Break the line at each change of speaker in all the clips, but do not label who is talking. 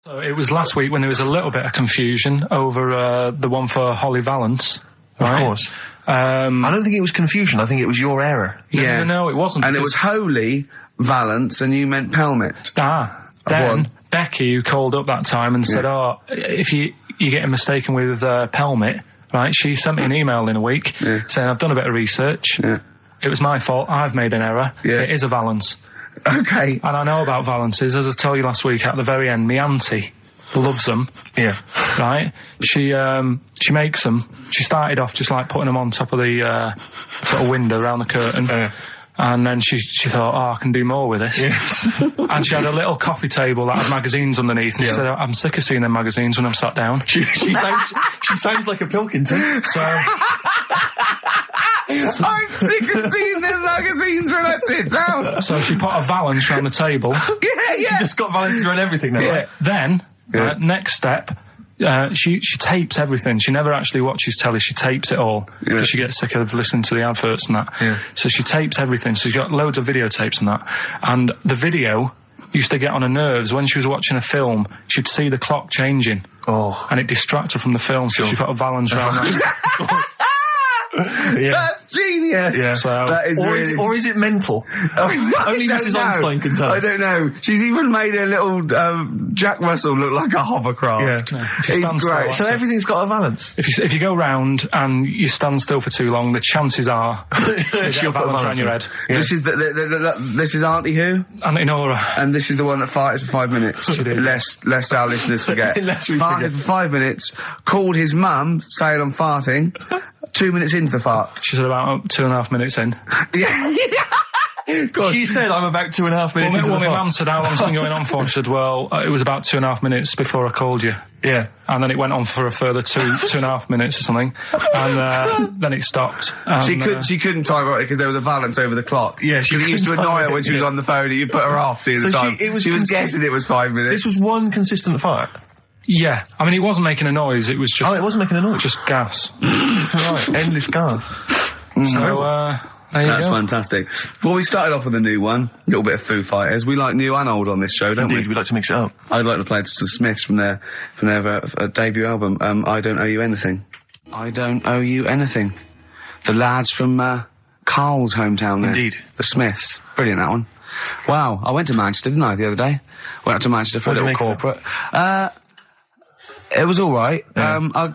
So it was last week when there was a little bit of confusion over the one for Holly Valance. Right?
Of course. I don't think it was confusion. I think it was your error.
No, it wasn't.
And it was Holy Valance, and you meant Pelmet.
Then Becky, who called up that time and said, if you're getting mistaken with Pelmet, right, she sent me an email in a week saying, I've done a bit of research. Yeah. It was my fault. I've made an error. Yeah. It is a Valance.
Okay.
And I know about Valances. As I told you last week, at the very end, my auntie loves them. Yeah. Right? She makes them. She started off just like putting them on top of the sort of window around the curtain. And then she thought, I can do more with this. Yeah. And she had a little coffee table that had magazines underneath. And she said, I'm sick of seeing them magazines when I'm sat down.
She sounds like a Pilkington.
So...
I'm sick of seeing them magazines when I sit down.
So she put a Valance around the table.
Yeah.
She just got Valances around everything now.
Yeah. Then, next step, she tapes everything. She never actually watches telly. She tapes it all because she gets sick of listening to the adverts and that. Yeah. So she tapes everything. So she's got loads of videotapes and that. And the video used to get on her nerves. When she was watching a film, she'd see the clock changing. And it distracted her from the film. So she put a Valance around that.
That's genius.
Yeah.
So that is
or is it mental? Only Mrs. Einstein can tell.
I don't know. She's even made a little Jack Russell look like a hovercraft.
Yeah.
It's great.
So everything's got a Valance.
If you go round and you stand still for too long, the chances are she'll put a Valance around your head.
Yeah. This is this is Auntie who?
Auntie Nora.
And this is the one that farted for 5 minutes.
She did.
Lest our listeners forget. Farted for 5 minutes. Called his mum saying I'm farting. 2 minutes into the fart.
She said about 2.5 minutes in.
Yeah. God.
She said I'm about 2.5 minutes into the fart.
My mum said, how long's it been going on for? She said, well, it was about 2.5 minutes before I called you.
Yeah.
And then it went on for a further 2.5 minutes or something. And then it stopped.
She couldn't time it because there was a Valance over the clock.
Yeah, she
used to annoy her when she was on the phone and you put her off seeing the time. She was guessing it was 5 minutes.
This was one consistent fart.
Yeah, I mean, it wasn't making a noise, it was just...
Oh, it wasn't making a noise?
Just gas.
Right, endless gas.
So, there you
That's
go.
fantastic. Well, we started off with a new one, a little bit of Foo Fighters. We like new and old on this show, don't
Indeed, we like to mix it up.
I'd like to play this to the Smiths from their debut album, I Don't Owe You Anything. I Don't Owe You Anything. The lads from Karl's hometown there.
Indeed.
The Smiths. Brilliant, that one. Wow, I went to Manchester, didn't I, the other day? Went up to Manchester for a little corporate. It was all right. Yeah.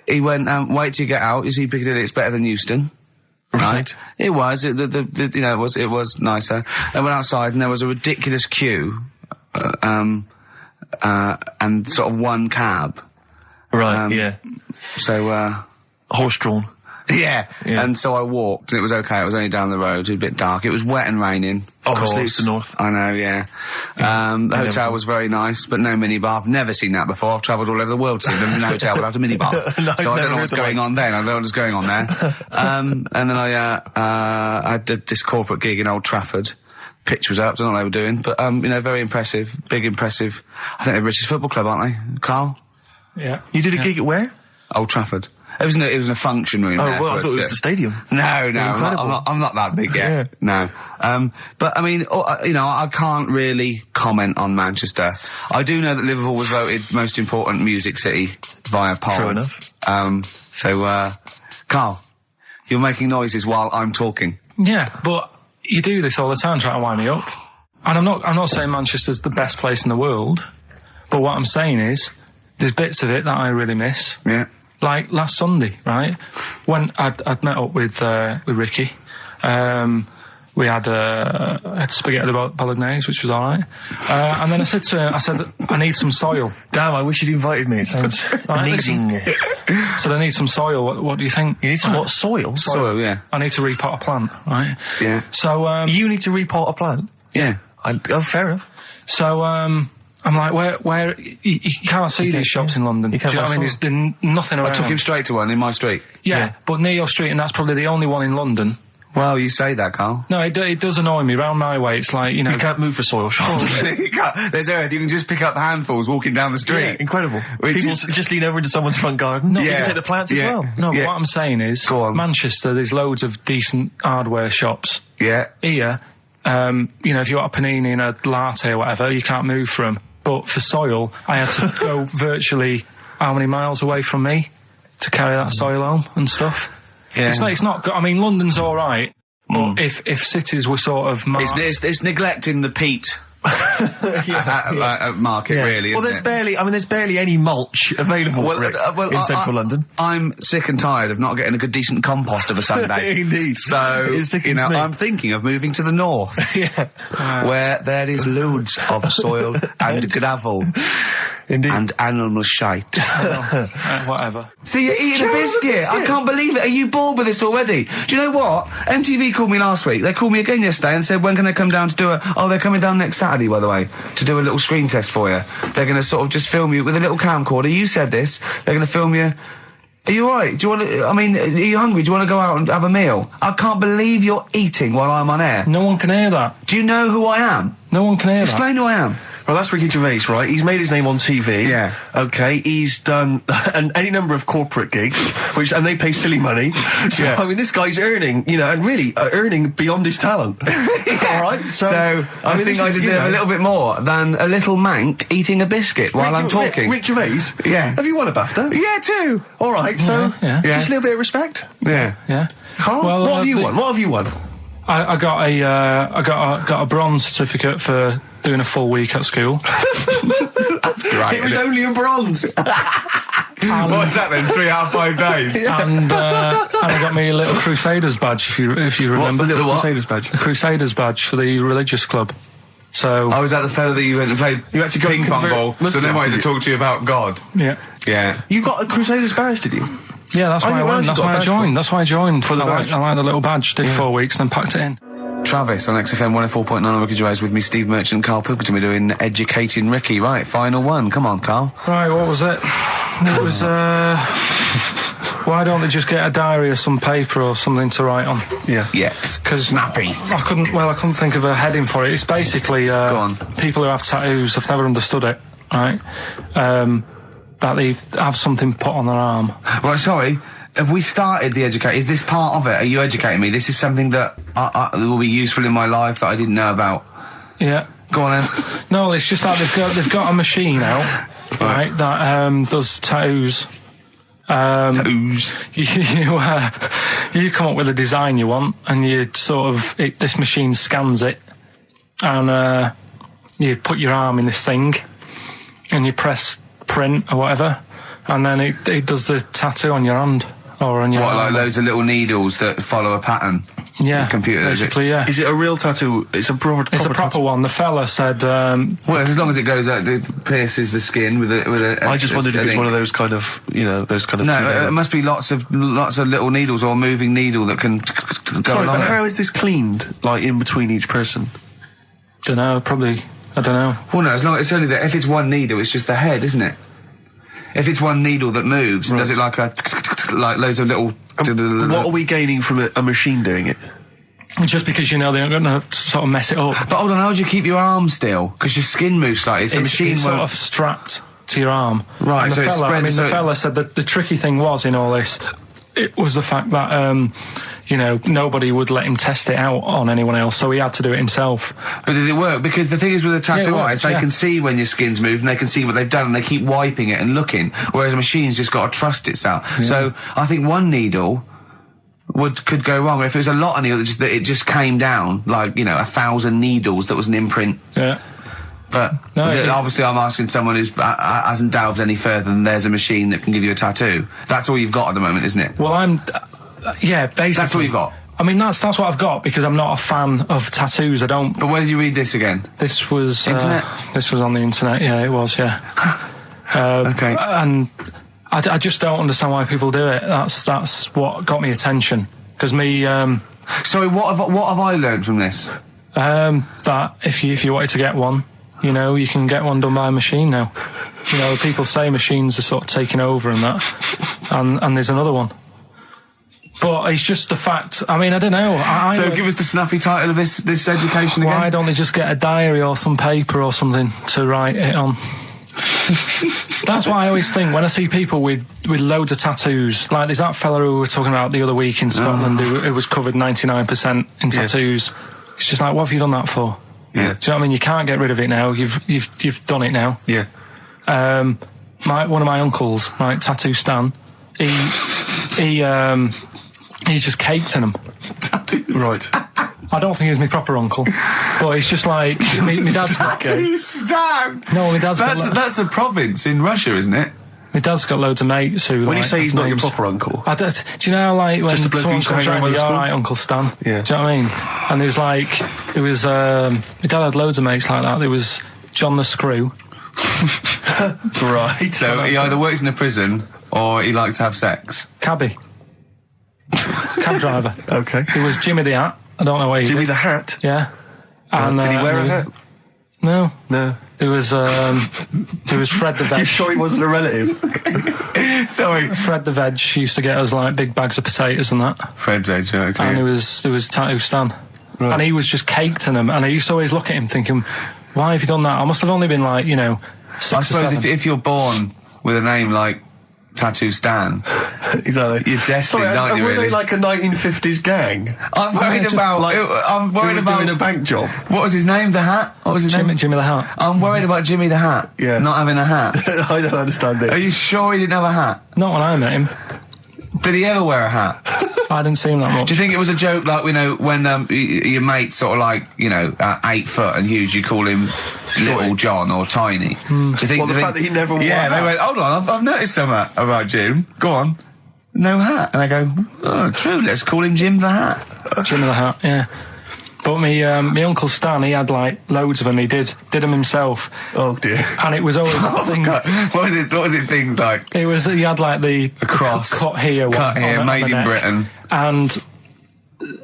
He went, wait till you get out. You see Piccadilly, it's better than Euston. Right. It was. It was nicer. I went outside and there was a ridiculous queue, and sort of one cab.
Right. Yeah.
So
horse-drawn.
Yeah. And so I walked, and it was okay. It was only down the road. It was a bit dark. It was wet and raining.
Obviously, it's the north.
I know, yeah. The hotel was very nice, but no minibar. I've never seen that before. I've travelled all over the world seeing a hotel without a minibar. So I don't know what's going on then. I don't know what's going on there. And then I did this corporate gig in Old Trafford. Pitch was up. Don't know what they were doing, but very impressive, big impressive. I think they're British Football Club, aren't they, Karl?
Yeah.
You did a gig at where?
Old Trafford. It was in a function room.
Oh, well, I thought it was the stadium.
No, I'm not that big yet. Yeah. No. But I mean, I can't really comment on Manchester. I do know that Liverpool was voted most important music city via poll.
True enough.
So, Karl, you're making noises while I'm talking.
Yeah, but you do this all the time trying to wind me up. And I'm not saying Manchester's the best place in the world, but what I'm saying is, there's bits of it that I really miss.
Yeah.
Like last Sunday, right? When I'd met up with Ricky, we had spaghetti bolognese, which was alright. And then I said to him, I need some soil.
Damn, I wish you'd invited me. It sounds amazing.
So I need some soil. What do you think?
You need some what? Soil?
Soil, yeah.
I need to repot a plant, right?
Yeah.
So,
you need to repot a plant?
Yeah.
Fair enough.
So, I'm like, where you can't see these shops in London. Do you know what I mean? There's nothing around.
I took him straight to one in my street.
Yeah, but near your street, and that's probably the only one in London.
Well, you say that, Karl.
No, it does annoy me. Round my way, it's like,
you can't move for soil shops.
There's earth. You can just pick up handfuls walking down the street.
Yeah, incredible. People just lean over into somene's front garden. No, you can take the plants as well.
No, but what I'm saying is, Manchester, there's loads of decent hardware shops.
Yeah.
Here, if you want a panini and a latte or whatever, you can't move from 'em. But for soil, I had to go virtually how many miles away from me to carry that soil home and stuff.
Yeah.
It's not good. I mean, London's all right, but if cities were sort of marked...
It's neglecting the peat market, really.
Well, there's barely any mulch available in central London.
I'm sick and tired of not getting a good, decent compost of a Sunday.
Indeed.
So, I'm thinking of moving to the north, where there is loads of soil and gravel.
Indeed.
And animal shite.
Whatever.
See, you're eating a biscuit. I can't believe it. Are you bored with this already? Do you know what? MTV called me last week. They called me again yesterday and said, when can they come down to do they're coming down next Saturday, by the way, to do a little screen test for you. They're going to sort of just film you with a little camcorder. You said this. They're going to film you. Are you alright? Do you want to, are you hungry? Do you want to go out and have a meal? I can't believe you're eating while I'm on air.
No one can hear that.
Do you know who I am?
No one can hear that.
Explain who I am.
Well, that's Ricky Gervais, right? He's made his name on TV.
Yeah.
Okay, he's done any number of corporate gigs, and they pay silly money. So, I mean, this guy's earning, and really earning beyond his talent. All right? So
I think I deserve a little bit more than a little mank eating a biscuit while I'm talking.
Rick Gervais?
Yeah.
Have you won a BAFTA?
Yeah, too.
All right, so just a little bit of respect.
Yeah.
Yeah.
Carl,
well,
what have you won? What have you won?
I got a bronze certificate for doing a full week at school.
That's great.
It was only a bronze.
What's that then? 3 out of 5 days.
And I got me a little Crusaders badge, if you remember.
What's the little
Crusaders badge?
The Crusaders badge for the religious club. So
was that the fella that you went and played ping pong ball? So they wanted to talk to you about God.
Yeah.
Yeah.
You got a Crusaders badge, did you?
Yeah, that's why I went. That's why I joined. That's why I joined.
For the badge.
I like the little badge. Did 4 weeks and then packed it in.
Travis on XFM 104.9 on Ricky Gervais with me, Steve Merchant and Karl Pilkington. We're doing Educating Ricky. Right, final one. Come on, Karl.
Right, what was it? It was, why don't they just get a diary or some paper or something to write on?
Yeah. Yeah.
Because
snappy.
I couldn't think of a heading for it. It's basically,
Go on.
people who have tattoos, I've never understood it, right? That they have something put on their arm.
Right, sorry. Have we started the educate? Is this part of it? Are you educating me? This is something that will be useful in my life that I didn't know about.
Yeah.
Go on then.
No, it's just that they've got a machine out, right, that does tattoos.
Tattoos.
You come up with a design you want, and you sort of this machine scans it, and you put your arm in this thing, and you press print or whatever, and then it does the tattoo on your hand. Or on your
like loads of little needles that follow a pattern?
Yeah,
the computer,
basically, yeah.
Is it a real tattoo? It's a proper
tattoo one. The fella said...
well, as long as it goes out, it pierces the skin with a
I just wondered if it's one of those kind of, those kind of...
No, it must be lots of little needles or a moving needle that can go
Sorry,
along
but how is this cleaned, like, in between each person?
Dunno, probably... I don't know.
Well, no, it's only that if it's one needle, it's just the head, isn't it? If it's one needle that moves, and does it like loads of little...
What are we gaining from a machine doing it?
Just because they're going to sort of mess it up.
But hold on, how do you keep your arm still? Because your skin moves slightly. The machine
it's sort of strapped to your arm.
Right,
and
so it's spread...
the fella said that the tricky thing was in all this, it was the fact that... nobody would let him test it out on anyone else, so he had to do it himself.
But did it work? Because the thing is with a tattoo artist, they can see when your skin's moved, and they can see what they've done, and they keep wiping it and looking, whereas a machine's just got to trust itself. Yeah. So I think one needle could go wrong. If it was a lot of needles, that it just came down, 1,000 needles that was an imprint.
Yeah.
But obviously I'm asking someone who hasn't delved any further than there's a machine that can give you a tattoo. That's all you've got at the moment, isn't it?
Well, yeah, basically.
That's what you've got?
I mean, that's what I've got, because I'm not a fan of tattoos. I don't...
But where did you read this again?
This was...
Internet?
This was on the internet, yeah, it was, yeah.
Okay.
And I just don't understand why people do it. That's what got me attention. Because me...
Sorry, what have I learned from this?
That if you wanted to get one, you can get one done by a machine now. People say machines are sort of taking over and that. And there's another one. But it's just the fact. I mean, I don't know.
So give us the snappy title of this education again.
Why don't they just get a diary or some paper or something to write it on? That's what I always think when I see people with loads of tattoos. Like there's that fella who we were talking about the other week in Scotland who was covered 99% in tattoos. It's just like, what have you done that for?
Yeah.
Do you know what I mean? You can't get rid of it now. You've done it now.
Yeah.
One of my uncles, right, Tattoo Stan, he's just caked in them.
Tattoos.
Right.
I don't think he's my proper uncle, but it's just like my dad's got.
Tattoo Stan.
No, my dad's
that's a province in Russia, isn't it?
My dad's got loads of mates who.
When you say he's not your proper uncle,
do you know how, like, when
just a bloke
someone
who used to
comes
hang
around,
around with
all
school?
right, Uncle Stan.
Yeah.
Do you know what I mean? And my dad had loads of mates like that. There was John the Screw.
right?
So he either works in a prison or he likes to have sex.
Cabbie. Cab driver.
Okay.
There was Jimmy the Hat. I don't know where he
Jimmy
did.
the Hat.
Yeah. And,
Did he wear a hat?
No.
No.
There was Fred the Veg.
You sure he wasn't a relative?
Sorry.
Fred the Veg used to get us, like, big bags of potatoes and that.
Fred Veg, okay.
And there was Tattoo Stan.
Right.
And he was just caked in them. And I used to always look at him thinking, why have you done that? I must have only been, like, 6
I
or
suppose
7.
if you're born with a name like Tattoo Stan,
Exactly.
you're destined,
Sorry,
aren't you,
were
really?
they like a 1950s gang?
I'm worried about... I'm worried
Who were
about...
doing a bank job?
What was his name? The Hat? What was his name?
Jimmy the Hat.
I'm worried about Jimmy the Hat.
Yeah.
Not having a hat.
I don't understand
Are
it.
you sure he didn't have a hat?
Not when I met him.
Did he ever wear a hat?
I didn't see him that much.
Do you think it was a joke, like, when your mate's sort of like, 8 foot and huge, you call him Little John or Tiny? Do you think...
Well, the fact that he never wore
Yeah,
a
they
hat.
went, hold on, I've noticed something about Jim. Go on. No hat. And I go, oh, true, let's call him Jim the Hat.
Jimmy the Hat, yeah. But my Uncle Stan, he had, like, loads of them. He did them himself.
Oh dear.
And it was always that thing.
God. What was it things like?
He had, like, the
cross.
cut here one.
Cut here,
on
made
the
in
neck.
Britain.
And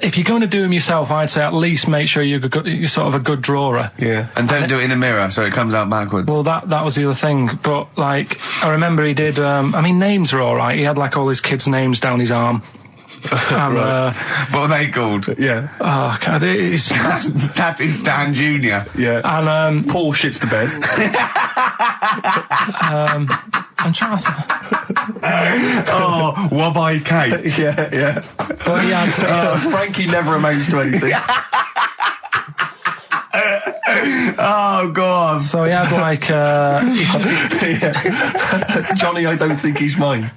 if you're going to do them yourself, I'd say at least make sure you're sort of a good drawer.
Yeah.
And don't do it in the mirror so it comes out backwards.
Well, that was the other thing. But, like, I remember he did, names are all right. He had, like, all his kids' names down his arm. And,
what are they called?
Yeah.
oh, God, it's...
Tattoo Stan Jr.
Yeah.
And,
Paul shits the bed.
I'm trying to...
Oh, Wabbai Kate.
yeah.
But he had...
Frankie never amounts to anything.
Oh, God.
So he had, like,
Yeah. Johnny, I don't think he's mine.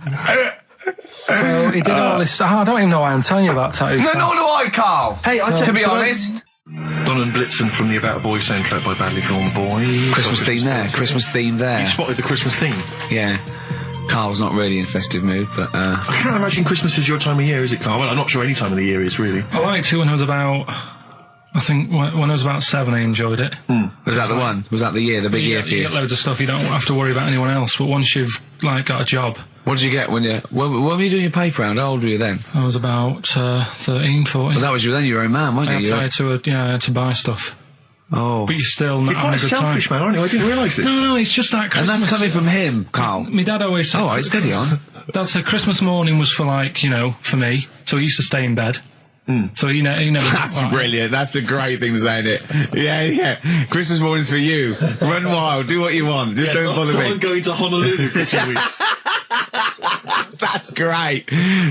so he did all this... I don't even know why I'm telling you about tattoos.
No, nor do I, Carl.
Hey,
to be honest...
Don and Blitzen from the About a Boy soundtrack by Badly Drawn Boy.
Christmas theme there.
You spotted the Christmas theme.
Yeah. Carl's not really in a festive mood, but...
I can't imagine Christmas is your time of year, is it, Carl? Well, I'm not sure any time of the year is, really.
I liked it when I was about... I think when I was about 7, I enjoyed it.
Was that the one? Was that the year, the big year for
You
you?
get loads of stuff, you don't have to worry about anyone else, but once you've, like, got a job...
What did you get when you... When were you doing your paper round? How old were you then?
I was about 13, 14.
Well, that was then you were a man, weren't
I
you?
had to buy stuff.
Oh.
But you're still not
You're quite a
having a good
selfish
time.
man, aren't you? I didn't realise this.
No, it's just that
And
Christmas...
that's coming from him, Carl.
My dad always said...
All right, steady on.
Dad said Christmas morning was for, like, for me, so he used to stay in bed. So he never...
That's brilliant. That's a great thing to say, isn't it? Yeah. Christmas morning's for you. Run wild. Do what you want. Just don't bother me.
I'm going to Honolulu for 2 weeks.
That's great.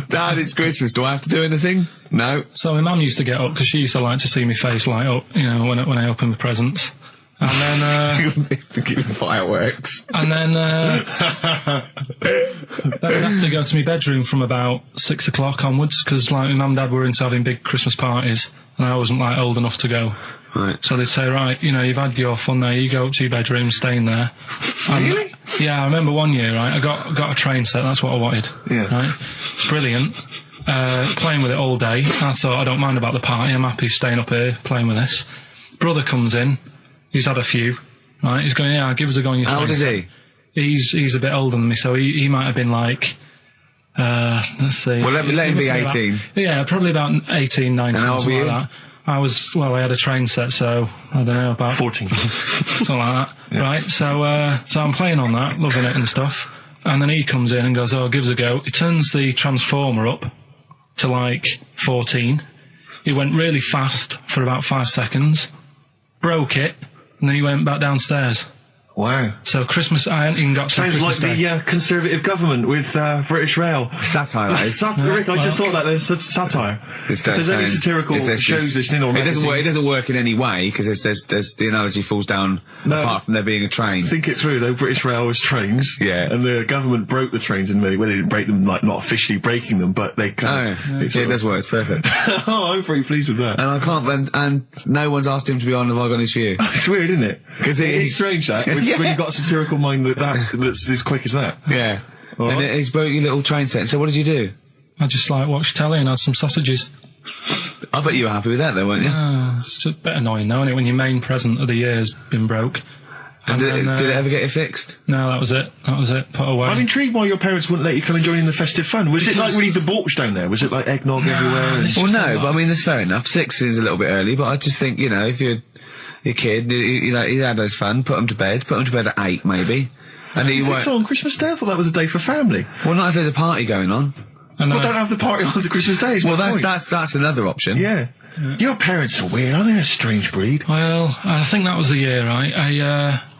Dad, it's Christmas. Do I have to do anything? No.
So my mum used to get up, because she used to like to see my face light up, when I opened the presents. And then...
to give fireworks.
And then I'd have to go to my bedroom from about 6 o'clock onwards, because, like, my mum and dad were into having big Christmas parties, and I wasn't, like, old enough to go.
Right.
So they'd say, right, you've had your fun there, you go up to your bedroom, stay in there.
Really?
Yeah, I remember one year, right, I got a train set, that's what I wanted.
Yeah.
Right? It's brilliant. Playing with it all day. I thought, I don't mind about the party, I'm happy staying up here playing with this. Brother comes in, he's had a few, right, he's going, yeah, give us a go on your train.
How old is he?
He's a bit older than me, so he might have been like, let's see.
Well, let him be 18.
Yeah, probably about 18, 19,
And how old
something
were
like that. I had a train set, so, I don't know, about...
14.
something like that, right? So I'm playing on that, loving it and stuff, and then he comes in and goes, oh, give us a go. He turns the transformer up to, like, 14. He went really fast for about 5 seconds, broke it, and then he went back downstairs.
Wow.
So Christmas, I hadn't even got to
Sounds
Christmas
like
Day.
the Conservative government with British Rail.
Satire, that is.
Rick, I just thought that there's satire. If there's any satirical shows listening or magazines...
It doesn't work in any way, because there's the analogy falls down apart from there being a train.
Think it through, though. British Rail was trains.
Yeah.
And the government broke the trains in many... Well, they didn't break them, like, not officially breaking them, but they kind of...
It does work, it's perfect.
Oh, I'm very pleased with that.
And I can't... And no one's asked him to be on Have I Got His View.
It's weird, isn't it? Because it's strange, that, when you've got a satirical mind that's as quick as that.
Yeah. And he's broke your little train set. So what did you do?
I just, like, watched telly and had some sausages.
I bet you were happy with that, though, weren't you?
It's a bit annoying, though, isn't it, when your main present of the year has been broke.
And did it ever get it fixed?
No, that was it. Put away.
I'm intrigued why your parents wouldn't let you come and join in the festive fun. Was it, like, really debauched down there? Was it, like, eggnog everywhere?
Well, no, but I mean, that's fair enough. 6 is a little bit early, but I just think, you know, if you're your kid, you know, he had his fun, put him to bed at 8, maybe. And
you think so on Christmas Day? I thought that was a day for family.
Well, not if there's a party going on.
Well, don't have the party on to Christmas Day.
Well, that's another option.
Yeah. Your parents are weird, aren't they? A strange breed.
Well, I think that was the year, right?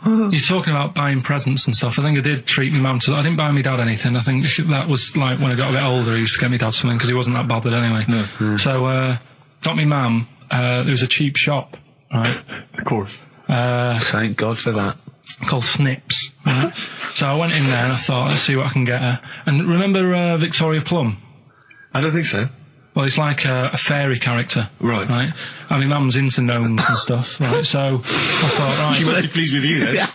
You're talking about buying presents and stuff. I think I did treat my mum to that. I didn't buy my dad anything. I think that was like when I got a bit older, I used to get my dad something because he wasn't that bothered anyway. No. So, got me mum, there was a cheap shop, right?
Of course.
Thank God for that.
Called Snips. Right? So I went in there and I thought, let's see what I can get her. And remember Victoria Plum?
I don't think so.
Well, it's like a fairy character.
Right.
Right? And my mum's into gnomes and stuff, right? So I thought, right...
She must be pleased with you, then.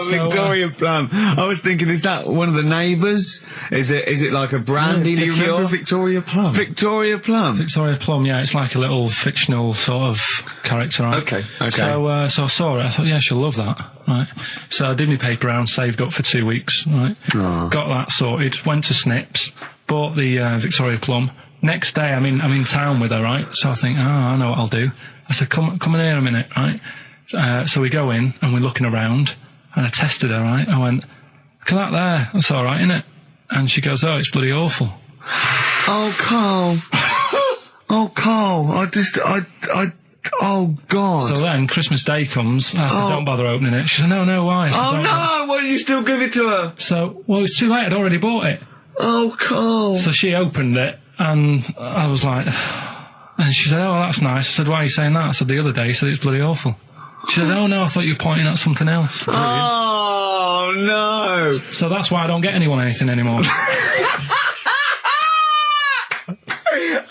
Victoria Plum. I was thinking, is that one of the neighbours? Is it like a brandy liqueur?
Do you remember Victoria Plum?
Victoria Plum.
Victoria Plum, yeah, it's like a little fictional sort of character, right?
Okay.
So I saw it, I thought, yeah, she'll love that, right? So I did my paper round, saved up for 2 weeks, right?
Oh.
Got that sorted, went to Snips, bought the Victoria Plum. Next day, I'm in town with her, right? So I think, I know what I'll do. I said, come in here a minute, right? So we go in and we're looking around and I tested her, right? I went, look at that there, that's alright, innit? And she goes, oh, it's bloody awful.
Oh, Carl. Oh, Carl, oh, God.
So then Christmas Day comes, I said, don't bother opening it. She said, no, why? I said,
oh, no, why did you still give it to her?
So, well, it's too late, I'd already bought it.
Oh, Carl.
So she opened it and I was like, and she said, oh, that's nice. I said, why are you saying that? I said, the other day, so it's bloody awful. She said, oh no, I thought you were pointing at something else.
Oh, no.
So that's why I don't get anyone anything anymore.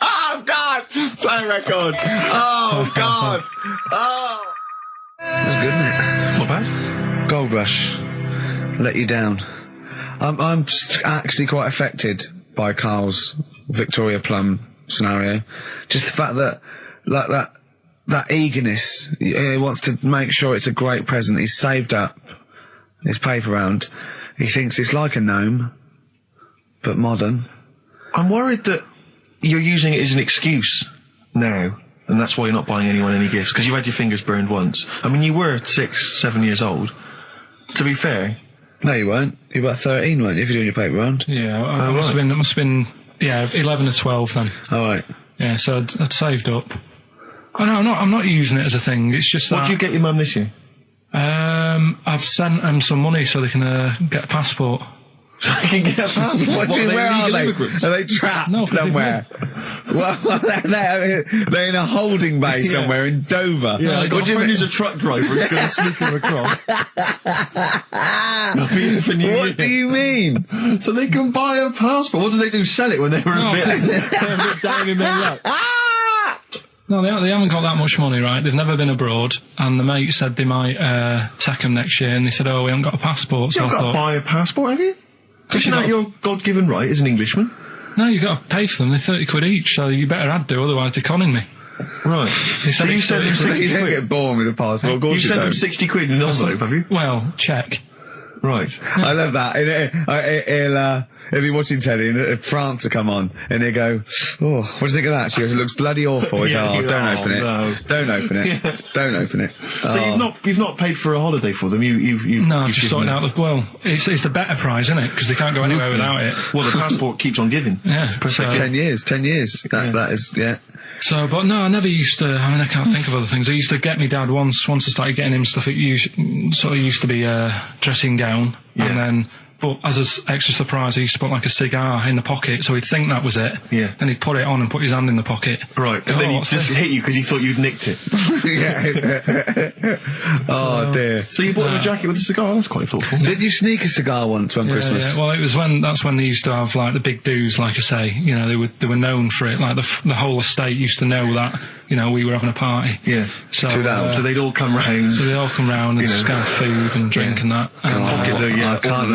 Oh, God. Play record. Oh, God. Oh. That's good, isn't it?
Not bad.
Gold Rush. Let you down. I'm actually quite affected by Carl's Victoria Plum scenario. Just the fact that, like, that eagerness, he wants to make sure it's a great present. He's saved up his paper round. He thinks it's like a gnome, but modern.
I'm worried that you're using it as an excuse now, and that's why you're not buying anyone any gifts, because you've had your fingers burned once. I mean, you were 6, 7 years old. To be fair.
No, you weren't. You were about 13, weren't you, if you're doing your paper round?
Yeah, I must have been, 11 or 12 then.
All right.
Yeah, so I'd saved up. Oh, no, I'm not using it as a thing. It's just that...
What did you get your mum this year?
I've sent them some money so they can get a passport.
So they can get a passport?
Where are they? Are they trapped somewhere? Well, they're in a holding bay somewhere in Dover.
Yeah, I got a friend who's a truck driver who's going to sneak them across.
What do you mean?
So they can buy a passport. What do they do? Sell it when they're a bit down in their luck?
No, they haven't got that much money, right? They've never been abroad, and the mate said they might take them next year, and they said, oh, we haven't got a passport, so I thought...
You've got to buy a passport, have you? Isn't that your God-given right as an Englishman?
No, you've got to pay for them. They're 30 quid each, so you better do, otherwise they're conning me.
Right.
So
you sent them 60 quid?
You don't get born with a passport, of course
you sent them 60 quid in an envelope, have you?
Well, check.
Right.
I love that. He'll be watching telly and France will come on and he'll go, oh, what do you think of that? She goes, it looks bloody awful. Don't open it.
No.
Don't open it. Yeah. Don't open it.
So you've not paid for a holiday for them?
No, I've just sorted out it's the better prize, isn't it? Because they can't go anywhere without it.
Well, the passport keeps on giving.
Yeah.
So 10 years. That is, yeah.
So, but no, I never used to. I mean, I can't think of other things. I used to get me dad once I started getting him stuff. It used to be a dressing gown, and then. But as an extra surprise, he used to put like a cigar in the pocket, so he'd think that was it.
Yeah.
Then he'd put it on and put his hand in the pocket.
Right. And then he'd just hit you because he thought you'd nicked it.
Oh dear.
So you bought him a jacket with a cigar? That's quite thoughtful.
Did you sneak a cigar once one Christmas?
Yeah. Well, that's when they used to have like the big do's, like I say. You know, they were known for it. Like the whole estate used to know that. You know, we were having a party.
Yeah.
So
they'd all come round.
So they'd all come round and just have food and drink and that.
I cannot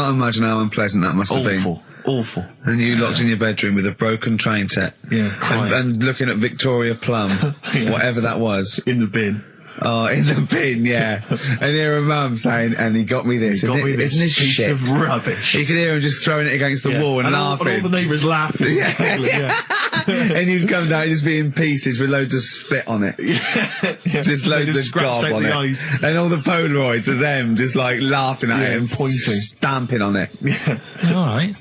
imagine how unpleasant that must have been.
Awful.
And you locked in your bedroom with a broken train set.
Yeah.
And looking at Victoria Plum, whatever that was.
In the bin.
Oh, in the bin, yeah. And hear a mum saying, and he got me this. Isn't this
piece
shit?
of rubbish.
You could hear him just throwing it against the wall and laughing.
And all the neighbours laughing.
And you'd come down and just be in pieces with loads of spit on it. Just loads of gob on it.
Eyes.
And all the Polaroids of them just like laughing at it and
pointing.
Stamping on it.
Alright.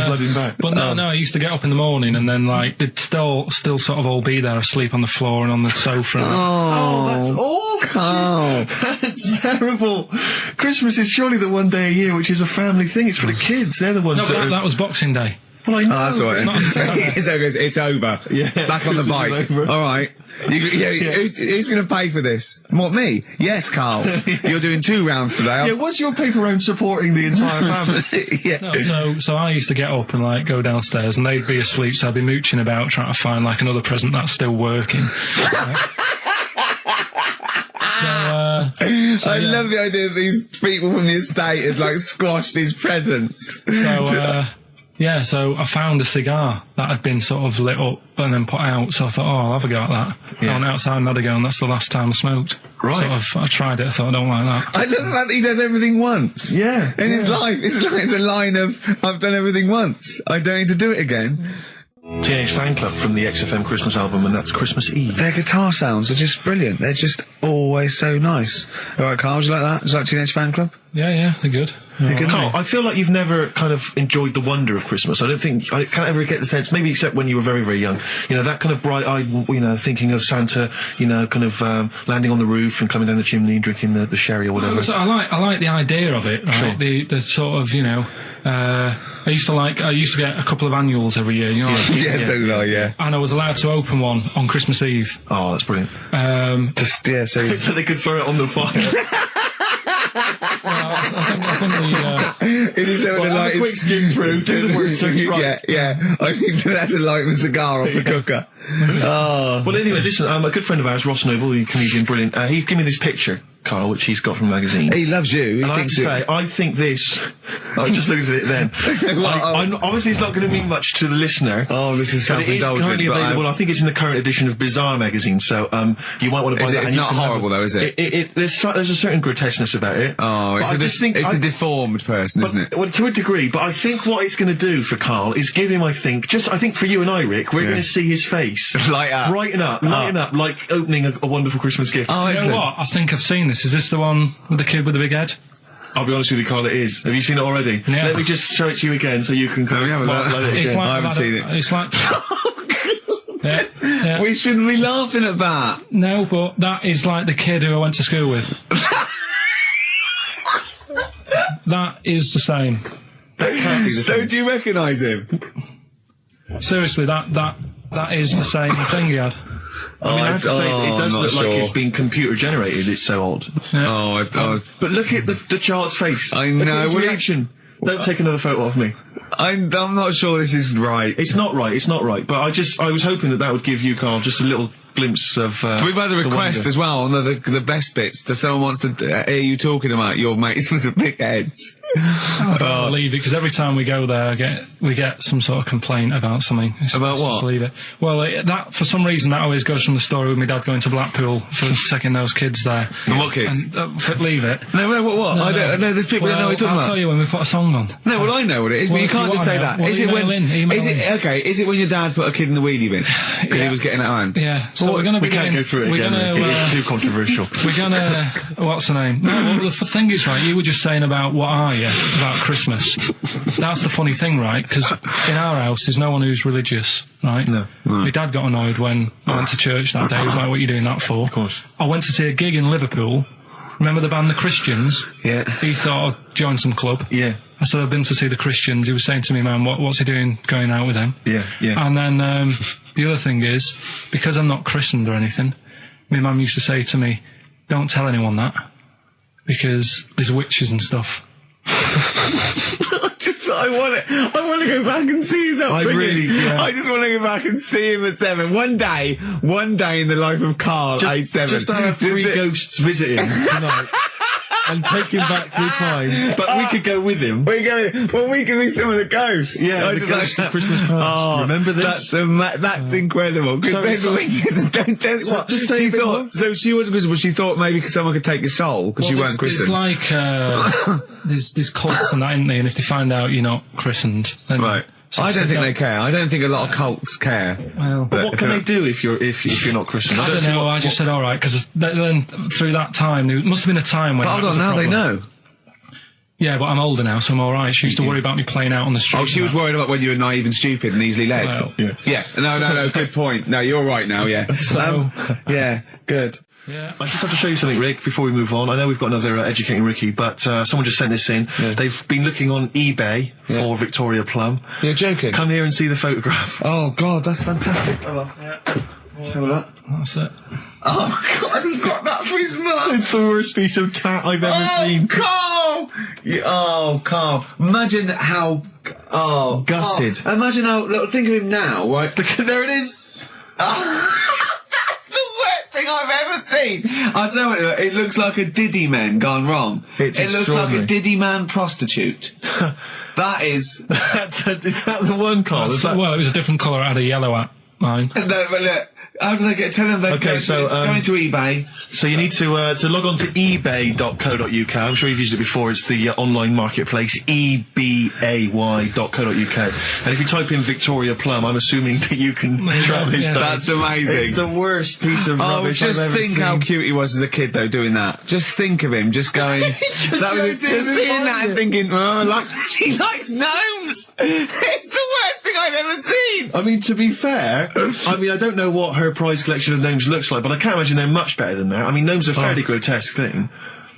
Flooding back.
But no, I used to get up in the morning and then like they'd still sort of all be there asleep on the floor and on the sofa.
That's awful.
Carl.
That's terrible. Christmas is surely the one day a year which is a family thing. It's for the kids. They're the ones
that was Boxing Day.
Well, I know.
Oh, that's all right. It's over.
Yeah.
Back on the bike. All right. Who's going to pay for this? What, me? Yes, Carl. You're doing 2 rounds today.
Yeah, was your paper round supporting the entire family?
Yeah.
No, so I used to get up and like go downstairs and they'd be asleep, so I'd be mooching about trying to find like another present that's still working.
I love the idea that these people from the estate had like squashed his presents.
So I found a cigar that had been sort of lit up and then put out, so I thought, I'll have a go at that. I went outside and had a go, and that's the last time I smoked.
Right.
I tried it, I thought, I don't like that.
I love the fact that he does everything once.
Yeah.
In his life. It's a line of, I've done everything once. I don't need to do it again.
Teenage Fan Club from the XFM Christmas album, and that's Christmas Eve.
Their guitar sounds are just brilliant. They're just always so nice. All right, Carl, do you like that? Do you like Teenage Fan Club?
Yeah, they're good.
Carl, I feel like you've never kind of enjoyed the wonder of Christmas. I can't ever get the sense, maybe except when you were very, very young, that kind of bright-eyed, thinking of Santa, kind of landing on the roof and climbing down the chimney and drinking the sherry or whatever.
So I like the idea of it, right?
Sure.
The sort of, I used to get a couple of annuals every year, you know.
So did I, yeah.
And I was allowed to open one on Christmas Eve.
Oh, that's brilliant.
So
they could throw it on the fire.
I think
it is
a quick skim through, do the word search right.
Yeah. I think that's a light of a cigar off the cooker. Oh.
Well, anyway, listen, a good friend of ours, Ross Noble, the comedian, brilliant, he gave me this picture, Carl, which he's got from a magazine.
He loves you.
And I have to say, I think this... I just looked at it then. Obviously, it's not going to mean much to the listener.
Oh, this is self-indulgent.
But it is currently available. I think it's in the current edition of Bizarre magazine, so you might want to buy that.
It's not horrible, though, is it?
There's a certain grotesqueness about it.
Oh, it's a deformed person, isn't it?
Well, to a degree, but I think what it's going to do for Carl is give him, I think for you and I, Rick, we're going to see his face.
Light up.
Brighten up, like opening a wonderful Christmas gift.
Oh, you know what? I think I've seen this. Is this the one with the kid with the big head?
I'll be honest with you, Carl, it is. Have you seen it already?
Yeah.
Let me just show it to you again so you can kind of
I haven't seen it.
It's like... yeah.
We shouldn't be laughing at that.
No, but that is like the kid who I went to school with. That is the same.
That can't be the same.
So do you recognise him?
Seriously, that is the same thing he had.
I mean, I have to say, it does look like it's been computer generated. It's so odd.
Yeah.
But look at the child's face.
I know.
Look at his reaction. Don't take another photo of me.
I'm not sure this is right.
It's not right. But I was hoping that would give you, Carl, just a little glimpse of.
We've had a request as well on the best bits. Someone wants to hear you talking about your mates with the big heads.
I can't believe it, because every time we go there, we get some sort of complaint about something.
About what?
Just leave it. Well, that for some reason that always goes from the story with my dad going to Blackpool for taking those kids there.
And what kids?
And, leave it.
No, what?
No,
I don't know. There's people that know what you're talking about.
I'll tell you when we put a song on.
No, well, I know what it is, but you can't just say that.
Well,
Is it when your dad put a kid in the wheelie bin because he was getting out of hand?
Yeah.
Well,
So we're going to
we can't go through it again. It's too controversial.
We're going to... What's the name? No, well, the thing is, right, you were just saying about what are you, about Christmas. That's the funny thing, right? Because in our house, there's no one who's religious, right?
No.
My dad got annoyed when I went to church that day. He was like, what are you doing that for?
Of course.
I went to see a gig in Liverpool. Remember the band The Christians?
Yeah.
He thought I'd join some club.
Yeah.
I said, I've been to see The Christians. He was saying to me, man, what's he doing going out with them?
Yeah, yeah.
And then the other thing is, because I'm not christened or anything, my mum used to say to me, don't tell anyone that, because there's witches and stuff.
I want to go back and see his upbringing.
I
just want to go back and see him at 7. One day in the life of Karl, age 7.
Just to have 3 ghosts visiting tonight. And take him back through time. But we could go with him.
We could be some of the ghosts.
Yeah, the ghosts of Christmas past. Remember this?
That's incredible. Because there's witches. Don't tell what.
Just say
so she wasn't christened, but she thought maybe someone could take your soul because you weren't christened.
It's like there's cults and that, isn't there? And if they find out you're not christened, then
right. So I don't think they care. I don't think a lot of cults care.
Well,
but what can they do if you're not christened?
I don't know. I just said all right because then through that time there must have been a time when.
But hold on, now they know.
Yeah, but I'm older now, so I'm all right. She used to worry about me playing out on the street.
Oh, she was worried about when you were naive and stupid and easily led.
Well,
yeah. No. Good point. No, you're right now. Yeah.
So
yeah, good.
Yeah.
I just have to show you something, Rick, before we move on. I know we've got another Educating Ricky, but someone just sent this in. Yeah. They've been looking on eBay for Victoria Plum.
You're joking?
Come here and see the photograph.
Oh, God, that's fantastic.
Yeah.
Have a look.
That's it.
Oh, God, he got that for his mum.
It's the worst piece of tat I've ever seen.
Carl! Carl. Imagine how... Oh,
gutted.
Carl. Imagine how... Look, think of him now, right?
There it is.
I've ever seen. I tell you, it looks like a Diddy man gone wrong.
It
looks like a Diddy man prostitute. That is.
Is that the one, Carl?
Well, it was a different colour. I had a yellow at mine.
No, but look. How do they get? Tell them they go into eBay.
So you need to log on to ebay.co.uk. I'm sure you've used it before. It's the online marketplace, ebay.co.uk. And if you type in Victoria Plum, I'm assuming that you can track this down.
That's amazing.
It's the worst piece of rubbish I've ever seen.
Just think how cute he was as a kid, though, doing that. Just think of him, just going... just seeing that and thinking, she likes gnomes! It's the worst thing I've ever seen!
I mean, to be fair, I don't know what her prize collection of gnomes looks like, but I can't imagine they're much better than that. I mean, gnomes are a fairly grotesque thing.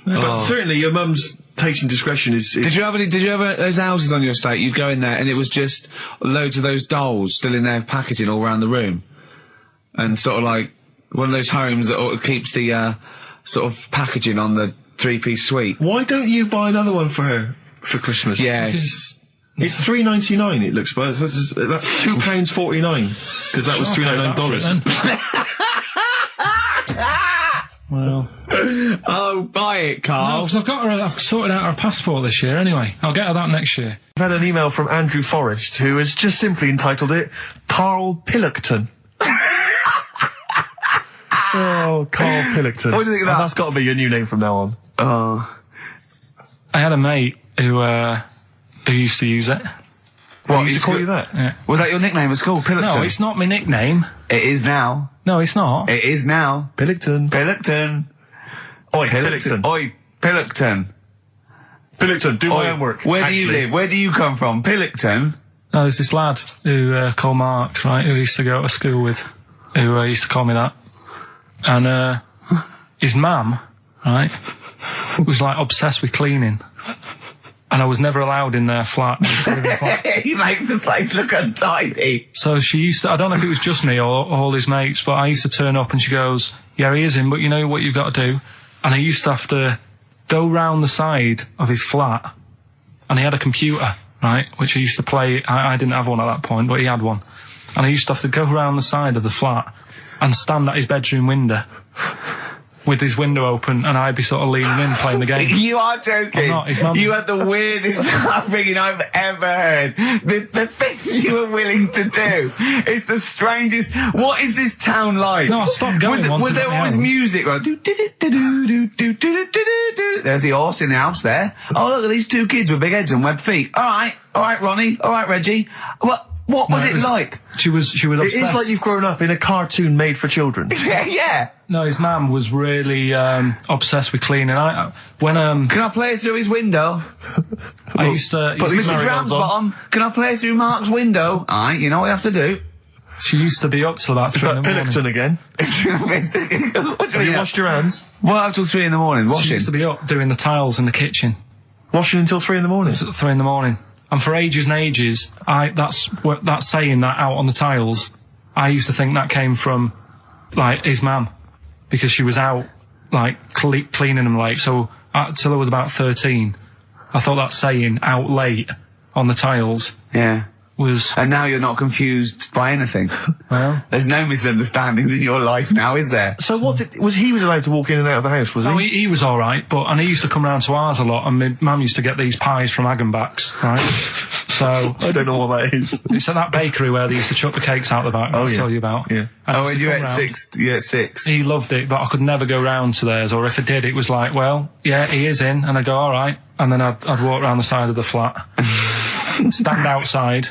But certainly your mum's taste and discretion is...
Did you ever those houses on your estate, you'd go in there and it was just loads of those dolls still in their packaging all around the room? And sort of like one of those homes that keeps the sort of packaging on the 3-piece suite.
Why don't you buy another one for her for Christmas?
Yeah.
It's $3.99. It looks, but that's £2.49 because that was $399.
Well,
oh, buy it, Carl.
No, because I've sorted out her passport this year. Anyway, I'll get her that next year.
I've had an email from Andrew Forrest, who has just simply entitled it Karl Pilkington. Oh, Karl Pilkington.
What do you think of that?
That's got to be your new name from now on.
I had a mate who used to use it.
What, used to call you that?
Yeah.
Was that your nickname at school, Pilkington?
No, it's not my nickname.
It is now.
No, it's not.
It is now.
Pilkington. Oi, Pilkington.
Oi, Pilkington.
Pilkington, do my homework.
Where do you live? Where do you come from? Pilkington?
No, there's this lad who called Mark, right, who used to go to school with, who used to call me that. And his mum, right, was like obsessed with cleaning. And I was never allowed in their flat.
He makes the place look untidy.
So she used to, I don't know if it was just me or all his mates, but I used to turn up and she goes, yeah, he is in, but you know what you've got to do? And I used to have to go round the side of his flat, and he had a computer, right, which I used to play. I didn't have one at that point, but he had one. And I used to have to go round the side of the flat and stand at his bedroom window with his window open, and I'd be sort of leaning in playing the game.
You are joking.
I'm not. His mum...
You had the weirdest upbringing I've ever heard. The things you were willing to do. It's the strangest. What is this town like?
No, I stopped going.
Was there always music? Like, there's the horse in the house there. Oh, look at these two kids with big heads and webbed feet. All right, Ronnie. All right, Reggie. What was it like?
She was obsessed.
It is like you've grown up in a cartoon made for children.
Yeah.
No, his mum was really obsessed with cleaning. Can
I play it through his window?
I used to...
Mrs. Ramsbottom, can I play it through Mark's window? Aye, you know what you have to do.
She used to be up till about 3 in the morning.
Pilkington again?
Have
you washed your hands?
What, up till 3 in the morning? Washing?
She used to be up doing the tiles in the kitchen.
Washing until 3 in the morning?
It's at 3 in the morning. And for ages and ages, that saying that out on the tiles, I used to think that came from, like, his mum. Because she was out, like, cleaning them late. So, till I was about 13, I thought that saying, out late, on the tiles...
Yeah.
Was...
And now you're not confused by anything.
Well...
There's no misunderstandings in your life now, is there?
So he was allowed to walk in and out of the house, was he?
No, he was alright, and he used to come round to ours a lot, and my mum used to get these pies from Hagenbach's, right? So...
I don't know what that is.
It's at that bakery where they used to chuck the cakes out the back, I'll tell you about.
Yeah.
And you ate six?
He loved it, but I could never go round to theirs, or if I did, it was like, well, yeah, he is in, and I'd go, alright, and then I'd walk round the side of the flat. Stand outside.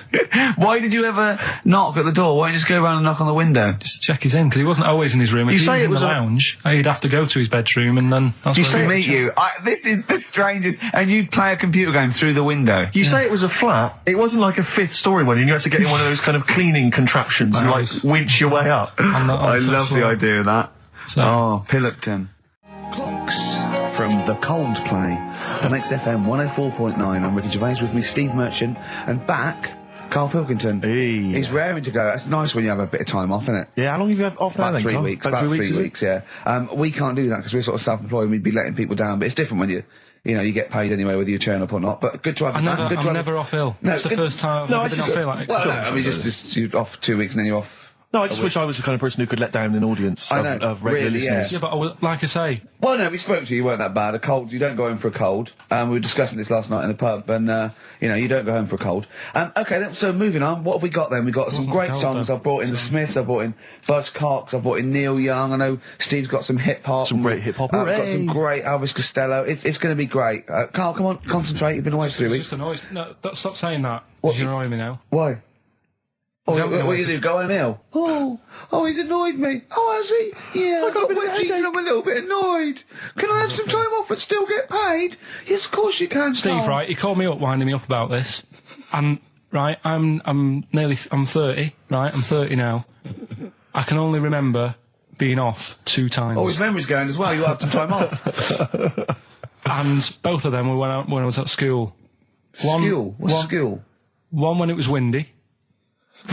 Why did you ever knock at the door? Why don't you just go around and knock on the window?
Just to check he's in, because he wasn't always in his room. If he was in the lounge, he'd have to go to his bedroom, and then that's
where he'd meet you. This is the strangest. And you'd play a computer game through the window.
You say it was a flat. It wasn't like a 5th story one, and you had to get in one of those kind of cleaning contraptions and, like, winch your way up.
I love the idea of that.
So.
Pilkington.
Clocks from the Coldplay on XFM 104.9. I'm Ricky Gervais, with me Steve Merchant, and back Karl Pilkington.
Hey.
He's raring to go. It's nice when you have a bit of time off, isn't it?
Yeah, how long have you had off now?
About 3 weeks. About 3 weeks, yeah. We can't do that because we're sort of self-employed and we'd be letting people down, but it's different when you get paid anyway whether you turn up or not. But good to have you back.
I'm never off ill.
No,
it's the first time I've been off ill.
I mean, just you're off 2 weeks and then you're off.
No, I just wish I was the kind of person who could let down an audience of regular listeners.
Yeah, but like I say...
Well, no, we spoke to you, you weren't that bad. A cold, you don't go home for a cold. We were discussing this last night in the pub, and, you don't go home for a cold. Okay, so moving on, what have we got then? We've got some great songs. I've brought in the Smiths, I've brought in Buzz Cox, I've brought in Neil Young. I know Steve's got some hip-hop.
Some great hip-hop.
I've got some great Elvis Costello. It's going to be great. Karl, come on, concentrate. You've been away for 3 weeks.
Just annoyed. No, stop saying that. You're annoying me now.
Why? What you do? Go home ill? Oh, he's annoyed me. Oh, has he? Yeah, I got I'm a little bit annoyed. Can I have some time off but still get paid? Yes, of course you can,
Steve, right, he called me up, winding me up about this. And, right, I'm 30, right? I'm 30 now. I can only remember being off 2 times.
Oh, his memory's going as well. You'll have some time off.
And both of them were when I was at school.
What's school?
One when it was windy.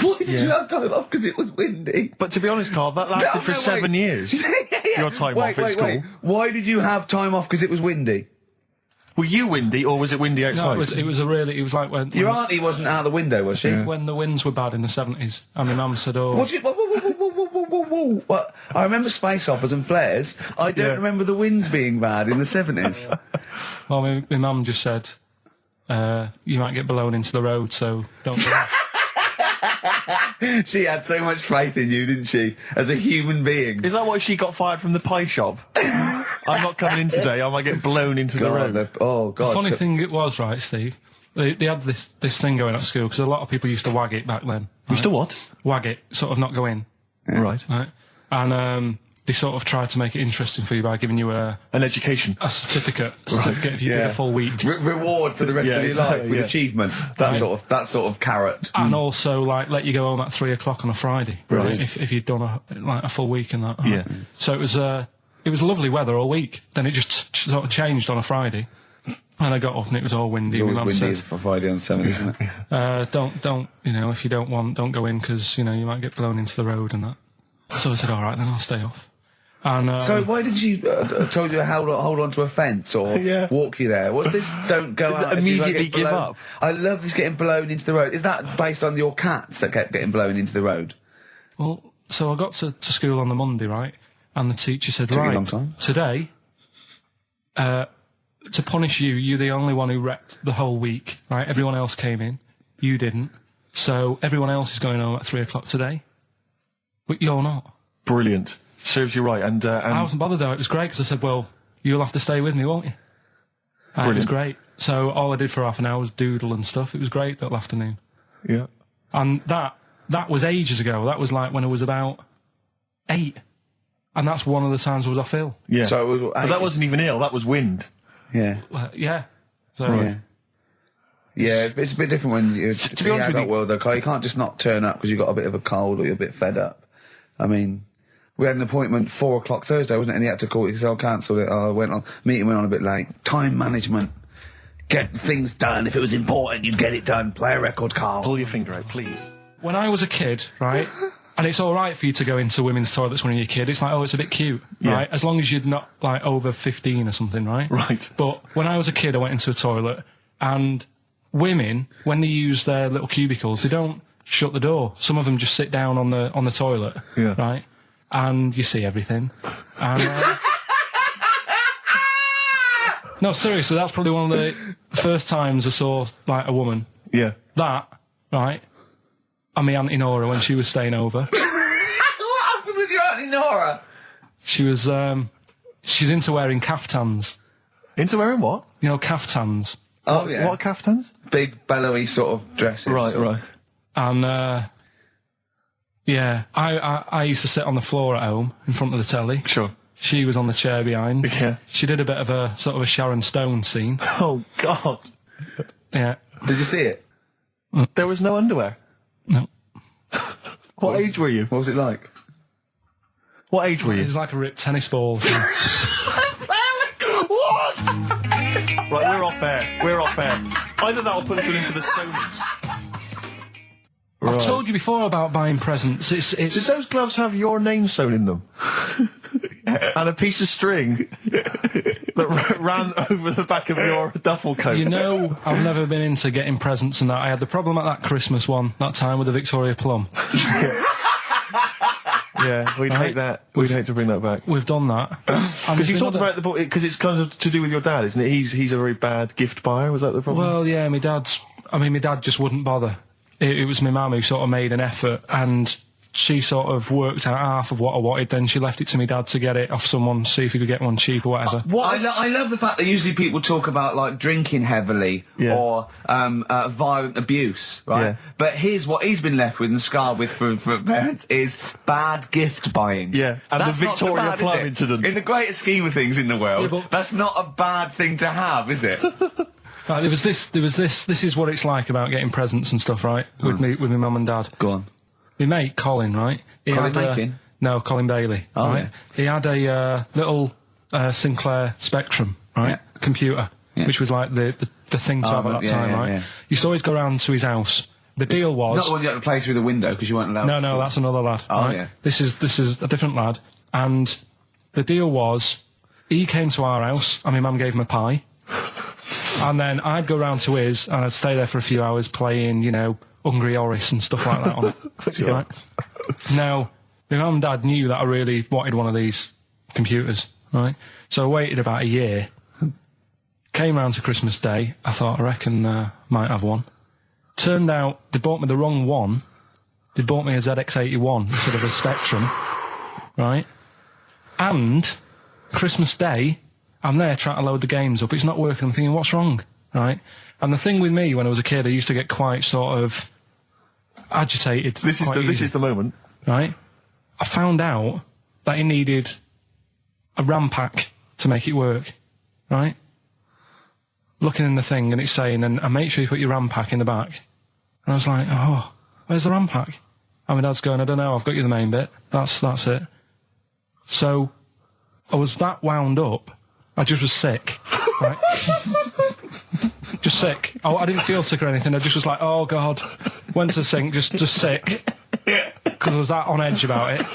Why did you have time off? Because it was windy.
But to be honest, Karl, that lasted for 7 years. Your time off at school.
Why did you have time off? Because it was windy.
Were you windy, or was it windy outside?
No, it was like when...
Your auntie wasn't out the window, was she?
When the winds were bad in the 70s, and my mum said, oh...
What? I remember space operas and flares. I don't remember the winds being bad in the 70s.
Well, my mum just said, you might get blown into the road, so don't do that.
She had so much faith in you, didn't she? As a human being.
Is that why she got fired from the pie shop? I'm not coming in today, I might get blown into the road.
God.
The funny thing it was, right, Steve, they had this thing going at school, because a lot of people used to wag it back then. Right?
Used to what?
Wag it, sort of not go in.
Yeah. Right.
And they sort of tried to make it interesting for you by giving you an
education.
A certificate if you did a full week.
Reward for the rest of your life with achievement. That sort of carrot.
And also, like, let you go home at 3 o'clock on a Friday.
Right.
If you'd done a full week in that.
Yeah.
So it was lovely weather all week. Then it just sort of changed on a Friday. And I got up and it was all windy.
It's always windy for Friday on 7, isn't it?
Don't, if you don't go in, because, you might get blown into the road and that. So I said, all right, then I'll stay off. And,
so why did she told you to hold on to a fence or walk you there? What's this? Don't go out.
Immediately give up.
I love this getting blown into the road. Is that based on your cats that kept getting blown into the road?
Well, so I got to school on the Monday, right? And the teacher said, right, today, to punish you, you're the only one who wrecked the whole week, right? Everyone else came in. You didn't. So everyone else is going home at 3 o'clock today. But you're not.
Brilliant. Serves you right. And
I wasn't bothered though. It was great because I said, well, you'll have to stay with me, won't you? And it was great. So all I did for half an hour was doodle and stuff. It was great that afternoon.
Yeah.
And that was ages ago. That was like when I was about 8. And that's one of the times I was off ill.
Yeah.
So it was,
but that wasn't even ill, that was wind.
Yeah.
Yeah. So,
Yeah, it's a bit different when you're to be honest with you, world, though, Carl. You can't just not turn up because you've got a bit of a cold or you're a bit fed up. I mean, we had an appointment 4 o'clock Thursday, wasn't it? And he had to call it because I cancelled it. Meeting went on a bit late. Time management. Get things done. If it was important, you'd get it done. Play a record, Carl.
Pull your finger out, please.
When I was a kid, right, and it's all right for you to go into women's toilets when you're a kid. It's like, oh, it's a bit cute, right? As long as you're not, like, over 15 or something, right?
Right.
But when I was a kid, I went into a toilet, and women, when they use their little cubicles, they don't shut the door. Some of them just sit down on the toilet, right? And you see everything. And, no, seriously, that's probably one of the first times I saw, like, a woman.
Yeah.
That, right? And my Auntie Nora when she was staying over.
What happened with your Auntie Nora?
She was, she's into wearing caftans.
Into wearing what?
You know, caftans.
Oh, yeah.
What are caftans?
Big, bellowy sort of dresses.
Right.
And, yeah, I used to sit on the floor at home in front of the telly.
Sure.
She was on the chair behind.
Yeah.
She did a bit of a sort of a Sharon Stone scene.
Oh, God.
Yeah.
Did you see it?
There was no underwear?
No.
What age were you?
What was it like?
What age were you?
It was like a ripped tennis ball.
What?
Right, we're off air. Either that or put us in for the Sonys.
I've told you before about buying presents.
Did those gloves have your name sewn in them? And a piece of string that ran over the back of your duffel coat?
You know, I've never been into getting presents and that. I had the problem at that Christmas one, that time with the Victoria Plum.
Yeah, we'd hate that. We'd hate to bring that back.
We've done that.
Because you talked about the because it's kind of to do with your dad, isn't it? He's a very bad gift buyer. Was that the problem?
Well, yeah, my dad just wouldn't bother. It was my mum who sort of made an effort, and she sort of worked out half of what I wanted, then she left it to me dad to get it off someone, see if he could get one cheap or whatever.
I love the fact that usually people talk about, like, drinking heavily or violent abuse, right? Yeah. But here's what he's been left with and scarred with from parents is bad gift buying.
Yeah, and
that's
the Victoria Plum incident.
In the greater scheme of things in the world, that's not a bad thing to have, is it?
Right, there was this, this is what it's like about getting presents and stuff, right? With my mum and dad.
Go on.
My mate, Colin, right? No, Colin Bailey, right? Yeah. He had a little Sinclair Spectrum, right? Computer, which was like the thing to have at that time, right? Yeah. Used to always go round to his house. The deal was...
Not the one you had to play through the window because you weren't allowed to.
No, that's another lad.
Oh,
right?
yeah.
This is a different lad. And the deal was, he came to our house, and my mum gave him a pie. And then I'd go round to his, and I'd stay there for a few hours playing, you know, Hungry Horace and stuff like that on it. Right? Now, my mum and dad knew that I really wanted one of these computers, right? So I waited about a year. Came round to Christmas Day. I thought, I reckon might have one. Turned out they bought me the wrong one. They bought me a ZX81 instead of a Spectrum, right? And Christmas Day, I'm there trying to load the games up. It's not working. I'm thinking, what's wrong, right? And the thing with me, when I was a kid, I used to get quite sort of agitated.
This is the moment,
right? I found out that it needed a RAM pack to make it work, right? Looking in the thing and it's saying, and make sure you put your RAM pack in the back. And I was like, oh, where's the RAM pack? And my dad's going, I don't know, I've got you the main bit. That's it. So I was that wound up. I just was sick, right? Just sick. Oh, I didn't feel sick or anything. I just was like, oh God, went to the sink, just sick, because I was that on edge about it.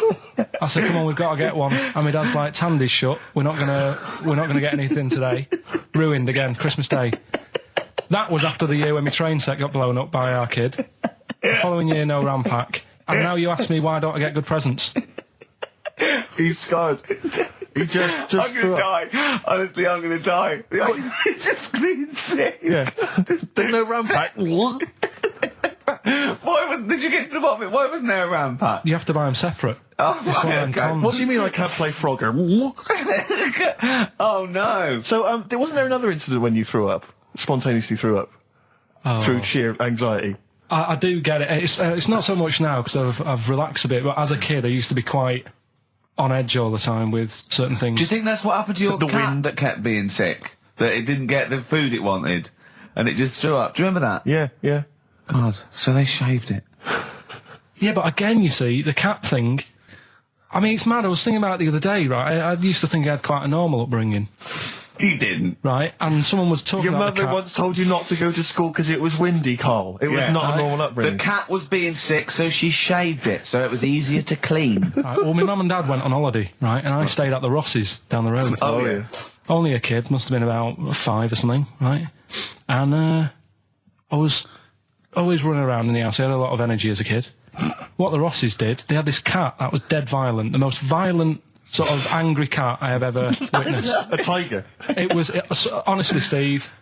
I said, come on, we've got to get one. And my dad's like, Tandy's shut. We're not gonna get anything today. Ruined again. Christmas Day. That was after the year when my train set got blown up by our kid. The following year, no RAM pack. And now you ask me why don't I get good presents?
He's scarred. He just
I'm gonna die. Honestly, I'm gonna die. He's just clean sick.
Yeah. There's no RAM pack.
Did you get to the bottom of it? Why wasn't there a RAM pack?
You have to buy them separate.
Oh, okay.
What do you mean I can't play Frogger?
Oh no.
So, wasn't there another incident when you threw up? Spontaneously threw up? Through sheer anxiety?
I do get it. It's not so much now because I've relaxed a bit, but as a kid I used to be quite on edge all the time with certain things.
Do you think that's what happened to your cat that kept being sick? That it didn't get the food it wanted and it just threw up? Do you remember that?
Yeah.
God, so they shaved it.
Yeah, but again, you see, the cat thing, I mean, it's mad. I was thinking about it the other day, right? I used to think I had quite a normal upbringing.
You didn't.
Right, and someone was talking
Your
about
mother once told you not to go to school because it was windy, Carl. It was not a normal upbringing.
The cat was being sick, so she shaved it, so it was easier to clean.
Right, well, my mum and dad went on holiday, right, and I stayed at the Ross's down the road.
Oh, yeah.
Only a kid, must have been about 5 or something, right? And I was always running around in the house. I had a lot of energy as a kid. What the Ross's did, they had this cat that was dead violent, the most violent sort of angry cat I have ever witnessed.
A tiger.
It was honestly, Steve,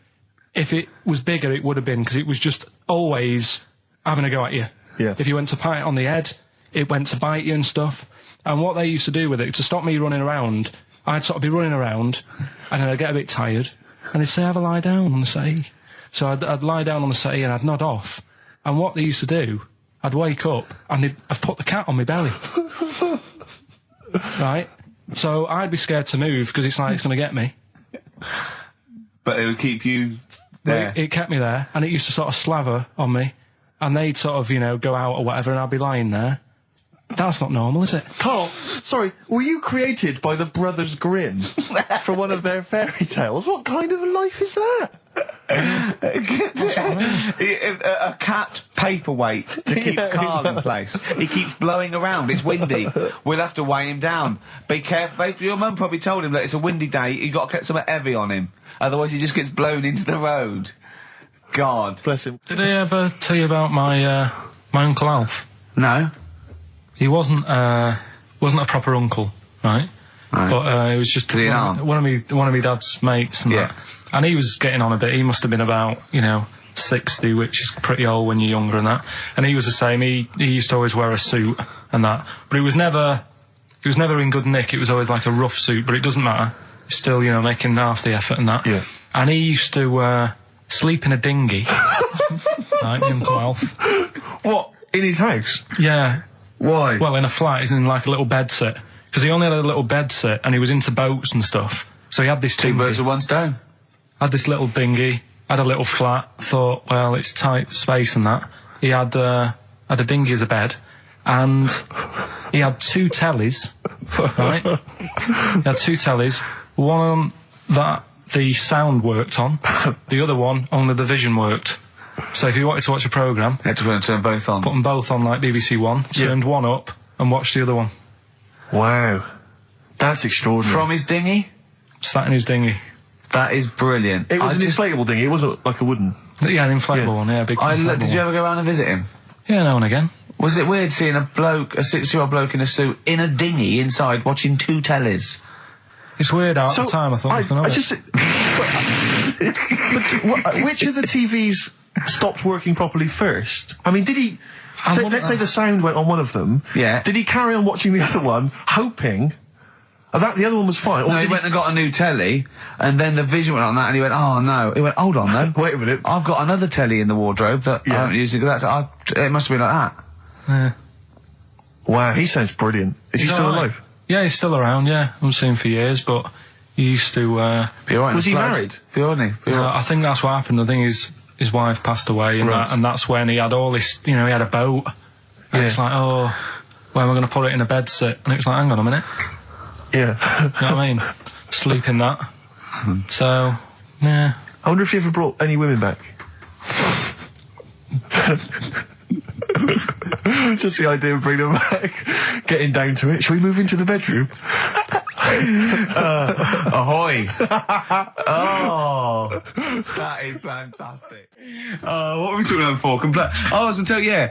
if it was bigger, it would have been, because it was just always having a go at you.
Yeah.
If you went to pat it on the head, it went to bite you and stuff. And what they used to do with it, to stop me running around, I'd sort of be running around, and then I'd get a bit tired, and they'd say, have a lie down on the settee. So I'd lie down on the settee and I'd nod off. And what they used to do, I'd wake up, and I'd put the cat on my belly. Right? So I'd be scared to move, because it's like it's going to get me.
But it would keep you there.
It kept me there, and it used to sort of slaver on me, and they'd sort of, you know, go out or whatever, and I'd be lying there. That's not normal, is it?
Carl, sorry, were you created by the Brothers Grimm for one of their fairy tales? What kind of a life is that?
A cat paperweight to keep Carl in place. He keeps blowing around. It's windy. We'll have to weigh him down. Be careful. Your mum probably told him that it's a windy day. You got to get something heavy on him, otherwise he just gets blown into the road. God
bless him.
Did I ever tell you about my Uncle Alf?
No.
He wasn't a proper uncle, right? But it was just one of my dad's mates and that. And he was getting on a bit. He must have been about, 60, which is pretty old when you're younger and that. And he was the same. He used to always wear a suit and that. But it was never in good nick. It was always like a rough suit, but it doesn't matter. He's still, making half the effort and that.
Yeah.
And he used to sleep in a dinghy. Right, Uncle Alf.
What? In his house?
Yeah.
Why?
Well, in a flat, he's in like a little bed sit. Because he only had a little bed sit, and he was into boats and stuff. So he had this
Two birds with one stone.
Had this little dinghy, had a little flat, thought, well, it's tight space and that. He had a dinghy as a bed, and he had 2 tellies, right? He had 2 tellies, one that the sound worked on, the other one only the vision worked. So if you wanted to watch a programme,
you had to turn both on.
Put them both on like BBC One, turned one up and watched the other one.
Wow. That's extraordinary.
From his dinghy?
Sat in his dinghy.
That is brilliant.
It was an inflatable dinghy, it wasn't like a wooden...
Yeah, an inflatable one, yeah, big inflatable
Did you ever go around and visit him?
Yeah, now and again.
Was it weird seeing a 60-year-old bloke in a suit in a dinghy inside watching 2 tellies?
It's weird at the time, I thought.
Which of the TVs stopped working properly first? I mean, did he... let's say the sound went on one of them.
Yeah.
Did he carry on watching the other one, hoping that the other one was fine?
No, he went and got a new telly, and then the vision went on that, and he went, oh no. He went, hold on though.
Wait a minute.
I've got another telly in the wardrobe that I haven't used. It must have been like that.
Yeah.
Wow, he sounds brilliant. Is he still alive?
Yeah, he's still around, yeah. I haven't seen him for years, but he used to...
was he married?
I think that's what happened. I think his wife passed away, and that's when he had all this... he had a boat. And it's like, oh, where am I going to put it in a bed sit? And it was like, hang on a minute.
Yeah.
You know what I mean? Sleep in that. So, yeah.
I wonder if you ever brought any women back. Just the idea of bringing them back, getting down to it. Shall we move into the bedroom?
Ahoy! Oh, that is fantastic. What were we talking about before? I was going to tell you,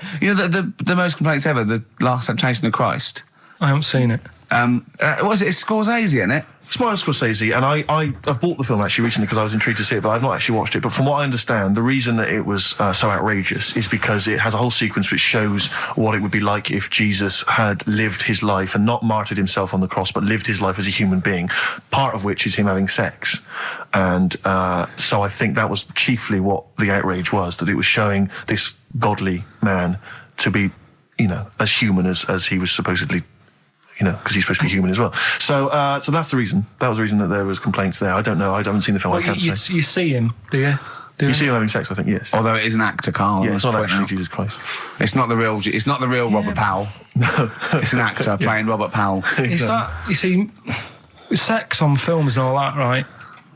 the most complaints ever, the last Temptation of Christ.
I haven't seen it.
Was it Scorsese, isn't it?
It's Martin Scorsese, and I've bought the film actually recently because I was intrigued to see it, but I've not actually watched it. But from what I understand, the reason that it was so outrageous is because it has a whole sequence which shows what it would be like if Jesus had lived his life and not martyred himself on the cross, but lived his life as a human being, part of which is him having sex. And so I think that was chiefly what the outrage was, that it was showing this godly man to be, as human as he was supposedly, because he's supposed to be human as well. So that's the reason. That was the reason that there was complaints there. I don't know. I haven't seen the film.
Well,
I can't say.
You see him, do you?
You see him having sex, I think, yes.
Although it is an actor, Carl.
Yeah, it's not actually Jesus Christ.
It's not the real Robert Powell.
No.
It's an actor playing Robert Powell.
Is that, you see, sex on films and all that, right?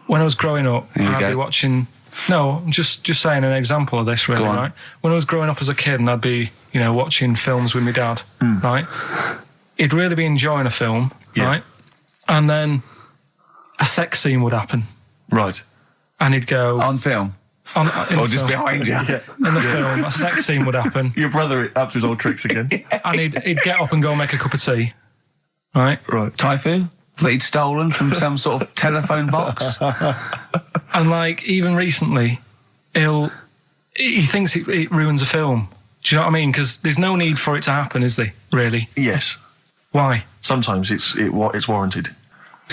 When I was growing up, I'd be watching... No, I'm just saying an example of this, really, right? When I was growing up as a kid and I'd be, watching films with my dad, right? He'd really be enjoying a film, right? And then a sex scene would happen.
Right.
And he'd go...
On film?
Or
just behind you?
In the film, a sex scene would happen.
Your brother up to his old tricks again.
And he'd get up and go make a cup of tea, right?
Right.
Typhoon? That he'd stolen from some sort of telephone box?
And, even recently, he thinks it ruins a film. Do you know what I mean? Because there's no need for it to happen, is there, really?
Yes.
Why?
Sometimes it's warranted.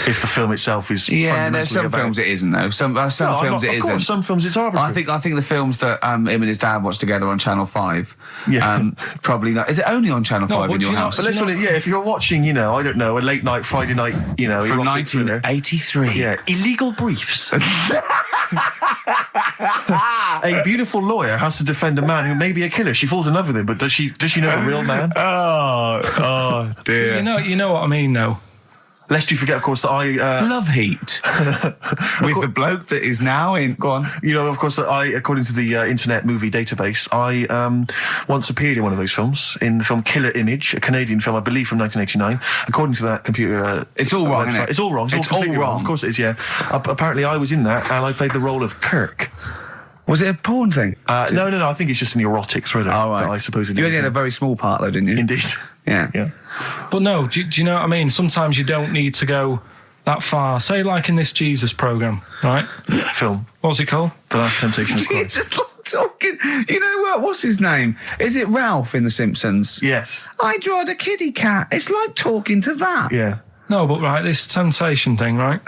If the film itself is
there's some films it isn't though. Some films it isn't.
Some films it's arbitrary.
I think the films that him and his dad watched together on Channel 5. Probably not. Is it only on Channel 5 in your house?
But let's put it. Yeah, if you're watching, I don't know, a late night Friday night,
from 1983.
Yeah, Illegal Briefs. A beautiful lawyer has to defend a man who may be a killer. She falls in love with him, but does she know the real man?
Oh dear.
You know what I mean, though.
Lest you forget, of course, that I...
Love Heat. With the bloke that is now in... Go on.
Of course, that I, according to the Internet Movie Database, I once appeared in one of those films, in the film Killer Image, a Canadian film, I believe, from 1989. According to that computer...
it's all wrong, isn't it?
It's all wrong. It's all wrong. Of course it is, yeah. Apparently, I was in that, and I played the role of Kirk.
Was it a porn thing?
No. I think it's just an erotic thriller.
Oh, right.
That I suppose it is.
You only had a very small part, though, didn't you?
Indeed.
Yeah.
But no, do you know what I mean? Sometimes you don't need to go that far. Say, like in this Jesus programme, right?
Film.
What's it called?
The Last Temptation of Christ.
Just like talking... what's his name? Is it Ralph in The Simpsons?
Yes.
I drawed a kitty cat. It's like talking to that.
Yeah.
No, but right, this temptation thing, right?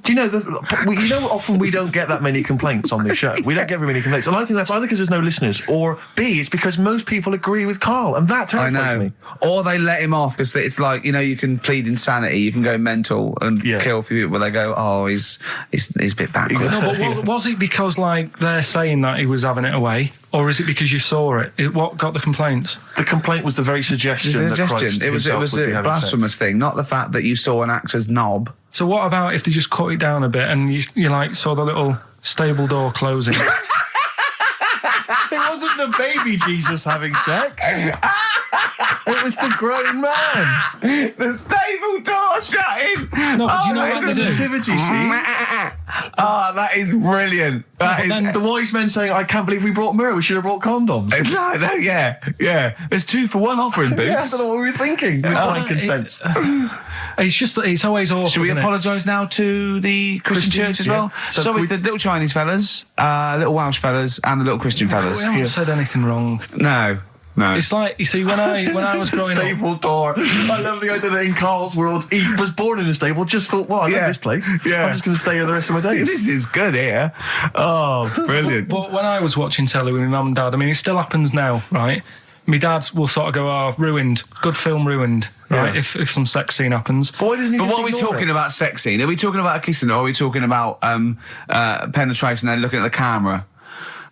Do you know, often we don't get that many complaints on this show. We don't get very many complaints. And I think that's either because there's no listeners, or B, it's because most people agree with Carl, and that terrifies me.
Or they let him off, because it's like, you can plead insanity, you can go mental and kill a few people, where they go, oh, he's a bit bad.
Exactly.
No, but was it because, they're saying that he was having it away, or is it because you saw it? What got the complaints?
The complaint was the very suggestion that Christ
it was a blasphemous thing, not the fact that you saw an actor's knob.
So what about if they just cut it down a bit and you saw the little stable door closing?
It wasn't the baby Jesus having sex. It was the grown man.
The stable door shutting.
No, but you know what
the nativity scene?
That is brilliant.
The wise men saying, I can't believe we brought myrrh, we should have brought condoms.
Yeah. There's 2 for 1 offering, Boots.
Yeah, I don't know what we were thinking. It was frankincense.
It's just that it's always awkward.
Should we apologise now to the Christian church as well? Sorry, the little Chinese fellas, little Welsh fellas, and the little Christian fellas.
We haven't said anything wrong.
No.
It's like, you see, when I was growing up...
Stable door. I love the idea that in Carl's world, he was born in a stable, just thought, I love this place. Yeah. I'm just going to stay here the rest of my days.
This is good here. Oh, brilliant.
But when I was watching telly with my mum and dad, it still happens now, right? My dad will sort of go, ruined. Good film ruined, right? If some sex scene happens.
But what are we
talking about sex scene? Are we talking about a kissing, or are we talking about penetration and looking at the camera?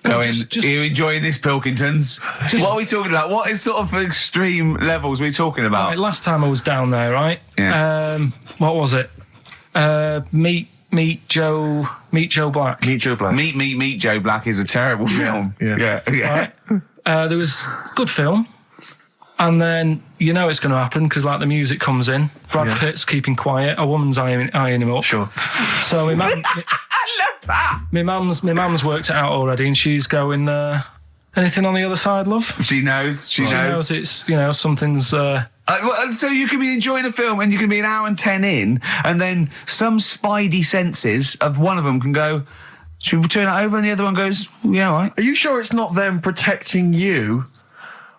Going, are you enjoying this, Pilkingtons? What are we talking about? What is sort of extreme levels are we talking about?
Right, last time I was down there, right?
Yeah.
What was it? Meet Joe Black.
Meet Joe Black.
Meet Joe Black is a terrible film. Yeah.
Right? There was good film, and then it's going to happen because the music comes in. Brad Pitt's keeping quiet. A woman's eyeing him up.
Sure.
So my mum, my mum's worked it out already, and she's going. Anything on the other side, love?
She knows.
She knows it's something's.
So you can be enjoying a film and you can be an hour and 10 in, and then some spidey senses of one of them can go, should we turn it over? And the other one goes, yeah, all right.
Are you sure it's not them protecting you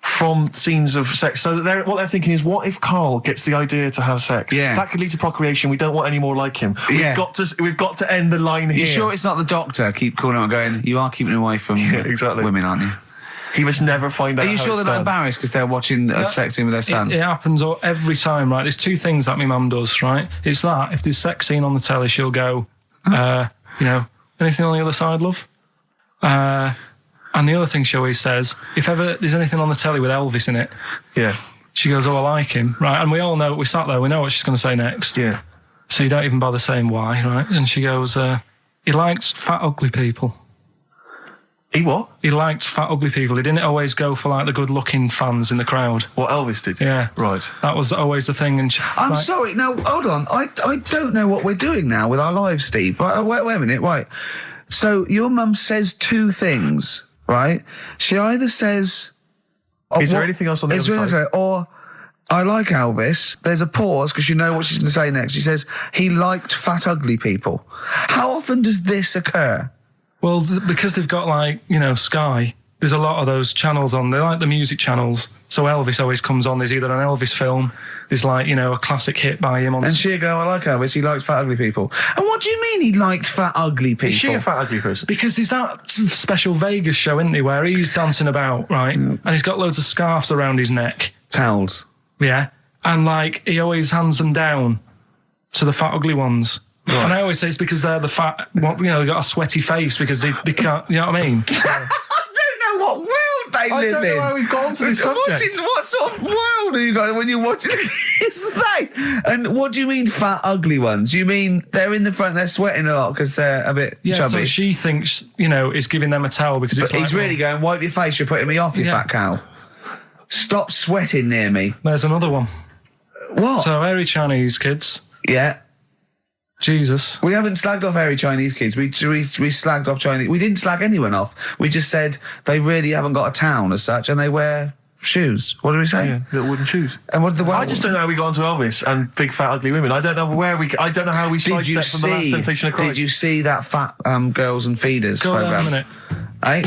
from scenes of sex? So that what they're thinking is, what if Karl gets the idea to have sex?
Yeah.
That could lead to procreation. We don't want any more like him.
Yeah.
We've got to end the line here.
You sure it's not the doctor? Keep calling out going, you are keeping away from
exactly.
women, aren't you?
He must never find out.
Are you
how
sure
it's
they're not
done.
embarrassed because they're watching a sex scene with their son?
It happens every time, right? There's two things that my mum does, right? It's that, if there's sex scene on the telly, she'll go, anything on the other side, love? And the other thing she always says, if ever there's anything on the telly with Elvis in it, she goes, oh, I like him, right? And we all know, we sat there, we know what she's going to say next.
Yeah.
So you don't even bother saying why, right? And she goes, he liked fat, ugly people.
He what?
He liked fat, ugly people. He didn't always go for, like, the good-looking fans in the crowd.
What Elvis did?
Yeah.
Right.
That was always the thing. And
I'm sorry, no, hold on. I don't know what we're doing now with our lives, Steve. Right, wait a minute, right. So your mum says two things, right? She either says...
Is there anything else on the other side?
Or, I like Elvis. There's a pause, because you know what she's going to say next. She says, he liked fat, ugly people. How often does this occur?
Well, because they've got, like, Sky, there's a lot of those channels on. They're like the music channels. So Elvis always comes on. There's either an Elvis film, there's, like, a classic hit by him on...
And she'll go, I like Elvis, he liked fat, ugly people. And what do you mean he liked fat, ugly people?
Is she a fat, ugly person?
Because there's that special Vegas show, isn't he, where he's dancing about, right? And he's got loads of scarves around his neck.
Towels.
Yeah. And, like, he always hands them down to the fat, ugly ones. Right. And I always say it's because they're the fat, they've got a sweaty face because they can't, you know what I mean?
I don't know what world they live in.
I don't know how we've gone to this subject.
What sort of world are you got when you're watching his face? And what do you mean fat, ugly ones? You mean they're in the front, they're sweating a lot because they're a bit chubby?
So she thinks, is giving them a towel because it's
he's really going, wipe your face, you're putting me off, you fat cow. Stop sweating near me.
There's another one.
What?
So, hairy Chinese kids.
Yeah.
Jesus.
We haven't slagged off hairy Chinese kids. We slagged off Chinese... We didn't slag anyone off. We just said they really haven't got a town as such, and they wear shoes. What did we say?
Yeah, little wooden shoes.
And what
I just don't know how we got onto Elvis and big fat ugly women. I don't know I don't know how we sidestepped from the Last Temptation of Christ.
Did you see that Fat Girls and Feeders program?
Go on a minute.
Eh?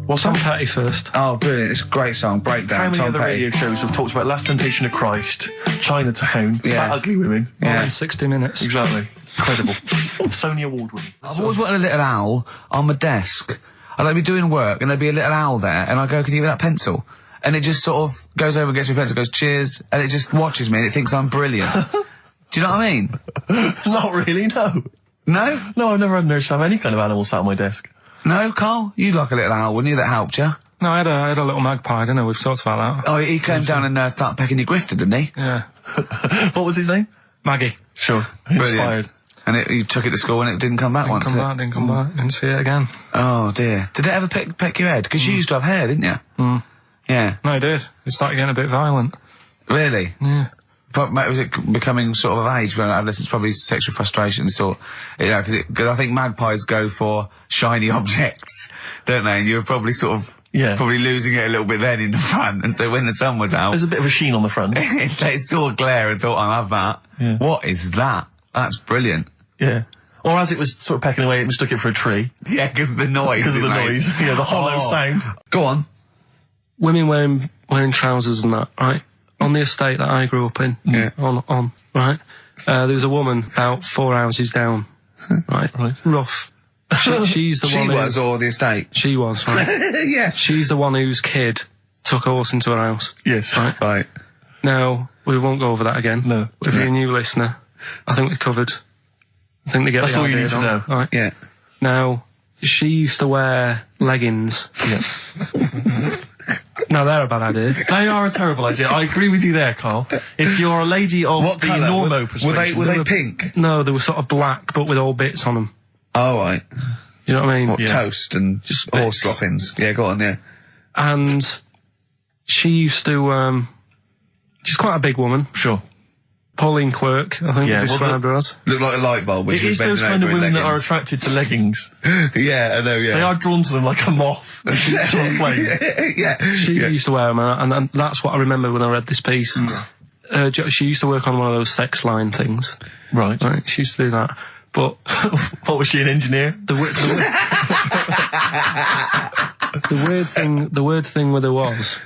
What's
Tom Petty first.
Oh, brilliant. It's a great song. Breakdown.
How many
Tom
other
Petty.
radio shows have talked about Last Temptation of Christ, Chinatown, fat ugly women?
Yeah. In 60 minutes.
Exactly. Incredible. Sony Award winning.
I've always wanted a little owl on my desk. I'd like be doing work and there'd be a little owl there and I go, can you give me that pencil? And it just sort of goes over and gets me a pencil, goes, cheers, and it just watches me and it thinks I'm brilliant. Do you know what I mean?
Not really, no.
No?
No, I've never had an urge to have any kind of animal sat on my desk.
No, Carl? You'd like a little owl, wouldn't you? That helped you?
No, I had a little magpie, didn't I? We've talked about that.
Oh, he came down and started pecking your grifter, didn't he?
Yeah.
What was his name?
Maggie.
Sure.
Brilliant.
Inspired.
And you took it to school and it didn't come back once,
Didn't come back. Didn't see it again.
Oh, dear. Did it ever peck your head? Because you used to have hair, didn't you?
Mm.
Yeah.
No, it did. It started getting a bit violent.
Really?
Yeah.
But was it becoming sort of age when adolescence, probably sexual frustration sort, because I think magpies go for shiny objects, don't they? And you were probably sort of probably losing it a little bit then in the front, and so when the sun was out,
there's a bit of a sheen on the front.
They saw a glare and thought, I'll have that. Yeah. What is that? That's brilliant.
Yeah. Or as it was sort of pecking away, it mistook it for a tree.
Yeah, because of the noise.
Because of the noise. Yeah, the hollow sound.
Go on.
Women wearing trousers and that, right? On the estate that I grew up in, on, right? There was a woman about 4 houses down, right? Rough. She's the one.
She was, or the estate?
She was, right?
Yeah.
She's the one whose kid took a horse into her house.
Yes.
Right.
Now, we won't go over that again.
No.
If you're a new listener, I think we're covered. I think they get
That's
the
all
idea
you need to know.
Right?
Yeah.
Now, she used to wear leggings.
Yeah.
No, they're a bad idea.
They are a terrible idea. I agree with you there, Carl. If you're a lady of
what
the
colour?
normo persuasion...
Were they pink?
No, they were sort of black, but with all bits on them.
Oh, right.
Do you know what I mean?
What, toast and
just
horse droppings. Yeah, go on, yeah.
And she used to, she's quite a big woman.
Sure.
Pauline Quirk, I think you described her as.
Look like a light bulb.
It is those kind of women that are attracted to leggings.
Yeah, I know, yeah.
They are drawn to them like a moth.
Yeah.
She used to wear them, and that's what I remember when I read this piece. she used to work on one of those sex line things.
Right.
She used to do that. But
what was she, an engineer?
The weird thing with her was,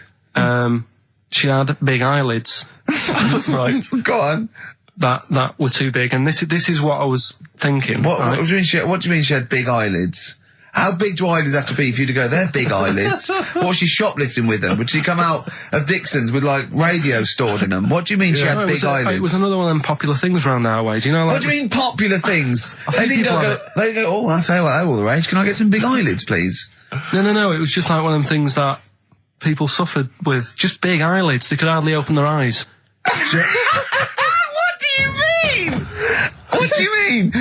she had big eyelids.
Right.
Go on.
That were too big, and this is what I was thinking.
What do you mean she had big eyelids? How big do eyelids have to be for you to go, they're big eyelids? What was she shoplifting with them? Would she come out of Dixon's with, like, radio stored in them? What do you mean she had big eyelids?
It was another one of them popular things around our way. Do you know, like...
What do you mean popular things? They go, oh, I say, well, they're all the rage. Can I get some big eyelids, please?
No. It was just like one of them things that people suffered with. Just big eyelids. They could hardly open their eyes.
What do you mean? What do you mean?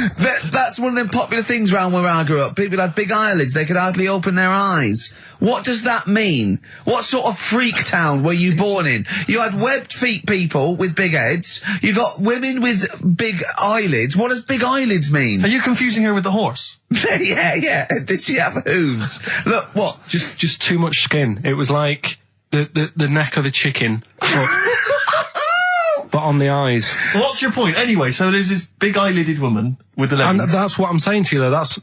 That's one of them popular things around where I grew up. People had big eyelids. They could hardly open their eyes. What does that mean? What sort of freak town were you born in? You had webbed feet people with big heads. You got women with big eyelids. What does big eyelids mean?
Are you confusing her with the horse?
Yeah. Did she have hooves? Look, what?
Just too much skin. It was like the neck of a chicken. But on the eyes.
Well, what's your point? Anyway, so there's this big eyelided woman with the leggings.
And that's what I'm saying to you, though. That's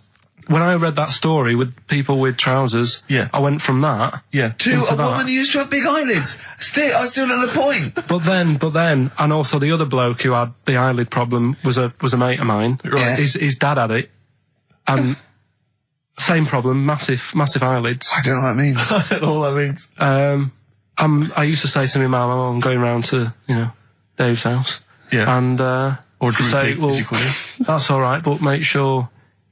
when I read that story with people with trousers.
Yeah.
I went from that.
Yeah.
To a woman who used to have big eyelids. I still at the point.
But then, and also the other bloke who had the eyelid problem was a mate of mine.
Right. Yeah.
His dad had it, and same problem, massive eyelids.
I don't know what that means.
I don't know what that means.
I used to say to my mum, I'm going round to Dave's house.
Yeah.
And,
or
say, well, that's alright, but make sure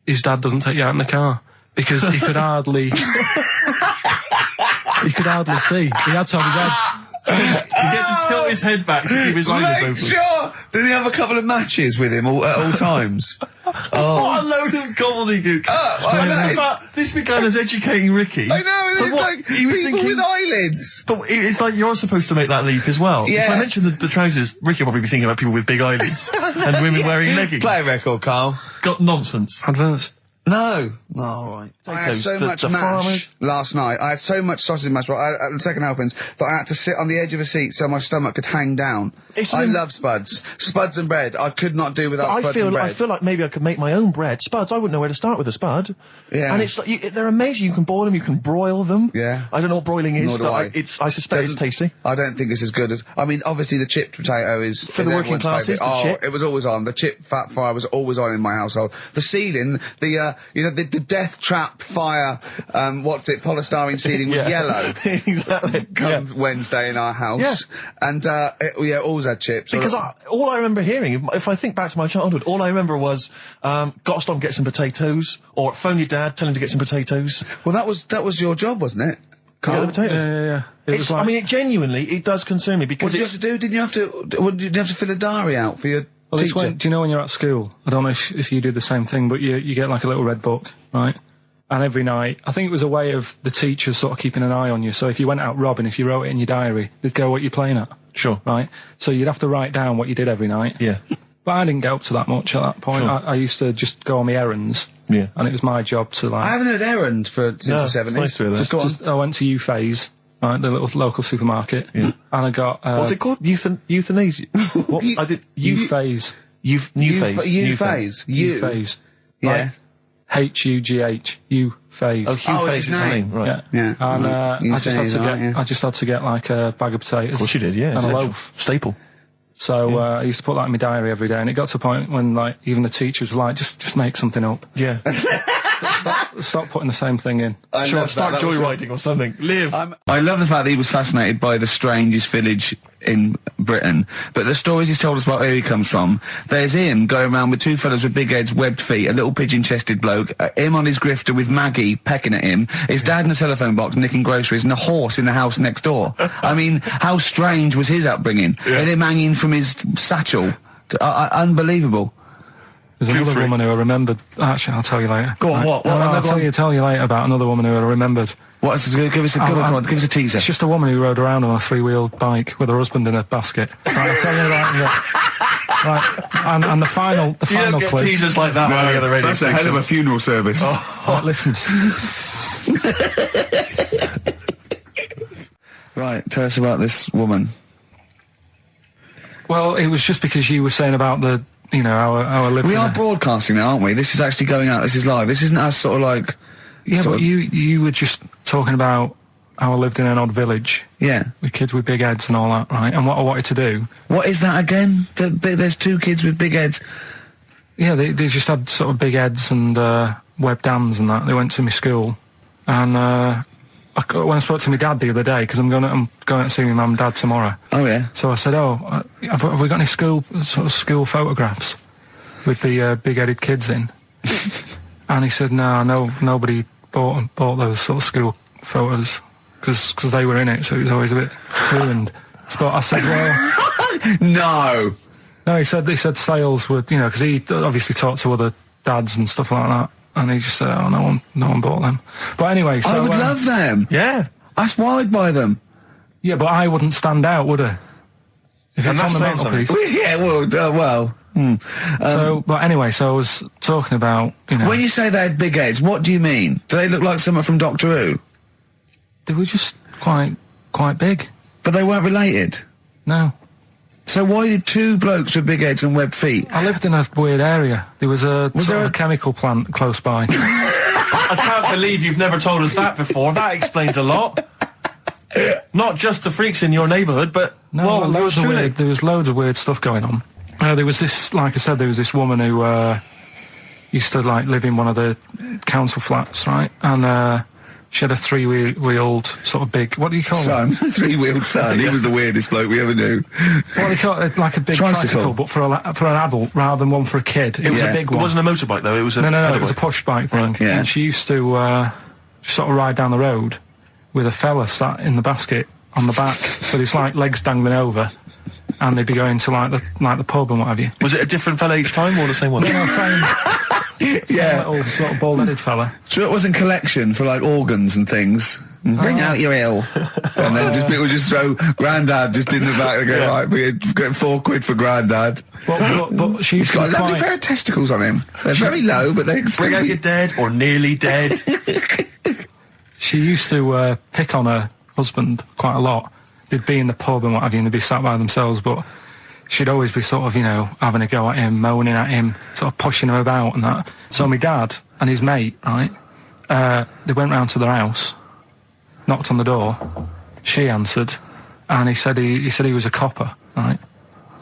his dad doesn't take you out in the car. Because he could hardly... he could hardly see. He had to have his head...
He gets to tilt his head back to keep his eyes open.
Make sure! Did he have a couple of matches with him at all times?
What a load of gobbledygook. This began as educating Ricky.
I know, it's like he was people with eyelids.
But it's like you're supposed to make that leap as well.
Yeah.
If I mentioned the trousers, Ricky will probably be thinking about people with big eyelids and women wearing leggings.
Play a record, Carl.
Got nonsense.
Adverts.
No. All right. I had so much mash last night. I had so much sausage mash, second helpings, that I had to sit on the edge of a seat so my stomach could hang down. I love spuds. Spuds and bread. I could not do without spuds and bread.
I feel like maybe I could make my own bread. Spuds, I wouldn't know where to start with a spud.
Yeah.
And it's like, they're amazing. You can boil them, you can broil them.
Yeah.
I don't know what broiling is,
Nor
but
do
I suspect it's tasty.
I don't think it's as good as... I mean, obviously the chipped potato is...
For the working classes, the chip.
It was always on. The chip fat fry was always on in my household. The ceiling, the death trap fire, polystyrene ceiling was yellow.
Exactly.
Come Wednesday in our house. Yeah. And, always had chips.
Because all I remember hearing, if I think back to my childhood, all I remember was, gotta stop and get some potatoes, or phone your dad, tell him to get some potatoes.
Well, that was your job, wasn't it?
Carl?
Yeah.
I mean, it genuinely, it does concern me because...
What did you have to do? Did you have to fill a diary out for your teacher?
Do you know when you're at school? I don't know if you do the same thing, but you get like a little red book, right? And every night, I think it was a way of the teachers sort of keeping an eye on you. So if you went out robbing, if you wrote it in your diary, they'd go what you're playing at.
Sure.
Right? So you'd have to write down what you did every night.
Yeah.
But I didn't get up to that much at that point. Sure. I used to just go on my errands.
Yeah.
And it was my job to like...
I haven't heard errand since the 70s.
Nice to hear that.
I went to Gervais, right, the little local supermarket. Yeah. And I got...
what's it called? Euthanasia?
What? I did... Gervais.
New phase.
Yeah. H-U-G-H. Gervais.
Oh, Hugh Phase is his name, right.
Yeah. And I just had to get like a bag of potatoes. Of
course you did, yeah.
And a loaf.
Staple.
So I used to put that in my diary every day, and it got to a point when like even the teachers were like, just make something up.
Yeah.
Stop putting the same thing in.
Start joyriding or something. Live.
I love the fact that he was fascinated by the strangest village in Britain, but the stories he's told us about where he comes from, there's him going around with two fellas with big heads, webbed feet, a little pigeon-chested bloke, him on his grifter with Maggie pecking at him, his dad in the telephone box nicking groceries, and a horse in the house next door. I mean, how strange was his upbringing? Yeah. And him hanging from his satchel. Unbelievable.
There's another woman who I remembered. Actually, I'll tell you later.
Go on, what?
I'll tell you later about another woman who I remembered.
Give us a teaser.
It's just a woman who rode around on a three-wheeled bike with her husband in a basket. Right, I'll tell you that. Right, and the final clip.
You don't get teasers like that on the other radio
That's a hell of a funeral service.
Right, listen.
Right, tell us about this woman.
Well, it was just because you were saying about the, you know, our living.
We are broadcasting now, aren't we? This is actually going out. This is live. This isn't us sort of like.
Yeah, but you were just talking about how I lived in an odd village.
Yeah.
With kids with big heads and all that, right? And what I wanted to do.
What is that again? There's 2 kids with big heads.
Yeah, they just had sort of big heads and webdams and that. They went to my school, and when I spoke to my dad the other day, because I'm going out to see my mum and dad tomorrow.
Oh yeah.
So I said, have we got any school photographs with the big-headed kids in? And he said, no, nobody bought those sort of school photos because they were in it, so it was always a bit ruined. So I said, well, no. He said sales were, you know, because he obviously talked to other dads and stuff like that. And he just said, oh, no one bought them. But anyway, so...
I would love them.
Yeah.
That's why I'd buy them.
Yeah, but I wouldn't stand out, would I? If it's on the mantelpiece.
Yeah, well.
So, but anyway, so I was talking about, you know...
When you say they had big heads, what do you mean? Do they look like someone from Doctor Who?
They were just quite big.
But they weren't related?
No.
So why did 2 blokes with big heads and webbed feet?
I lived in a weird area. There was a chemical plant close by.
I can't believe you've never told us that before. That explains a lot. Not just the freaks in your neighbourhood, but...
No, there was loads of weird stuff going on. There was this, like I said, there was this woman who used to, like, live in one of the council flats, right? And she had a 3-wheeled sort of big... What do you call it?
3-wheeled son. He was the weirdest bloke we ever knew.
Well, they call it like a big tricycle, but for an adult rather than one for a kid. It was a big one.
It wasn't a motorbike, though. It was a...
No, it was a push bike thing.
Right, yeah.
And she used to sort of ride down the road with a fella sat in the basket on the back with his, like, legs dangling over, and they'd be going to, like the pub and what have you.
Was it a different fella each time, or the same one?
No, same little sort of bald-headed fella.
So it wasn't collection for, like, organs and things? Bring out your ill. And then people just throw Grandad just in the back and go, right, we get £4 for Grandad.
But she's
got a lovely pair of testicles on him. They're very low, but they
bring out your dead or nearly dead.
She used to pick on her husband quite a lot. They'd be in the pub and what have you, and they'd be sat by themselves, but she'd always be sort of, you know, having a go at him, moaning at him, sort of pushing him about and that. So my dad and his mate, right, they went round to their house, knocked on the door, she answered, and he said he was a copper, right?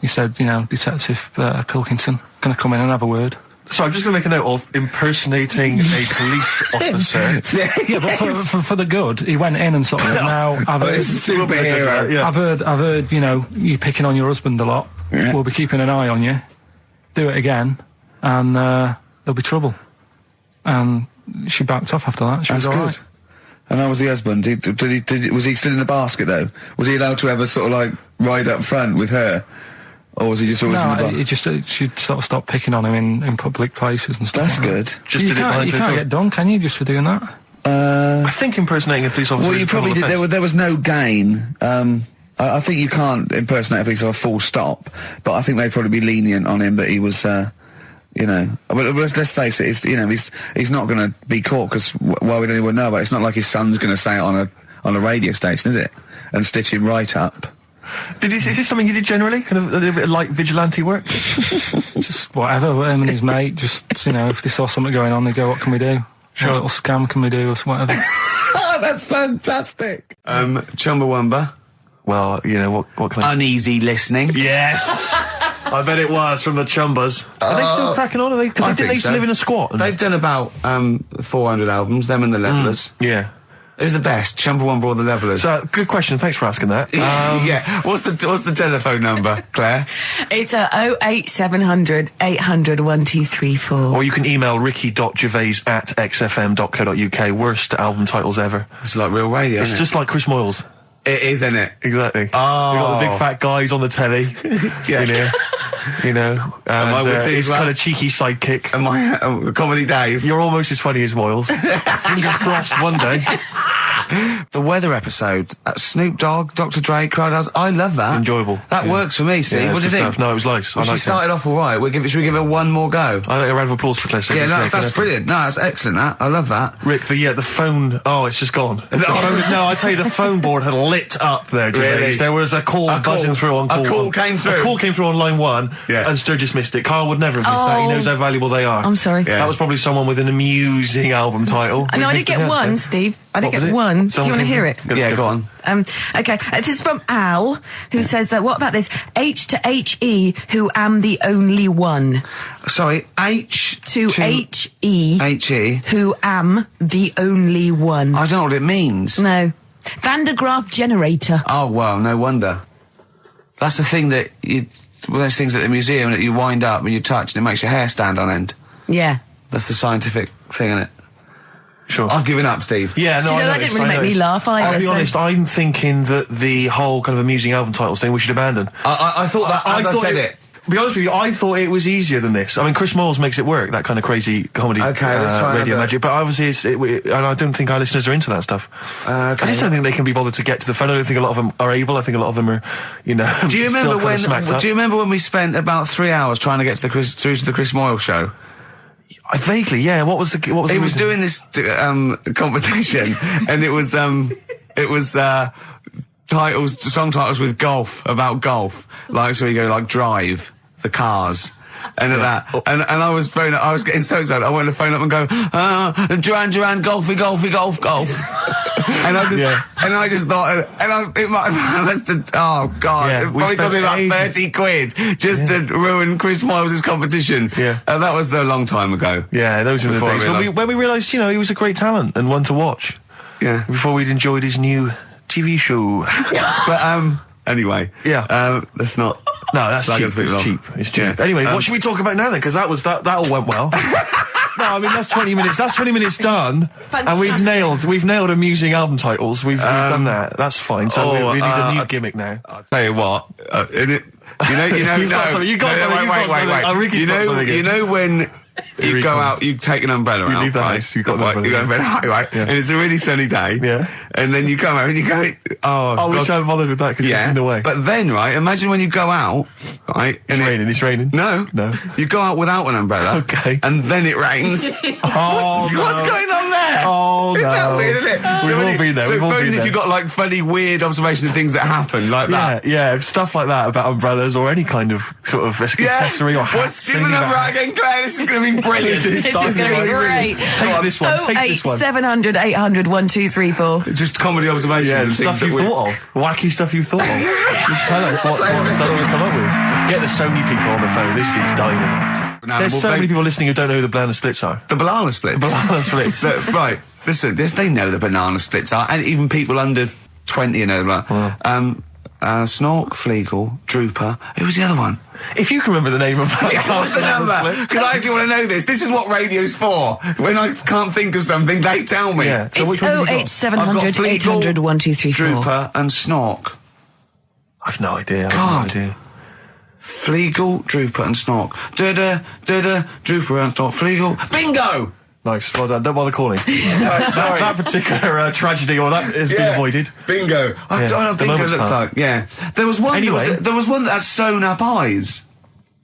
He said, you know, Detective Pilkington, gonna come in and have a word.
So I'm just going to make a note of impersonating a police officer.
Yeah, but for the good, he went in and sort of now I've heard,
it's a superhero.
Yeah. I've heard, you know, you picking on your husband a lot. Yeah. We'll be keeping an eye on you. Do it again, and there'll be trouble. And she backed off after that. She was all right.
And how was the husband? Was he still in the basket though? Was he allowed to ever sort of like ride up front with her? Or was he just always in the bar?
No, she'd sort of stop picking on him in public places and stuff.
That's
like
good.
That. You can't get done, can you, just for doing that?
I think impersonating a police officer.
Well, you probably did. There was no gain. I think you can't impersonate a police officer full stop, but I think they'd probably be lenient on him that he was, you know. But let's face it, he's not going to be caught because why would anyone know about it? It's not like his son's going to say it on a radio station, is it? And stitch him right up.
Is this something you did generally? Kind of a little bit of light vigilante work?
Just whatever, him and his mate, just, you know, if they saw something going on, they go, what can we do? Sure. What little scam can we do, or whatever.
That's fantastic.
Chumbawamba.
Well, you know, what kind of...
Uneasy listening.
Yes! I bet it was, from the Chumbas. Are they still cracking on? Because they used to live in a squat.
They've done about 400 albums, them and the Levellers.
Yeah.
Who's the best? Chumbawamba or the Levellers?
So, good question. Thanks for asking that.
Yeah. What's the telephone number, Claire?
It's 08700 800 1234.
Or you can email ricky.gervais@xfm.co.uk. Worst album titles ever.
It's like real radio.
It's just like Chris Moyles.
It is, isn't it?
Exactly.
Oh.
We've got the big fat guys on the telly.
Yeah.
You know. And his kind of cheeky sidekick.
And my Comedy Dave.
You're almost as funny as Moyles. Fingers crossed one day.
The weather episode, Snoop Dogg, Dr. Dre, Crowdhouse, I love that.
Enjoyable.
That works for me, Steve.
Yeah,
what do you think?
No, it was nice.
Well, she started off all right. Should we give her one more go?
I think a round of applause for Claire.
Yeah, no, that's brilliant. No, that's excellent, that. I love that.
Rick, the phone, it's just gone. No, I tell you, the phone board had lit up there, Gervais.
Really?
There was a call buzzing through on call.
A call came through.
A call came through on line 1, and Sturgis missed it. Carl would never have missed that. He knows how valuable they are.
I'm sorry.
Yeah. That was probably someone with an amusing album title.
No, I did get one, Steve. I did get one. Do you want to hear it?
Yeah, go on.
Okay, this is from Al, who says, what about this? H to H-E, who am the only one.
Sorry, H
to H-E.
H-E.
Who am the only one.
I don't know what it means.
No. Van de Graaff generator.
Oh, well, no wonder. That's the thing that one of those things at the museum that you wind up and you touch and it makes your hair stand on end.
Yeah.
That's the scientific thing, isn't it?
Sure.
I've given up, Steve.
Yeah, no,
Do you know, that didn't really make me laugh either.
I'll be honest, I'm thinking that the whole kind of amusing album titles thing we should abandon.
I thought that as I said it.
To be honest with you, I thought it was easier than this. I mean, Chris Moyles makes it work, that kind of crazy comedy
let's try
radio magic, but obviously and I don't think our listeners are into that stuff. I just don't think they can be bothered to get to the phone. I don't think a lot of them are able. I think a lot of them are, you know,
do you remember when we spent about 3 hours trying to get to through to the Chris Moyles show?
Vaguely, yeah. What was the
He was doing this competition, and it was song titles with golf, about golf. Like, so you go like Drive, the Cars, and I was getting so excited, I wanted to phone up and go, Duran Duran, golfy, golf. and I just thought, it might have lasted, oh God, it probably cost me about 30 quid just to ruin Chris Moyles' competition.
Yeah.
That was a long time ago.
Yeah, those were the days when we realised, you know, he was a great talent and one to watch.
Yeah.
Before we'd enjoyed his new TV show.
But, anyway.
Yeah.
That's not...
No, that's cheap. It's cheap. Yeah. Anyway, what should we talk about now then? Because that all went well. No, I mean, that's 20 minutes. That's 20 minutes done.
Fantastic.
And we've nailed amusing album titles. We've done that. That's fine. So we need a new gimmick now.
I'll tell you what. You know when you go out, you take an umbrella out.
You leave the house, you've got an umbrella.
Right.
Yeah.
And it's a really sunny day.
Yeah.
And then you come out and you go,
I wish I hadn't bothered with that because it's in the way.
But then, right, imagine when you go out, right.
It's raining.
No. You go out without an umbrella.
Okay.
And then it rains. What's going on there?
Oh,
Isn't that weird, isn't it?
We've all been there.
So if you've got like funny, weird observations of things that happen like that.
Yeah, stuff like that about umbrellas or any kind of sort of accessory or hat.
Give the number out again, Claire. This is going to be brilliant.
This is going to be great.
Take this one.
08700 800 1234.
Just comedy observations.
Yeah, stuff you thought of. Wacky stuff you thought of. Just tell us what stuff you come up with. Get the Sony people on the phone. This is dynamite. There's so many people listening who don't know who the banana splits are.
The banana splits?
The banana splits.
Right. Listen, they know the banana splits are, and even people under 20 you know that. Snork, Fleagle, Drooper. Who was the other one?
If you can remember the name of that.
What's the number? Because I actually want to know this. This is what radio's for. When I can't think of something, they tell me.
Yeah. So
it's 08700 800 1234.
Drooper and Snork.
I've no idea.
Fleagle, Drooper and Snork. Drooper and Snork. Fleagle. Bingo!
Nice, well done. Don't bother calling.
Sorry.
That particular tragedy, or that has been avoided.
Bingo. I don't know what bingo looks like. Yeah. There was one.
Anyway.
There was one that had sewn up eyes.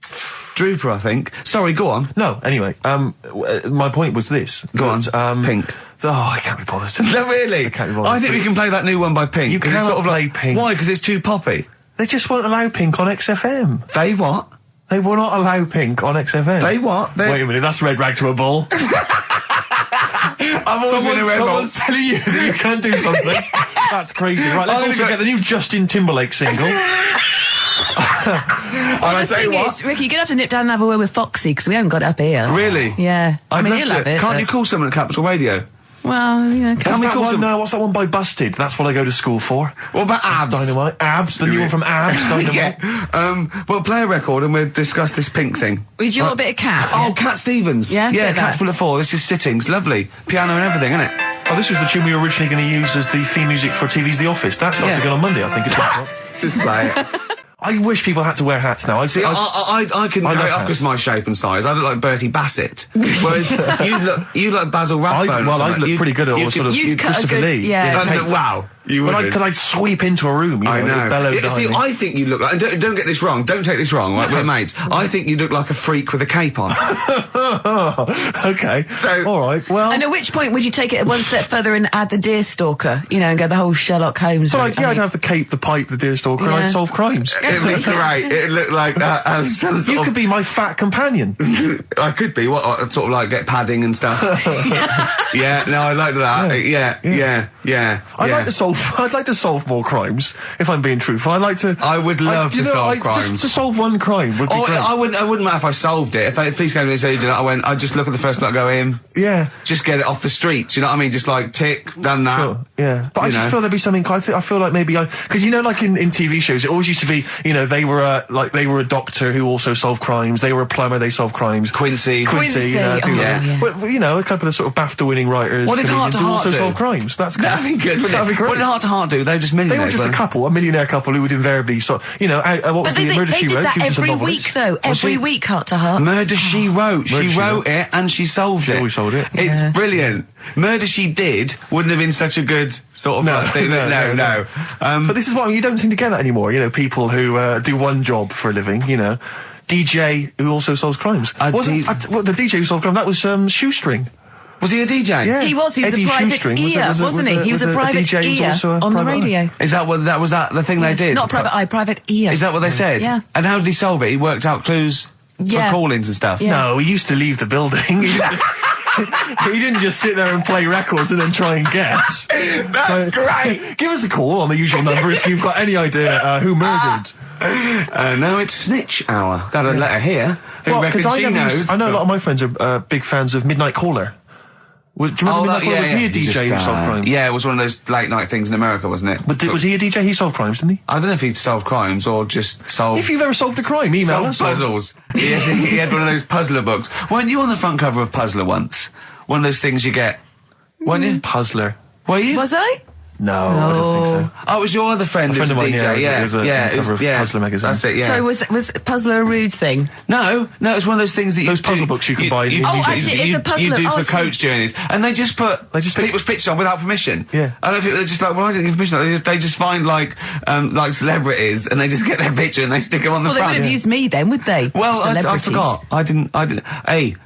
Drooper, I think. Sorry, go on.
No, anyway, my point was this.
Go on. Pink.
I can't be bothered.
No, really?
I can't be bothered.
I think we can play that new one by Pink.
You cannot
sort of
play Pink.
Why? Because it's too poppy.
They just won't allow Pink on XFM.
They what?
They will not allow Pink on XFM.
They what?
Wait a minute, that's red rag to a bull. Someone's telling you that you can't do something. That's crazy. Right, let's also get the new Justin Timberlake single.
The thing is, Ricky, you're going to have to nip down and have a word with Foxy, because we haven't got it up here.
Really?
Yeah. I mean, he'll have it.
Can't you call someone at Capital Radio?
Well, yeah.
What's that one by Busted? That's what I go to school for.
What about Abs?
Dynamite. Abs, the new one from Abs. Dynamite.
Yeah. Well, play a record and we'll discuss this Pink thing.
Would you want a bit of Cat?
Oh, Cat Stevens.
Yeah?
Yeah, Cat's Full of Four. This is Sittings. Lovely. Piano and everything, isn't it?
Oh, this was the tune we were originally going to use as the theme music for TV's The Office. That starts again on Monday, I think.
Just play it.
I wish people had to wear hats now.
I couldn't go off because my shape and size. I look like Bertie Bassett. Whereas you look like Basil Rathbone.
I'd look pretty good at all sort of Christopher Lee.
Yeah.
Wow. You would.
Because I'd sweep into a room,
I know. See, I think you look like, and don't get this wrong, don't take this wrong, we're mates. I think you look like a freak with a cape on.
Okay. So, alright, well.
And at which point would you take it one step further and add the Deerstalker, and go the whole Sherlock Holmes route?
I'd have the cape, the pipe, the Deerstalker, and I'd solve crimes.
It'd be great. It'd look like some sort
You could be my fat companion.
I could be. What, sort of like get padding and stuff. Yeah, no, I like that. Yeah.
I'd like to solve more crimes, if I'm being truthful.
I would love to solve crimes.
Just to solve one crime would be great.
I wouldn't matter if I solved it. If they please came to me and said, I'd just look at the first one, go in.
Yeah.
Just get it off the streets, you know what I mean? Just like, tick, done that.
Sure, yeah. But I just feel there'd be something, I feel like maybe because like in TV shows, it always used to be, they were a doctor who also solved crimes, they were a plumber, they solved crimes.
Quincy.
But, a couple of sort of BAFTA-winning writers.
What did Heart to Heart
also
do?
solve crimes. That's good.
That'd be good,
That'd be great.
What did Heart to Heart do? They were just millionaires.
They were just a millionaire couple who would invariably what was the Murder She Wrote?
They did that every week, though. Every week, Heart to Heart.
Murder She Wrote. She wrote it and she solved it.
We sold it.
It's brilliant. Murder She Did wouldn't have been such a good sort of thing. No.
But this is what you don't seem to get that anymore. People who do one job for a living. DJ who also solves crimes. The DJ who solved crime, that was Shoestring.
Was he a DJ?
Yeah.
He was
Eddie
a private
Shoestring.
ear, wasn't he? He was a private
DJ
ear
also
on the radio.
Is that what was that the thing they did?
Not private eye, private ear.
Is that what they said?
Yeah.
And how did he solve it? He worked out clues for call-ins and stuff.
Yeah.
No, he used to leave the building. He didn't just sit there and play records and then try and guess.
That's great.
Give us a call on the usual number if you've got any idea who murdered.
No, it's Snitch Hour. Got a letter here. Who reckons she knows?
I know a lot of my friends are big fans of Midnight Caller. Do you remember Midnight Caller? Was he a DJ who solved crimes?
Yeah, it was one of those late night things in America, wasn't it?
But was he a DJ? He solved crimes, didn't he?
I don't know if he'd solved crimes or just solved...
If you've ever solved a crime, email us.
Puzzles. He had one of those puzzler books. Weren't you on the front cover of Puzzler once? One of those things you get. Weren't you?
Puzzler.
Were you?
Was I?
No, I don't think so.
Oh, it was your other friend who's a
mine,
DJ,
it was a cover of Puzzler magazine.
That's it, yeah.
So was Puzzler a rude thing?
No, it's one of those things that
those puzzle books you can buy.
Actually, it's a puzzler.
You do for coach journeys, and they just put people's pictures on without permission.
Yeah,
I don't think they're just like, well, I didn't give permission. They just find like celebrities, and they just get their picture and they stick them on the front.
Well, they would have used me then, would they?
Well, I forgot. I didn't. Hey,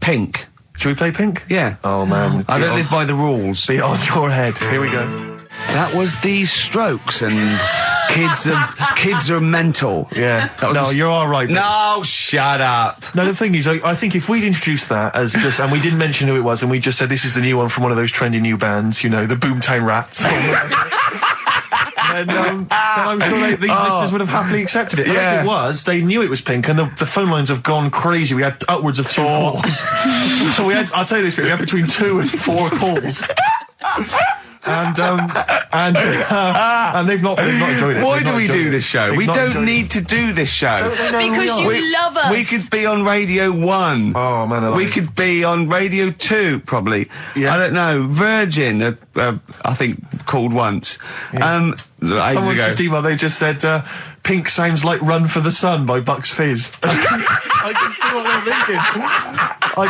Pink.
Should we play Pink?
Yeah.
Oh man,
I don't live by the rules.
Be on your head. Here we go.
That was the Strokes, and kids are mental.
Yeah. No, you're all right.
No, shut up.
No, the thing is, I think if we'd introduced that as just, and we didn't mention who it was, and we just said this is the new one from one of those trendy new bands, the Boomtown Rats. then I'm sure these listeners would have happily accepted it.
Yeah.
As it was, they knew it was Pink, and the phone lines have gone crazy. We had upwards of 2 calls. So I'll tell you this, we had between 2 and 4 calls. And they've not enjoyed it.
Why do we do this show? We don't need to do this show.
Because you love us.
We could be on Radio 1.
Oh, man.
We could be on Radio 2, probably.
Yeah.
I don't know. Virgin, I think, called once.
Yeah. Someone's
ago.
just emailed, they just said, Pink sounds like Run for the Sun by Bucks Fizz. I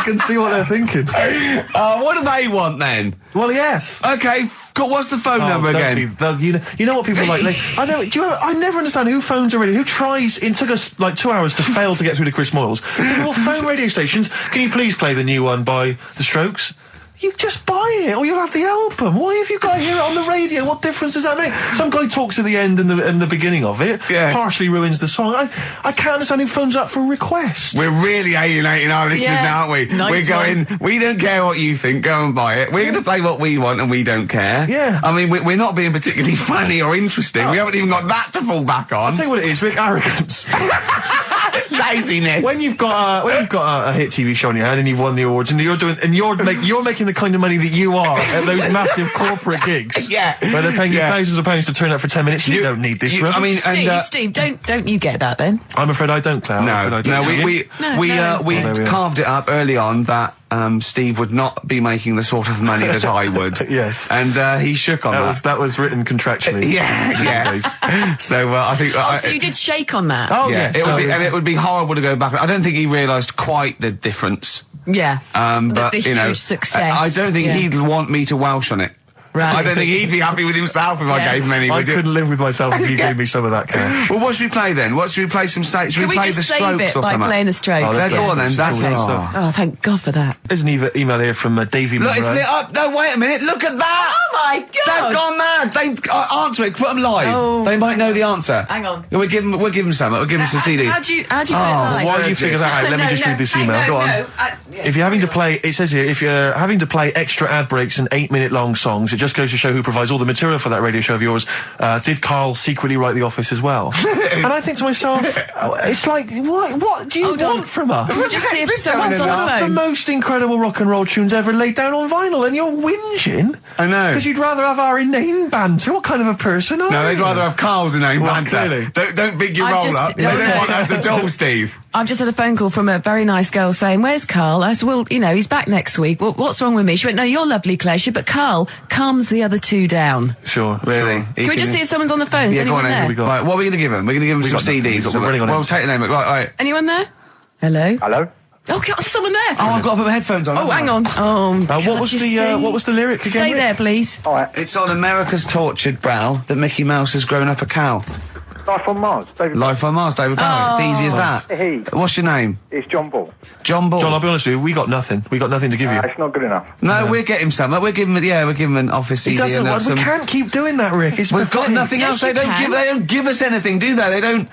can see what they're thinking.
What do they want then?
Well, yes.
Okay, what's the phone number again?
You know what people like? I never understand who phones a radio. Who tries? It took us like 2 hours to fail to get through to Chris Moyles. People will phone radio stations. Can you please play the new one by The Strokes? You just buy it, or you'll have the album. Why have you got to hear it on the radio? What difference does that make? Some guy talks at the end and the beginning of it.
Yeah.
Partially ruins the song. I can't understand who phones up for a request.
We're really alienating our listeners now, aren't we?
Nice
we don't care what you think, go and buy it. We're going to play what we want and we don't care.
Yeah.
I mean, we're not being particularly funny or interesting. We haven't even got that to fall back on.
I'll tell you what it is, Rick, arrogance.
Laziness.
When you've got a hit TV show in your hand and you've won the awards and you're making the kind of money that you are at those massive corporate gigs, where they're paying you thousands of pounds to turn up for 10 minutes. You don't need this.
I mean,
Steve, don't you get that then?
I'm afraid I don't, Claire.
No, we carved it up early on that Steve would not be making the sort of money that I would.
Yes.
And he shook on that.
That was written contractually.
Yeah. So I think.
So you did shake on that.
Oh yes.
And it would be horrible to go back. I don't think he realised quite the difference.
Yeah.
But
the huge success.
I don't think he'd want me to Welsh on it.
Right.
I don't think he'd be happy with himself if I gave him any.
I couldn't live with myself if you gave me some of that cash.
Well, what should we play then? Should we play some? Should we play the Strokes or something?
By playing the Strokes.
Oh, go on then. That's
stuff.
Oh, thank God for that.
There's an email here from Davey
Look,
Monroe.
it's lit up. No, wait a minute. Look at that.
Oh my God!
They've gone mad. They answer it. Put them live.
Oh.
They might know the answer.
Hang on.
We'll give them some. We'll give them some CD.
How do you put it live?
Why do you figure that out? Let me just read this email. Go on. If you're having to play, it says here, if you're having to play extra ad breaks and 8-minute long songs, it just goes to show who provides all the material for that radio show of yours. Did Karl secretly write The Office as well? And I think to myself, it's like, what do you want from us?
Just see if someone's on the
The
phone.
most incredible rock and roll tunes ever laid down on vinyl, and you're whinging.
I know.
Because you'd rather have our inane banter. What kind of a person are you?
No, they'd rather have Karl's inane banter.
Clearly.
Don't big your
I've
roll
just-
up. They don't
okay.
want us at all, Steve.
I've just had a phone call from a very nice girl saying, "Where's Karl?" I said, "Well, he's back next week. Well, what's wrong with me?" She went, "No, you're lovely, Claire." She said, "But Karl calms the other two down."
Sure,
Really?
sure.
Can we just see if someone's on the phone? Is
Yeah, go
anyone
on
there?
then. Right, what are we going to give him? We're going to give him some
got nothing.
CDs or
We're
something.
running on
Well,
it.
take the name. Right.
Anyone there? Hello?
Hello?
Oh, God, there's someone there.
Oh, I've got to put my headphones on.
Oh, hang on. Oh,
What was the lyric again?
Stay
Rick?
there, please.
All right.
It's on America's tortured brow that Mickey Mouse has grown up a cow.
Life on Mars. David.
Life on Mars, David Bowie. It's easy as that.
Hey.
What's your name?
It's John Ball.
John Ball.
John, I'll be honest with you, we got nothing. We got nothing to give you.
It's not good enough.
No, we'll get him some. We'll give him an office CD.
It doesn't.
and some...
We can't keep doing that, Rick. It's
We've got
pathetic.
nothing
Yes,
else. They
you
don't
can.
give us anything, do they? They don't.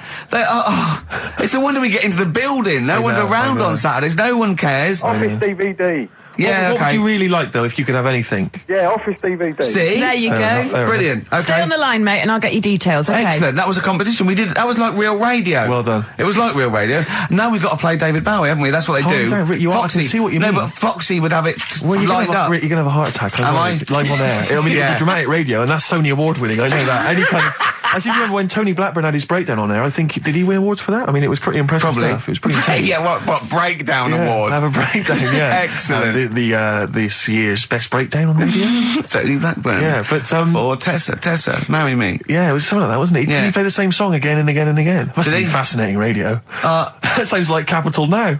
It's the wonder we get into the building. No one's
know,
around
I know.
on Saturdays. No one cares.
Office DVD.
Yeah,
What
okay.
would you really like, though, if you could have anything?
Yeah, Office DVD.
See?
There you
Fair enough,
go.
fair
Brilliant. Okay.
Stay on the line, mate, and I'll get you details, okay?
Excellent. That was a competition. We did. That was like real radio.
Well done.
It was like real radio. Now we've got to play David Bowie, haven't we? That's what they
Calm
do.
down, Rick, you are- I can see what you mean.
No, but Foxy would have it
Well, you're
lined up.
Rick, you're going to have a heart attack.
Am I?
Live on air. I mean,
Yeah.
the dramatic radio, and that's Sony Award winning. I know that. Any kind of. I seem to remember when Tony Blackburn had his breakdown on there. I think did he win awards for that? I mean, it was pretty impressive stuff. It was pretty intense.
Yeah, what breakdown award?
Have a breakdown. Yeah,
Excellent.
This year's best breakdown on radio.
Totally Blackburn.
Yeah, but
Or Tessa, marry me.
yeah, it was something like that, wasn't it?
Yeah.
He played the same song again and again and again. Must
Did
be
he?
fascinating radio. That sounds like Capital Now.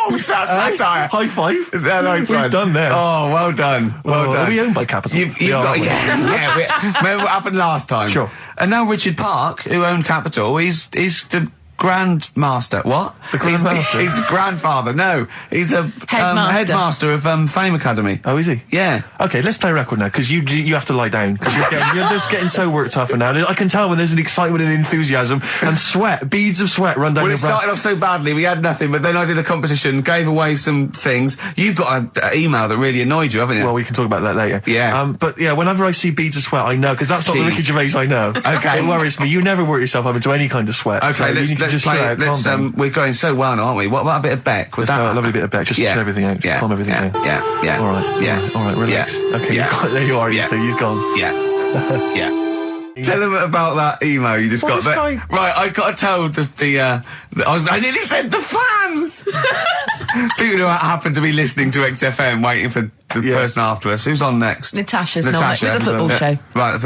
Oh, that's satire.
High five.
Nice
We've
one.
done there.
Oh, well done. Well done.
Are we owned by Capital?
You've
We are,
got,
aren't we?
yeah. Remember what happened last time?
Sure.
And now Richard Park, who owned Capital, is the Grandmaster. What?
The Grandmaster?
He's the grandfather. No, he's a headmaster of Fame Academy.
Oh, is he?
Yeah.
Okay, let's play a record now, because you have to lie down, because you're just getting so worked up and now. I can tell when there's an excitement and enthusiasm and sweat, beads of sweat run down
Well,
your
it
brow.
started off so badly, we had nothing, but then I did a competition, gave away some things. You've got an email that really annoyed you, haven't you?
Well, we can talk about that later.
Yeah.
But yeah, whenever I see beads of sweat, I know, because that's not the
Jeez.
Ricky Gervais I know.
Okay.
It worries me. You never work yourself up into any kind of sweat.
Okay,
so you need to
let's
just
play.
chill out, calm down.
We're going so well now, aren't we? What about a bit of Beck?
Let's have a lovely bit of Beck, just to chill everything out, just calm everything down.
Yeah.
All right.
Yeah.
All right, relax.
Yeah.
Okay,
Yeah.
there you are, you
Yeah.
see, he's gone.
Yeah. Yeah. Tell them about that email you just
Well,
got.
this guy-
Right, I got to tell I nearly said the fans! People who happen to be listening to XFM waiting for the person after us. Who's on next?
Natasha's not with the football show.
Right,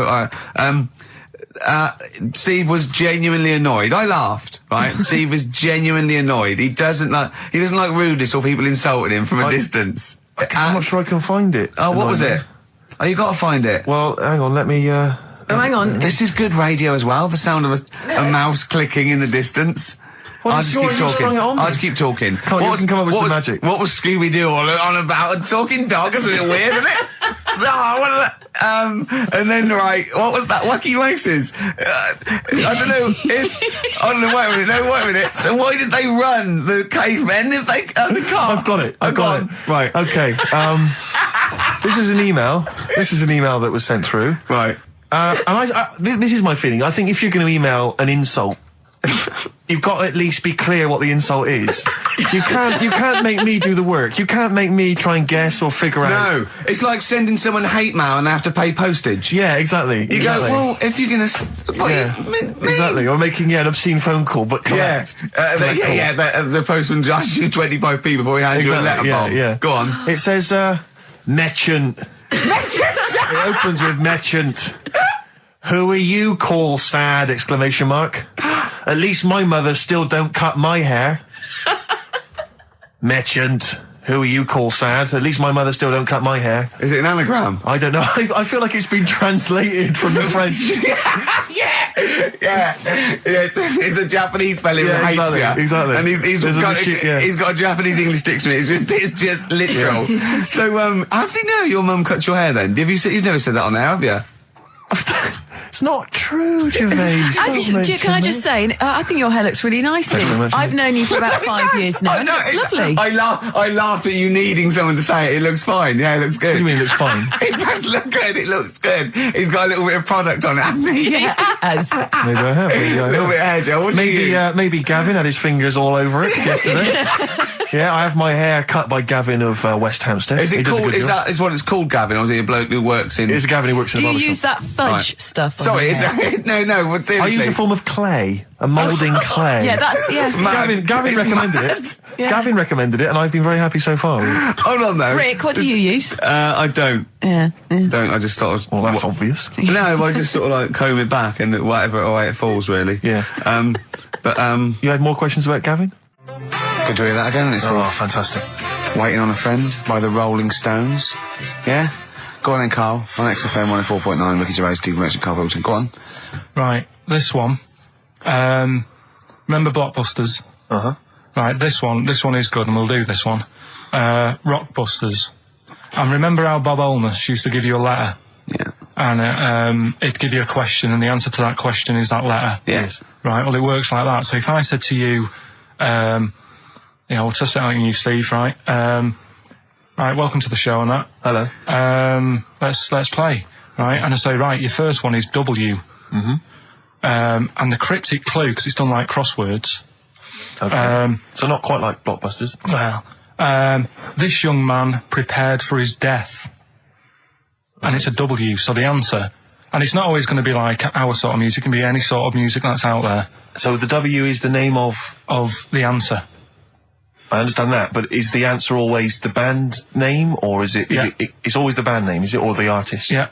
Steve was genuinely annoyed. I laughed, right? Steve was genuinely annoyed. He doesn't like rudeness or people insulting him from a distance.
I'm not sure I can find it.
Oh, what was it? Oh, you got to find it.
Well, hang on, let me,
Oh, hang on.
This is good radio as well. The sound of a mouse clicking in the distance.
Well,
I'll just
sure,
keep
you sprung
talking.
it on me.
I'll just keep talking.
Come on, you can come up with some magic.
What was Scooby-Doo on about? A talking dog? That's a bit weird, isn't it? Oh, what is that? And then, right, what was that? Wacky Races. I don't know. Wait a minute. So why did they run, the cavemen, if they had the car?
I've got it. I've got it.
Right.
Okay. This is an email. This is an email that was sent through.
Right.
And this is my feeling. I think if you're going to email an insult, you've got to at least be clear what the insult is. You can't make me do the work. You can't make me try and guess or figure out.
No, it's like sending someone hate mail and they have to pay postage.
Yeah, exactly.
You go, well, if you're gonna...
Exactly. Or making an obscene phone call, but collect.
The postman charges you 25p before he hands you a letter bomb.
Yeah.
Go on.
It says, merchant. It opens with merchant. Who are you, call sad, exclamation mark. At least my mother still don't cut my hair. Merchant. Who are you, call sad? At least my mother still don't cut my hair.
Is it an anagram?
I don't know. I feel like it's been translated from the French.
It's a Japanese fella who hates you.
Exactly.
And he's got a Japanese English dictionary. It's just literal. So, how does he know your mum cut your hair then? You've never said that on there, have you?
It's not true, Gervais.
Can I just say, I think your hair looks really nicely. I've known you for about 5 years now, and it's lovely.
I laughed at you needing someone to say it. It looks fine. Yeah, it looks good.
What do you mean it looks fine?
It does look good. It looks good. He's got a little bit of product on it, hasn't he?
Yeah, he has.
Maybe I have.
A little bit of hair gel.
Maybe Gavin had his fingers all over it yesterday. Yeah, I have my hair cut by Gavin of West Hampstead.
Is it called? Is what it's called, Gavin, or is he a bloke who works in?
It's a Gavin who works in a barber shop.
Do you use that fudge stuff?
Sorry, no. But seriously,
I use a form of clay, a moulding clay.
Yeah, that's
Gavin recommended it. Yeah. Gavin recommended it, and I've been very happy so far.
Hold on, though.
Rick, what do you use?
I don't.
Yeah.
Don't. I just sort of.
Well, that's obvious.
No, I just sort of like comb it back and whatever way it falls, really.
Yeah. You had more questions about Gavin?
Good to hear that again. It's
fantastic.
Waiting on a Friend by the Rolling Stones. Yeah? Go on then, Carl. On XFM 104.9, Ricky Gervais, Steve Merchant, Karl Pilkington. Go on.
Right, this one. Remember Blockbusters?
Uh-huh.
Right, this one is good, and we'll do this one. Rockbusters. And remember how Bob Holness used to give you a letter?
Yeah.
And it'd give you a question, and the answer to that question is that letter?
Yes.
Right, well, it works like that. So if I said to you, we'll test it out on you, Steve, right? Right, welcome to the show and that.
Hello.
Let's play, right? And I say, right, your first one is W.
Mm-hmm.
And the cryptic clue, because it's done like crosswords.
Okay. So not quite like Blockbusters.
Well, this young man prepared for his death. And it's a W, so the answer. And it's not always going to be like our sort of music, it can be any sort of music that's out there.
So the W is the name of
the answer.
I understand that, but is the answer always the band name, or is it?
Yeah.
It's always the band name, is it, or the artist?
Yeah.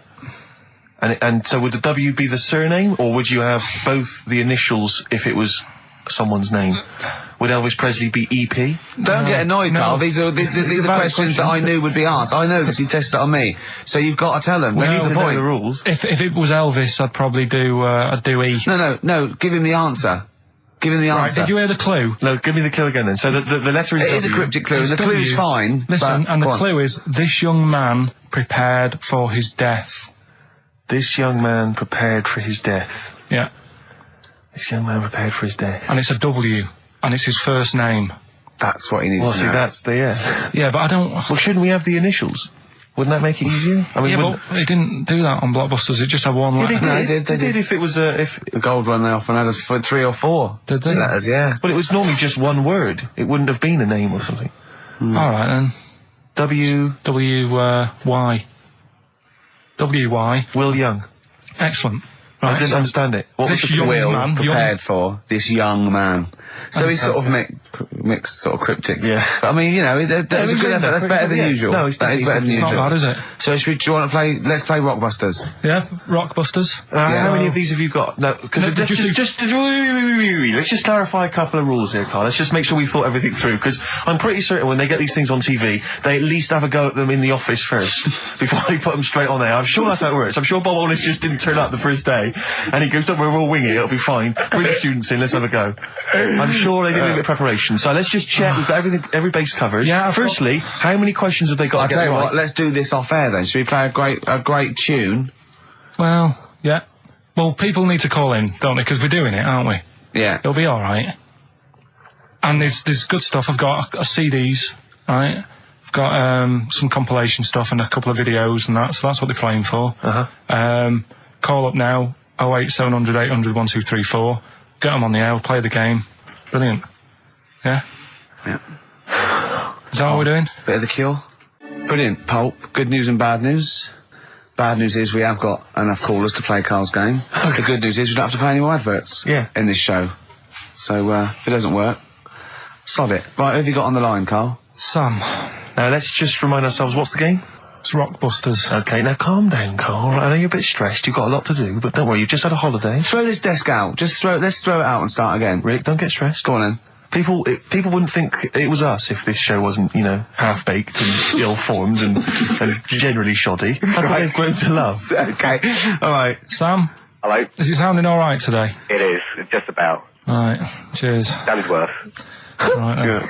And so would the W be the surname, or would you have both the initials if it was someone's name? Would Elvis Presley be EP?
Don't get annoyed, Carl. These are questions that I knew would be asked. I know this. You tested it on me, so you've got to tell them.
We need to know
point.
the rules.
If it was Elvis, I'd probably do E.
No. Give him the answer. Give him the answer.
Right, did you hear the clue?
No, give me the clue again then. So the letter is
It
W.
is a cryptic clue. The clue's fine.
Listen, and the clue is, this young man prepared for his death.
This young man prepared for his death.
Yeah.
This young man prepared for his death.
And it's a W, and it's his first name.
That's what he needs
Well,
to
see,
know.
that's the, yeah.
Yeah, but I don't...
Well, shouldn't we have the initials? Wouldn't that make it easier? I mean,
yeah, but it didn't do that on Blockbusters, it just had one letter.
They did if it was if...
The gold run, they often had 3 or 4.
Did they?
Letters, yeah.
But it was normally just one word. It wouldn't have been a name or something.
Alright then. W-Y. W-Y.
Will Young.
Excellent.
I
Right,
didn't understand it. What was
this
the
young
Will
man...
prepared for this young man. So he's sort of mixed, sort of cryptic.
Yeah.
But I mean, you know, that's a good effort. That's better than usual.
No,
that is better than
It's not
usual.
bad, is it?
So do you want to play? Let's play Rockbusters.
Yeah, Rockbusters.
How many of these have you got? No, because let's just clarify a couple of rules here, Carl. Let's just make sure we thought everything through, because I'm pretty certain when they get these things on TV, they at least have a go at them in the office first before they put them straight on there. I'm sure that's how it works. I'm sure Bob Holness just didn't turn up the first day, and he goes, "Don't worry, we'll wing it. It'll be fine. Bring the students in. Let's have a go." I'm sure they did a bit of preparation. So let's just check. We've got every base covered.
Yeah.
Firstly, how many questions have they got?
I'll
to get
tell you
right?
what. Let's do this off air then. Should we play a great tune?
Well, yeah. Well, people need to call in, don't they? Because we're doing it, aren't we?
Yeah.
It'll be alright. And there's good stuff. I've got CDs, right? I've got some compilation stuff and a couple of videos and that, so that's what they're playing for. Call up now, 08700 800 1234. Get them on the air, we'll play the game. Brilliant. Yeah?
Yeah.
Is that what we're doing?
Bit of The Cure. Brilliant, Pulp. Good news and bad news. Bad news is we have got enough callers to play Carl's game. The good news is we don't have to pay any more adverts in this show. So, if it doesn't work, sod it. Right, who have you got on the line, Carl?
Sam.
Now, let's just remind ourselves, what's the game?
It's Rockbusters.
Okay, now calm down, Carl. I know you're a bit stressed, you've got a lot to do, but don't worry, you've just had a holiday.
Throw this desk out. Let's throw it out and start again.
Rick, don't get stressed.
Go on then.
People wouldn't think it was us if this show wasn't, half-baked and ill-formed and generally shoddy. That's what they've grown to love.
Okay, alright.
Sam?
Hello?
Is it sounding alright today?
It is. It's just about.
Right. Cheers.
Sounded worse.
Right then.
Yeah.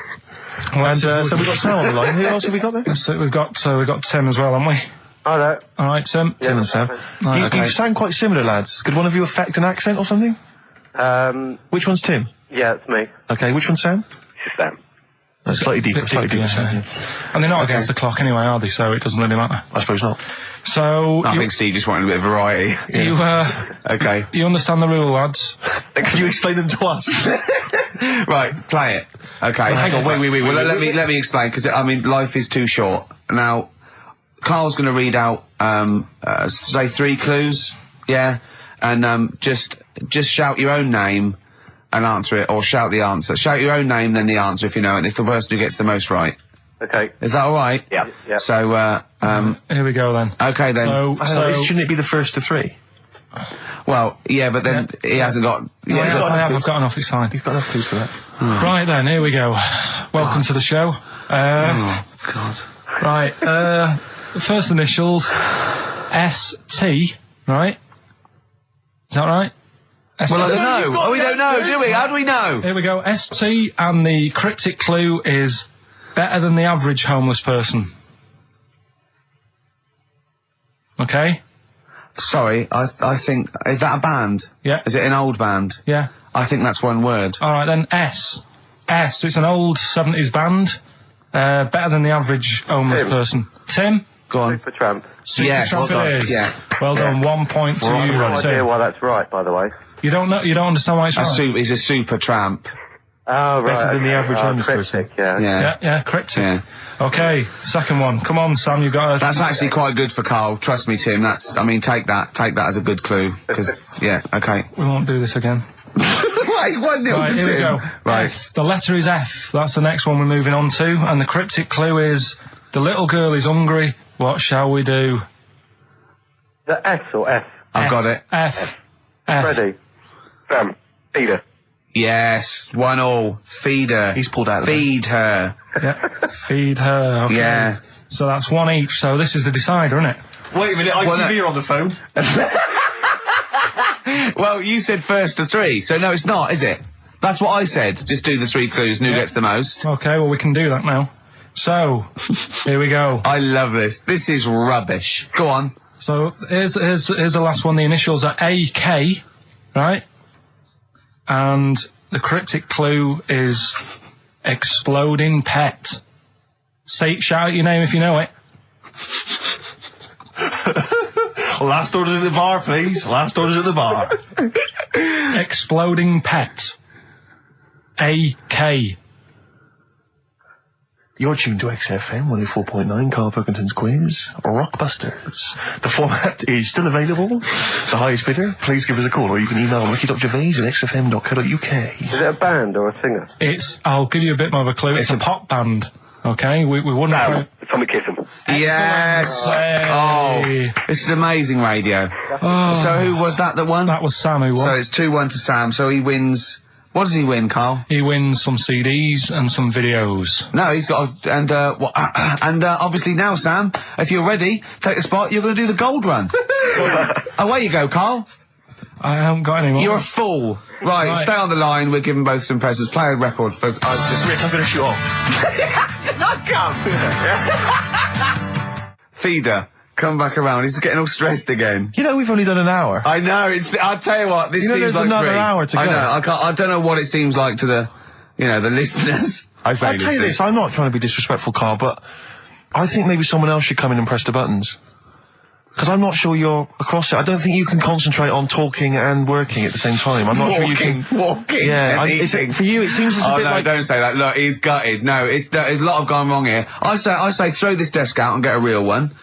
And so we've got Sam on the line. Who else have we got there?
So we've got Tim as well, haven't we?
Hi there.
Alright, Tim.
Tim and Sam.
Right,
You sound quite similar, lads. Could one of you affect an accent or something? Which one's Tim?
Yeah, it's me.
Okay, which one's Sam?
This is Sam.
That's slightly deeper,
yeah.
Sam.
And they're not against the clock anyway, are they? So it doesn't really matter.
I suppose not.
So
I think Steve just wanted a bit of variety. Okay.
You understand the rule, lads?
Can you explain them to us?
Right, play it. Okay.
Hang on, wait.
Well, let me explain, because, life is too short. Now, Carl's going to read out, say 3 clues, yeah? And, just shout your own name and answer it, or shout the answer. Shout your own name, then the answer if you know it, and it's the person who gets the most right.
Okay.
Is that alright?
Yeah.
So,
here we go then.
okay then.
So
shouldn't it be the first to 3?
Well, yeah, but then he hasn't got...
I've got enough, it's fine.
He's got enough clues for that.
Right then, here we go. Welcome to the show.
Oh, God.
Right, first initials, ST, right? Is that right? ST.
Well, I don't know. We don't know, do we? How do we know?
Here we go, ST, and the cryptic clue is better than the average homeless person. Okay?
Sorry, I think... Is that a band?
Yeah.
Is it an old band?
Yeah.
I think that's one word.
Alright then, S. It's an old 70s band. Better than the average homeless person. Tim?
Go on.
Supertramp.
Yes.
Supertramp it is.
Yeah.
Well done, 1 point to
I have no
Tim.
idea why that's right, by the way.
You don't understand why it's right?
He's a super tramp.
Oh, right.
Better than the average homeless person.
Yeah.
Yeah, cryptic.
Yeah.
Okay, second one. Come on, Sam, you got
That's actually quite good for Carl. Trust me, Tim. Take that as a good clue. Because, yeah, okay.
We won't do this again.
Wait, 1-0
Right,
to
here we
Tim.
go.
Right.
F. The letter is F. That's the next one we're moving on to. And the cryptic clue is, the little girl is hungry. What shall we do?
The S or F?
I've got it.
F.
Freddy. Sam. Peter.
Yes, 1-1. Feed her.
He's pulled out of
Feed her.
Yeah. Feed her. Okay.
Yeah.
So that's 1 each. So this is the decider, isn't it?
Wait a minute, ITV are on the phone.
Well, you said first to 3, so no, it's not, is it? That's what I said. Just do the 3 clues and who gets the most.
Okay, well, we can do that now. So, here we go.
I love this. This is rubbish. Go on.
So, here's the last one. The initials are AK, right? And the cryptic clue is exploding pet. Shout out your name if you know it.
Last orders at the bar, please. Last orders at the bar.
Exploding pet. AK.
You're tuned to XFM 104.9, Karl Pilkington's quiz, Rockbusters. The format is still available. The highest bidder, please give us a call, or you can email ricky.gervais@xfm.co.uk.
Is it a band or a singer?
I'll give you a bit more of a clue. It's a pop band. Okay, we wouldn't...
Tommy Kissam.
Yes!
Hey.
Oh, this is amazing radio.
Oh.
So who was that won?
That was Sam who won.
So it's 2-1 to Sam, so he wins... What does he win, Carl?
He wins some CDs and some videos.
No, he's got obviously now, Sam, if you're ready, take the spot, you're going to do the gold run. Away you go, Carl.
I haven't got any more.
You're a fool. Right, stay on the line, we're giving both some presents. Play a record for...
Rick, I'm going to shoot off.
Not come! Feeder, come back around. He's getting all stressed again.
You know, we've only done an hour.
I know, I'll tell you what, this seems
there's
like
another
3.
hour to go.
I know, I don't know what it seems like to the listeners.
I'll tell you this, I'm not trying to be disrespectful, Carl, but I think maybe someone else should come in and press the buttons. Because I'm not sure you're across it. I don't think you can concentrate on talking and working at the same time. I'm not sure you can...
Walking
Yeah,
and eating.
for you, it seems it's a bit
no,
like...
don't say that. Look, he's gutted. No, there's a lot of gone wrong here. I say throw this desk out and get a real one.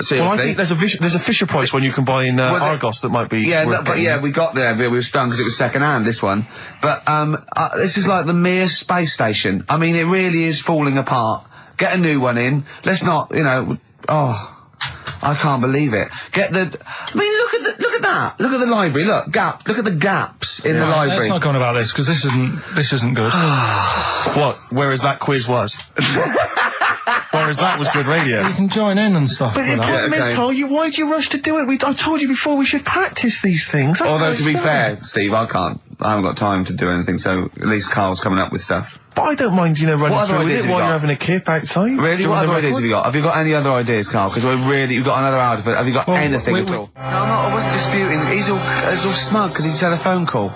Seriously.
Well, I think there's a Fisher Price one you can buy in Argos that might be worth
but
getting.
we got there. We were stunned because it was second hand, this one. But this is like the Mir space station. I mean, it really is falling apart. Get a new one in. Let's not, I can't believe it. I mean, look at that. Look at the library. Look at the gaps in the library.
Let's not go on about this, because this isn't good.
What? Whereas that quiz was. Whereas that was good radio.
You can join in and stuff.
But the problem is, Carl, why do you rush to do it? I told you before we should practice these things. That's
Although, to be fair, Steve, I haven't got time to do anything, so at least Carl's coming up with stuff.
But I don't mind, running through with it while you're having a kip outside.
Really? What other ideas have you got? Have you got any other ideas, Carl? Because you've got another hour of it. Have you got anything at all? No, I wasn't disputing. He's all smug because he's had a phone call.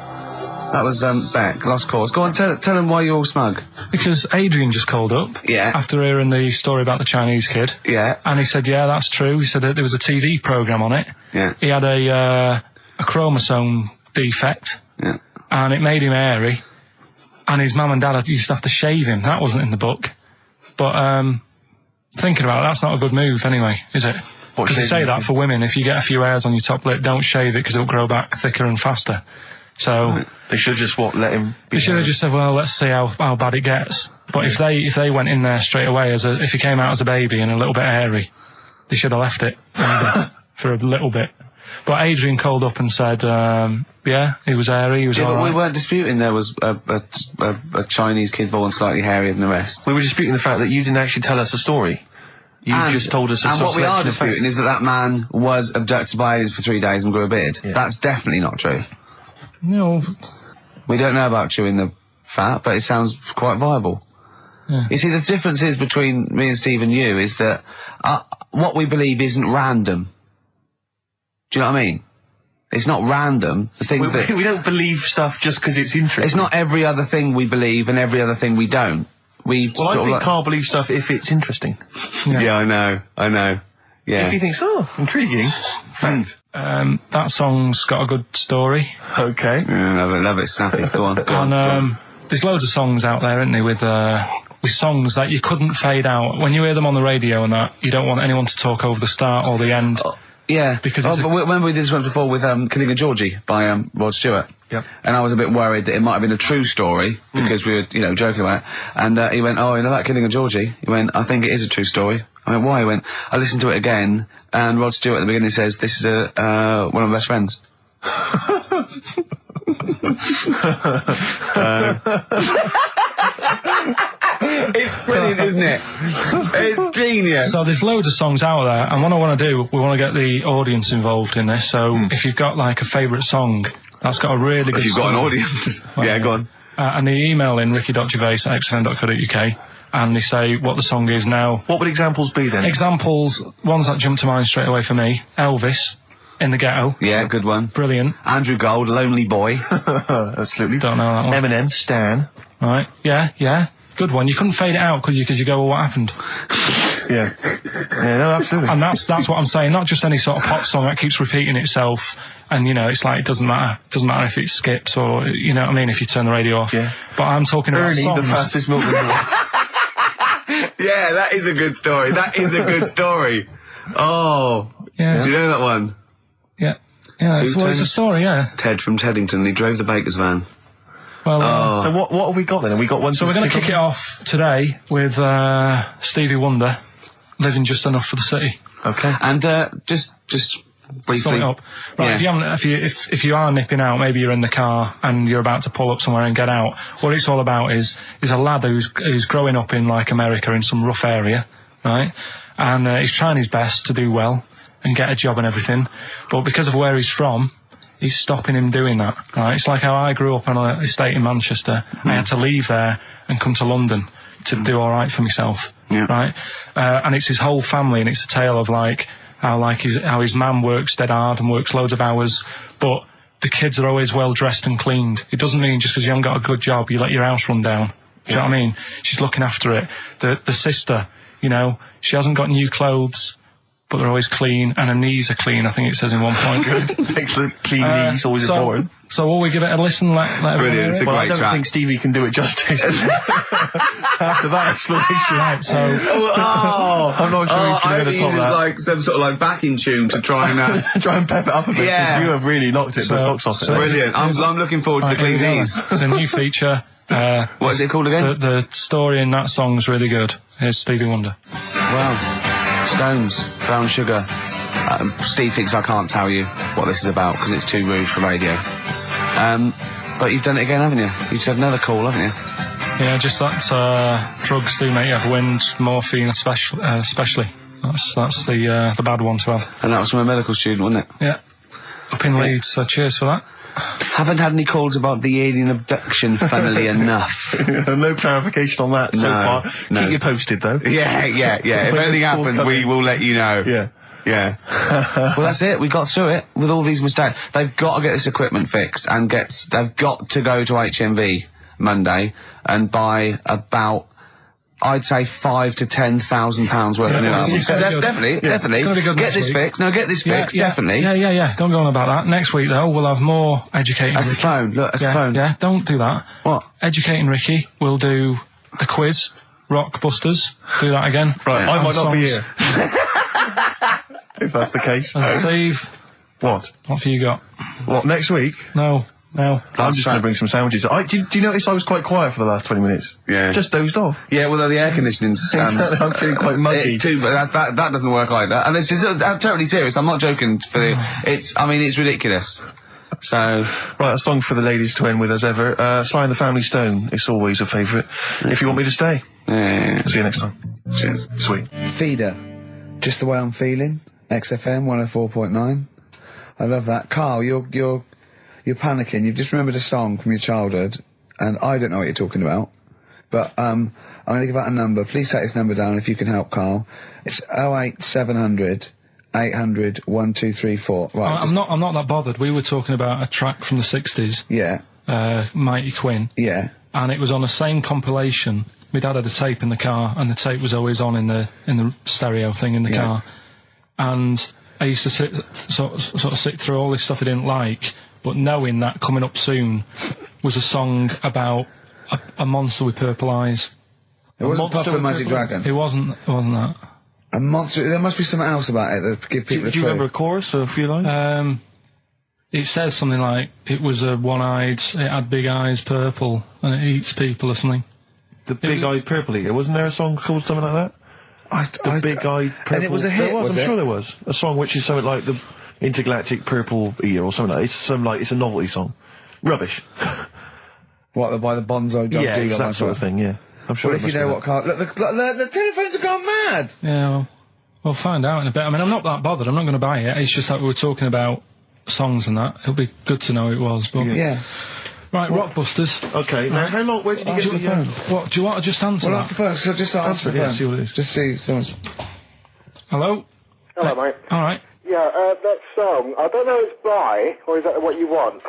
That was, Beck, lost cause. Go on, tell him why you're all smug.
Because Adrian just called up.
Yeah.
After hearing the story about the Chinese kid.
Yeah.
And he said, yeah, that's true. He said that there was a TV programme on it.
Yeah.
He had a chromosome defect.
Yeah.
And it made him hairy. And his mum and dad used to have to shave him. That wasn't in the book. But, thinking about it, that's not a good move anyway, is it? Because they say that for women, if you get a few hairs on your top lip, don't shave it because it'll grow back thicker and faster. So
they should just let him.
They should have just said, well, let's see how bad it gets. But if they went in there straight away if he came out as a baby and a little bit hairy, they should have left it for a little bit. But Adrian called up and said, yeah, he was hairy. He was all
but
right.
We weren't disputing there was a Chinese kid born slightly hairier than the rest.
We were disputing the fact that you didn't actually tell us a story. You just told us a
And what we are disputing is that man was abducted by aliens for 3 days and grew a beard. Yeah. That's definitely not true.
No.
We don't know about chewing the fat, but it sounds quite viable.
Yeah.
You see, the difference is between me and Steve and you is that what we believe isn't random. Do you know what I mean? It's not random. The things
we don't believe stuff just because it's interesting.
It's not every other thing we believe and every other thing we don't.
I think Carl believes stuff if it's interesting.
Yeah, I know. Yeah.
If he thinks, intriguing. Fact.
That song's got a good story.
Okay.
Yeah, love it, snappy. Go on.
There's loads of songs out there, isn't there, with songs that you couldn't fade out. When you hear them on the radio and that, you don't want anyone to talk over the start or the end.
Yeah.
Because
remember we did this one before with Killing a Georgie by Rod Stewart?
Yep.
And I was a bit worried that it might have been a true story, because we were, joking about it. And he went, oh, you know that Killing a Georgie? He went, I think it is a true story. I went, why? He went, I listened to it again, and Rod Stewart at the beginning says, this is one of my best friends. It's brilliant, isn't it? It's genius.
So there's loads of songs out there, and what I want to do, we want to get the audience involved in this. So if you've got like a favourite song that's got a really good
If you've got an audience. Yeah, go on.
And they email in ricky.gervais@xfm.co.uk and they say what the song is now.
What would examples be then?
Examples, ones that jump to mind straight away for me. Elvis, In the Ghetto.
Yeah, good one.
Brilliant.
Andrew Gold, Lonely Boy.
Absolutely.
Don't know that one.
Eminem, Stan.
Right, yeah. Good one. You couldn't fade it out, could you? Because you go, well, what happened?
Yeah, no, absolutely.
And that's what I'm saying. Not just any sort of pop song that keeps repeating itself. And, it's like, it doesn't matter. It doesn't matter if it skips or, you know what I mean, if you turn the radio off.
Yeah.
But I'm talking about
Ernie,
songs.
the fastest milk in the world.
Yeah, that is a good story. That is a good story. Oh.
Yeah.
Do you know that one?
Yeah. Yeah, it's a story, yeah.
Ted from Teddington, he drove the baker's van.
Well,
So what have we got then? Have we got one?
So we're going to kick it off today with Stevie Wonder, Living Just Enough for the City.
Okay.
And just briefly.
Sum it up. Right,
Yeah.
if you are nipping out, maybe you're in the car and you're about to pull up somewhere and get out, what it's all about is a lad who's growing up in like America in some rough area, right? And he's trying his best to do well and get a job and everything, but because of where he's from, he's stopping him doing that, right? It's like how I grew up on an estate in Manchester. I had to leave there and come to London to do all right for myself, right? And it's his whole family, and it's a tale of like how his man works dead hard and works loads of hours, but the kids are always well dressed and cleaned. It doesn't mean just because you haven't got a good job, you let your house run down. Do you know what I mean? She's looking after it. The sister, she hasn't got new clothes, but they're always clean, and her knees are clean, I think it says in one point.
Excellent. Clean knees, always important.
So will we give it a listen?
Brilliant. It's a great
I don't
track.
think Stevie can do it justice. After that explanation.
Right, so...
I'm not sure he's going to top that.
like some sort of like backing tune to try and
try and pep it up a bit.
Yeah.
You have really knocked it the socks off it.
brilliant. I'm looking forward to the clean knees.
It's a new feature.
What is it called again?
The story in that song's really good. Here's Stevie Wonder.
Wow. Stones, Brown Sugar. Steve thinks I can't tell you what this is about because it's too rude for radio. But you've done it again, haven't you? You've said another call, haven't you?
Yeah, just that drugs do make you have wind, morphine especially. That's the bad one to have.
And that was from a medical student, wasn't it?
Yeah. Up in Leeds, so cheers for that.
Haven't had any calls about the alien abduction, funnily enough.
No clarification on that so far.
No.
Keep you posted, though.
Yeah. If anything happens, we will let you know.
Yeah.
Yeah. Well, that's it. We got through it with all these mistakes. They've got to get this equipment fixed and they've got to go to HMV Monday and buy about, I'd say, £5,000 to £10,000 worth of new albums. That's definitely.
It's gonna be good
Get this fixed. No, get this fixed. Definitely.
Yeah. Don't go on about that. Next week, though, we'll have more educating.
That's the
Ricky.
phone. Look, that's the phone.
Yeah, don't do that.
What?
Educating Ricky. We'll do the quiz. Rock Busters. Do that again.
Right, I might not be
songs.
here. If that's the case.
And Steve,
What?
what have you got?
What, next week?
No.
I'm just going to bring some sandwiches. Do you notice I was quite quiet for the last 20 minutes?
Yeah.
Just dozed off.
Yeah, well, the air conditioning's...
I'm feeling quite muggy.
It's too, but that doesn't work either. And this is I'm totally serious. I'm not joking. It's ridiculous. So...
Right, a song for the ladies to end with as ever. Sly and the Family Stone. It's always a favourite. If you want me to stay.
Yeah.
See you next time.
Cheers.
Sweet.
Feeder. Just the way I'm feeling. XFM 104.9. I love that. Carl, you're panicking. You've just remembered a song from your childhood, and I don't know what you're talking about. But I'm going to give out a number. Please take this number down if you can help, Carl. It's 08700 800 1234. Right.
I'm not that bothered. We were talking about a track from the 60s.
Yeah.
Mighty Quinn.
Yeah.
And it was on the same compilation. My dad had a tape in the car, and the tape was always on in the stereo thing in the car. And I used to sort of sit through all this stuff I didn't like, but knowing that coming up soon was a song about a monster with purple eyes.
It wasn't Puff the Magic Dragon.
It wasn't that.
A monster. There must be something else about it that give people a clue.
Do you remember a chorus or a few lines?
It says something like, it was a one-eyed, it had big eyes, purple, and it eats people or something.
The Big-Eyed Purple Eater. Wasn't there a song called something like that? The Big-Eyed Purple...
And it was a hit,
I'm
was it?
sure there was. A song which is something like the Intergalactic Purple Eater or something like that. It's a novelty song. Rubbish.
What, by the Bonzo Dog?
Yeah, it's that sort of thing, yeah. I'm sure
Well, if you know what, Carl... Look, the telephones have gone mad!
Yeah, well, we'll find out in a bit. I mean, I'm not that bothered. I'm not going to buy it. It's just that we were talking about songs and that. It'll be good to know who it was, but...
Yeah.
Right, Rockbusters.
Okay, now how long... Where did you get the phone?
What, do you want to just answer
Well,
that?
answer the phone, so just answer the phone.
See what it is.
Just see someone's...
Hello?
Hello, mate.
Alright.
Yeah, that song, I don't know if it's by, or is that what you want?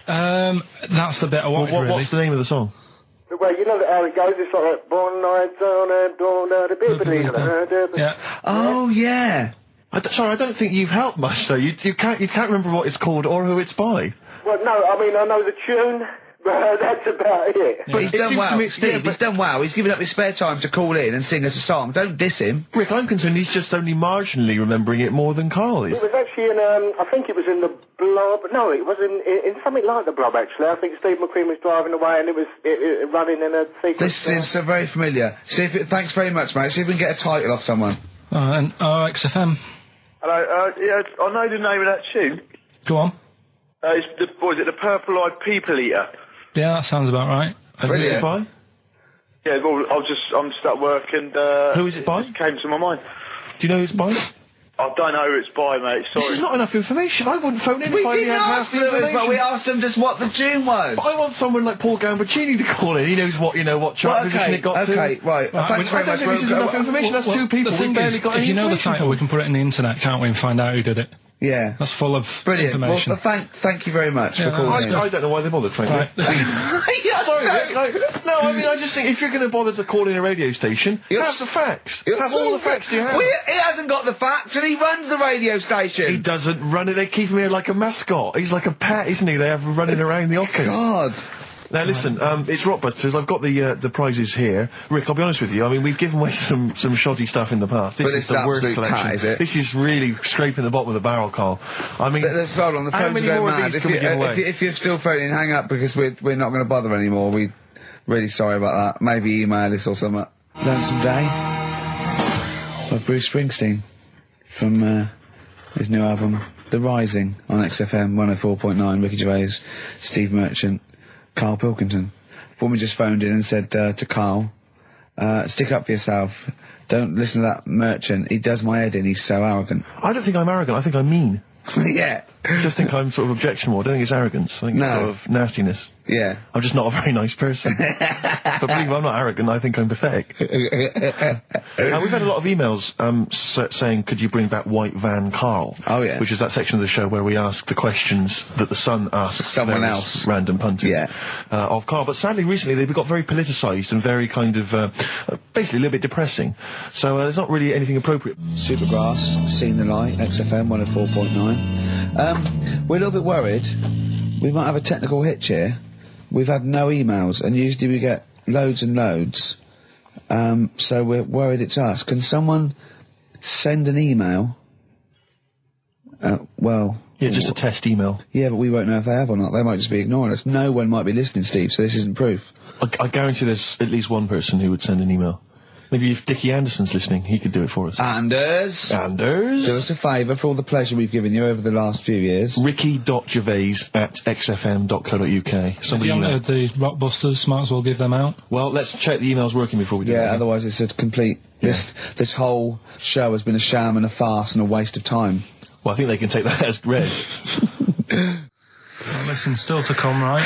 That's the bit I wanted, really.
What's the name of the song?
Well, you know how it goes, it's like, born nights on and dawn out a bit.
Yeah.
Oh, yeah.
Sorry, I don't think you've helped much, though. You can't remember what it's called or who it's by.
Well, no, I mean, I know the tune, but that's about it.
But he's
It
done
seems
well.
to me-
Steve,
yeah,
he's done well. He's given up his spare time to call in and sing us a song. Don't diss him.
Rick, I'm concerned he's just only marginally remembering it more than Carl is.
It was actually in, I think it was in the Blob. No, it was in something like the Blob, actually. I think Steve McQueen was driving away and it was running in a sequence.
This is so very familiar. Thanks very much, mate. See if we can get a title off someone.
And XFM.
Hello, yeah, I know the name of that tune.
Go on.
It's the Purple-Eyed People Eater?
Yeah, that sounds about right.
And who's it by?
Yeah, well, I'm just at work and,
Who is it by?
It came to my mind.
Do you know who it's by?
I don't know who it's by, mate, sorry.
This is not enough information. I wouldn't phone in
We
if I
didn't
had half
ask
the
Lewis,
information.
but we asked him just what the tune was.
But I want someone like Paul Gambaccini to call in. He knows what chart position it got to.
Okay, right. Thanks very
I don't
much.
think this is enough information. That's two people.
The thing
We barely
is,
got
if
any
you know the
information.
title, we can put it in the internet, can't we, and find out who did it.
Yeah.
That's full of
Brilliant.
information.
Well, thank you very much for calling in.
I don't know why they bothered, frankly. Sorry, no, I mean, I just think if you're going to bother to call in a radio station, have the facts. Have all the facts you have.
Well, he hasn't got the facts, and he runs the radio station.
He doesn't run it. They keep him here like a mascot. He's like a pet, isn't he? They have him running around the office.
God.
Now listen, it's Rockbusters. I've got the prizes here. Rick, I'll be honest with you. I mean, we've given away some shoddy stuff in the past. This is the worst collection.
Is it?
This is really scraping the bottom of the barrel, Carl. I mean,
hold on, the
how many more of these can we give away?
If you're still phoning, hang up because we're not going to bother anymore. We're really sorry about that. Maybe email us or something. Lonesome Day by Bruce Springsteen from his new album The Rising on XFM 104.9. Ricky Gervais, Steve Merchant, Karl Pilkington. Foreman just phoned in and said to Karl, stick up for yourself. Don't listen to that Merchant. He does my head in. He's so arrogant.
I don't think I'm arrogant. I think I'm mean.
Yeah.
I just think I'm sort of objectionable. I don't think it's arrogance. I think it's sort of nastiness.
Yeah.
I'm just not a very nice person. But believe me, I'm not arrogant. I think I'm pathetic. We've had a lot of emails saying, could you bring back White Van Carl?
Oh, yeah.
Which is that section of the show where we ask the questions that the Sun asks
someone else,
random punters of Carl. But sadly, recently, they've got very politicised and very kind of, basically a little bit depressing. So there's not really anything appropriate.
Supergrass, Seen the Light, XFM 104.9. We're a little bit worried. We might have a technical hitch here. We've had no emails, and usually we get loads and loads. So we're worried it's us. Can someone send an email?
Yeah, just a test email.
Yeah, but we won't know if they have or not. They might just be ignoring us. No one might be listening, Steve, so this isn't proof.
I guarantee there's at least one person who would send an email. Maybe if Dickie Anderson's listening, he could do it for us.
Anders! Do us a favour for all the pleasure we've given you over the last few years.
ricky.gervais@xfm.co.uk.
If you haven't heard the Rockbusters, might as well give them out.
Well, let's check the emails working before we do that.
Yeah, otherwise it's a complete... This whole show has been a sham and a farce and a waste of time.
Well, I think they can take that as read.
Well, listen, still to come, right?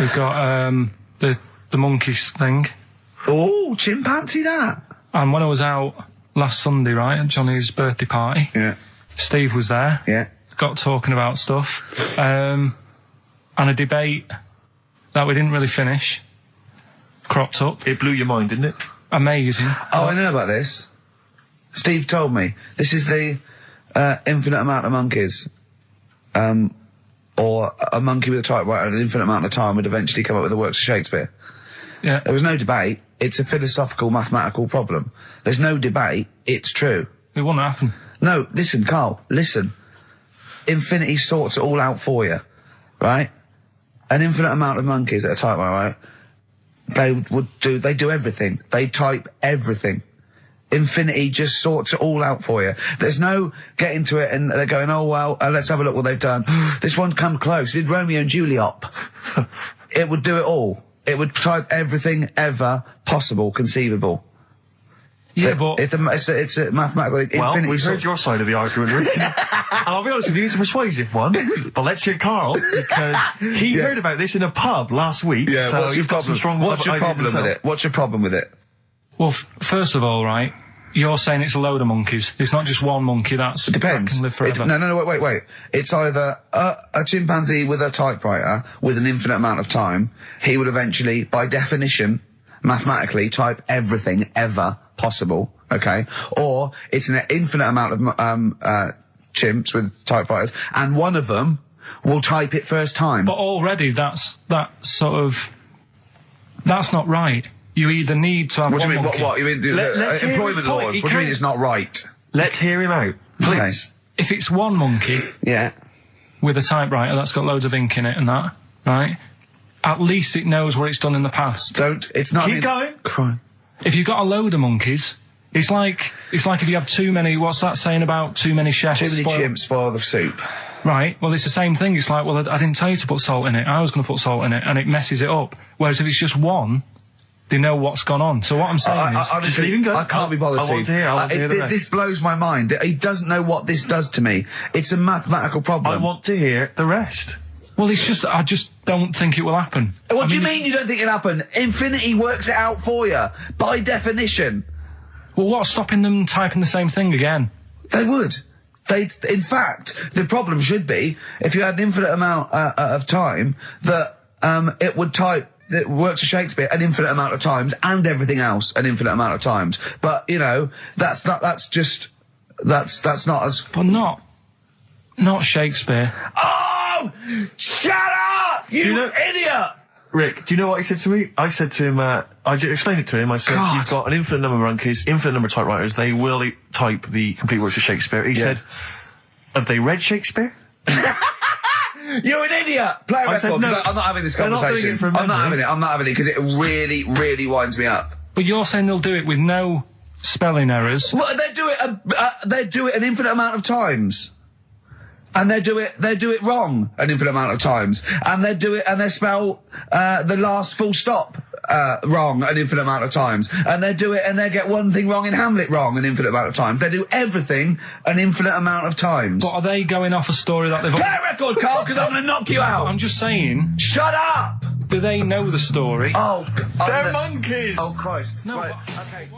We've got, the monkeys thing.
Oh, chimpanzee that!
And when I was out last Sunday, right, at Johnny's birthday party, Steve was there.
Yeah.
Got talking about stuff. And a debate that we didn't really finish cropped up.
It blew your mind, didn't it?
Amazing.
Oh, I know about this. Steve told me. This is the infinite amount of monkeys. Or a monkey with a typewriter and an infinite amount of time would eventually come up with the works of Shakespeare.
Yeah.
There was no debate. It's a philosophical, mathematical problem. There's no debate. It's true.
It wouldn't happen.
No, listen, Carl, listen. Infinity sorts it all out for you, right? An infinite amount of monkeys at a typewriter, right? They do everything. They type everything. Infinity just sorts it all out for you. There's no getting to it and they're going, oh, well, let's have a look what they've done. This one's come close. Did Romeo and Juliet. It would do it all. It would type everything ever possible, conceivable.
Yeah, but...
It's a mathematical...
Well, we've heard your side of the argument, Rick. And I'll be honest with you, it's a persuasive one. But let's hear Carl, because he heard about this in a pub last week. Yeah, so he's got some strong
What's your problem with it? What's your problem with it?
Well, first of all, right, you're saying it's a load of monkeys. It's not just one monkey that
depends.
Can live forever.
No, wait. It's either a chimpanzee with a typewriter with an infinite amount of time. He would eventually, by definition, mathematically, type everything ever possible, okay? Or it's an infinite amount of chimps with typewriters, and one of them will type it first time.
But already that's not right. You either need to have
what
one
do you mean?
monkey.
What? You mean employment laws? What do you mean it's not right?
Let's hear him out, please.
Okay.
If it's one monkey, with a typewriter that's got loads of ink in it and that, right? At least it knows what it's done in the past.
It's not.
Keep going.
Crime.
If you've got a load of monkeys, it's like if you have too many. What's that saying about too many chefs?
Too many chimps spoil the soup.
Right. Well, it's the same thing. It's like, well, I didn't tell you to put salt in it. I was going to put salt in it, and it messes it up. Whereas if it's just one, they know what's gone on. So what I'm saying is,
just leave him go. I can't be bothered.
I want to hear the rest.
This blows my mind. He doesn't know what this does to me. It's a mathematical problem.
I want to hear the rest.
Well, I just don't think it will happen.
What do you mean you don't think it'll happen? Infinity works it out for you, by definition.
Well, what's stopping them typing the same thing again?
They would.
In fact, the problem should be if you had an infinite amount of time that it would type. It works for Shakespeare an infinite amount of times and everything else an infinite amount of times. But that's not as.
But not Shakespeare.
Oh, shut up, you idiot!
Rick, do you know what he said to me? I said to him, I explained it to him. I said, you've got an infinite number of monkeys, infinite number of typewriters. They will type the complete works of Shakespeare. He said, have they read Shakespeare?
You're an idiot! Play a record.
Said, no,
I'm not having this conversation.
Not doing it from
I'm not having it because it really, really winds me up.
But you're saying they'll do it with no spelling errors?
Well, they do it an infinite amount of times. And they do it wrong an infinite amount of times. And they spell the last full stop wrong an infinite amount of times. And they get one thing wrong in Hamlet wrong an infinite amount of times. They do everything an infinite amount of times.
But are they going off a story that they've...
Play a record, Carl, because I'm going to knock you out.
I'm just saying...
Shut up!
Do they know the story?
Oh,
they're monkeys!
Oh, Christ.
No,
right.
okay.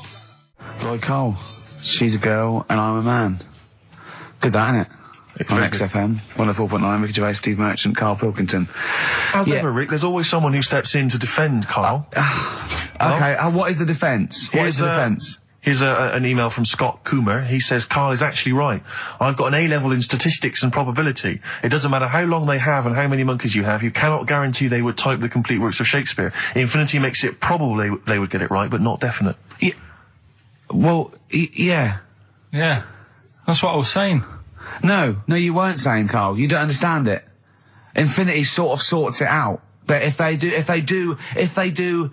Right, Carl. She's a girl and I'm a man. Good that, innit? On XFM, 104.9, Ricky Gervais, Steve Merchant, Karl Pilkington.
As ever, Rick, there's always someone who steps in to defend Carl.
Okay, what is the defence? What is the defence?
Here's an email from Scott Coomer. He says, Carl is actually right. I've got an A-level in statistics and probability. It doesn't matter how long they have and how many monkeys you have. You cannot guarantee they would type the complete works of Shakespeare. Infinity makes it probable they would get it right, but not definite.
Yeah. Well, yeah.
Yeah. That's what I was saying.
No, you weren't saying, Carl. You don't understand it. Infinity sort of sorts it out. That if they do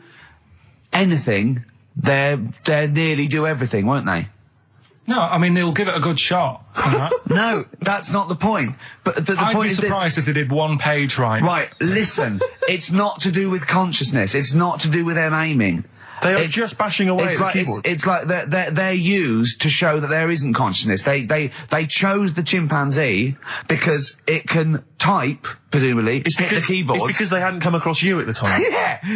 anything, they nearly do everything, won't they?
No, I mean they'll give it a good shot.
No, that's not the point. But the
I'd
point
be
is
surprised if they did one page right.
Right, listen. It's not to do with consciousness. It's not to do with them aiming.
They are just bashing away at the keyboard.
It's like they're used to show that there isn't consciousness. They chose the chimpanzee because it can type, presumably, hit the keyboard.
It's because they hadn't come across you at the time.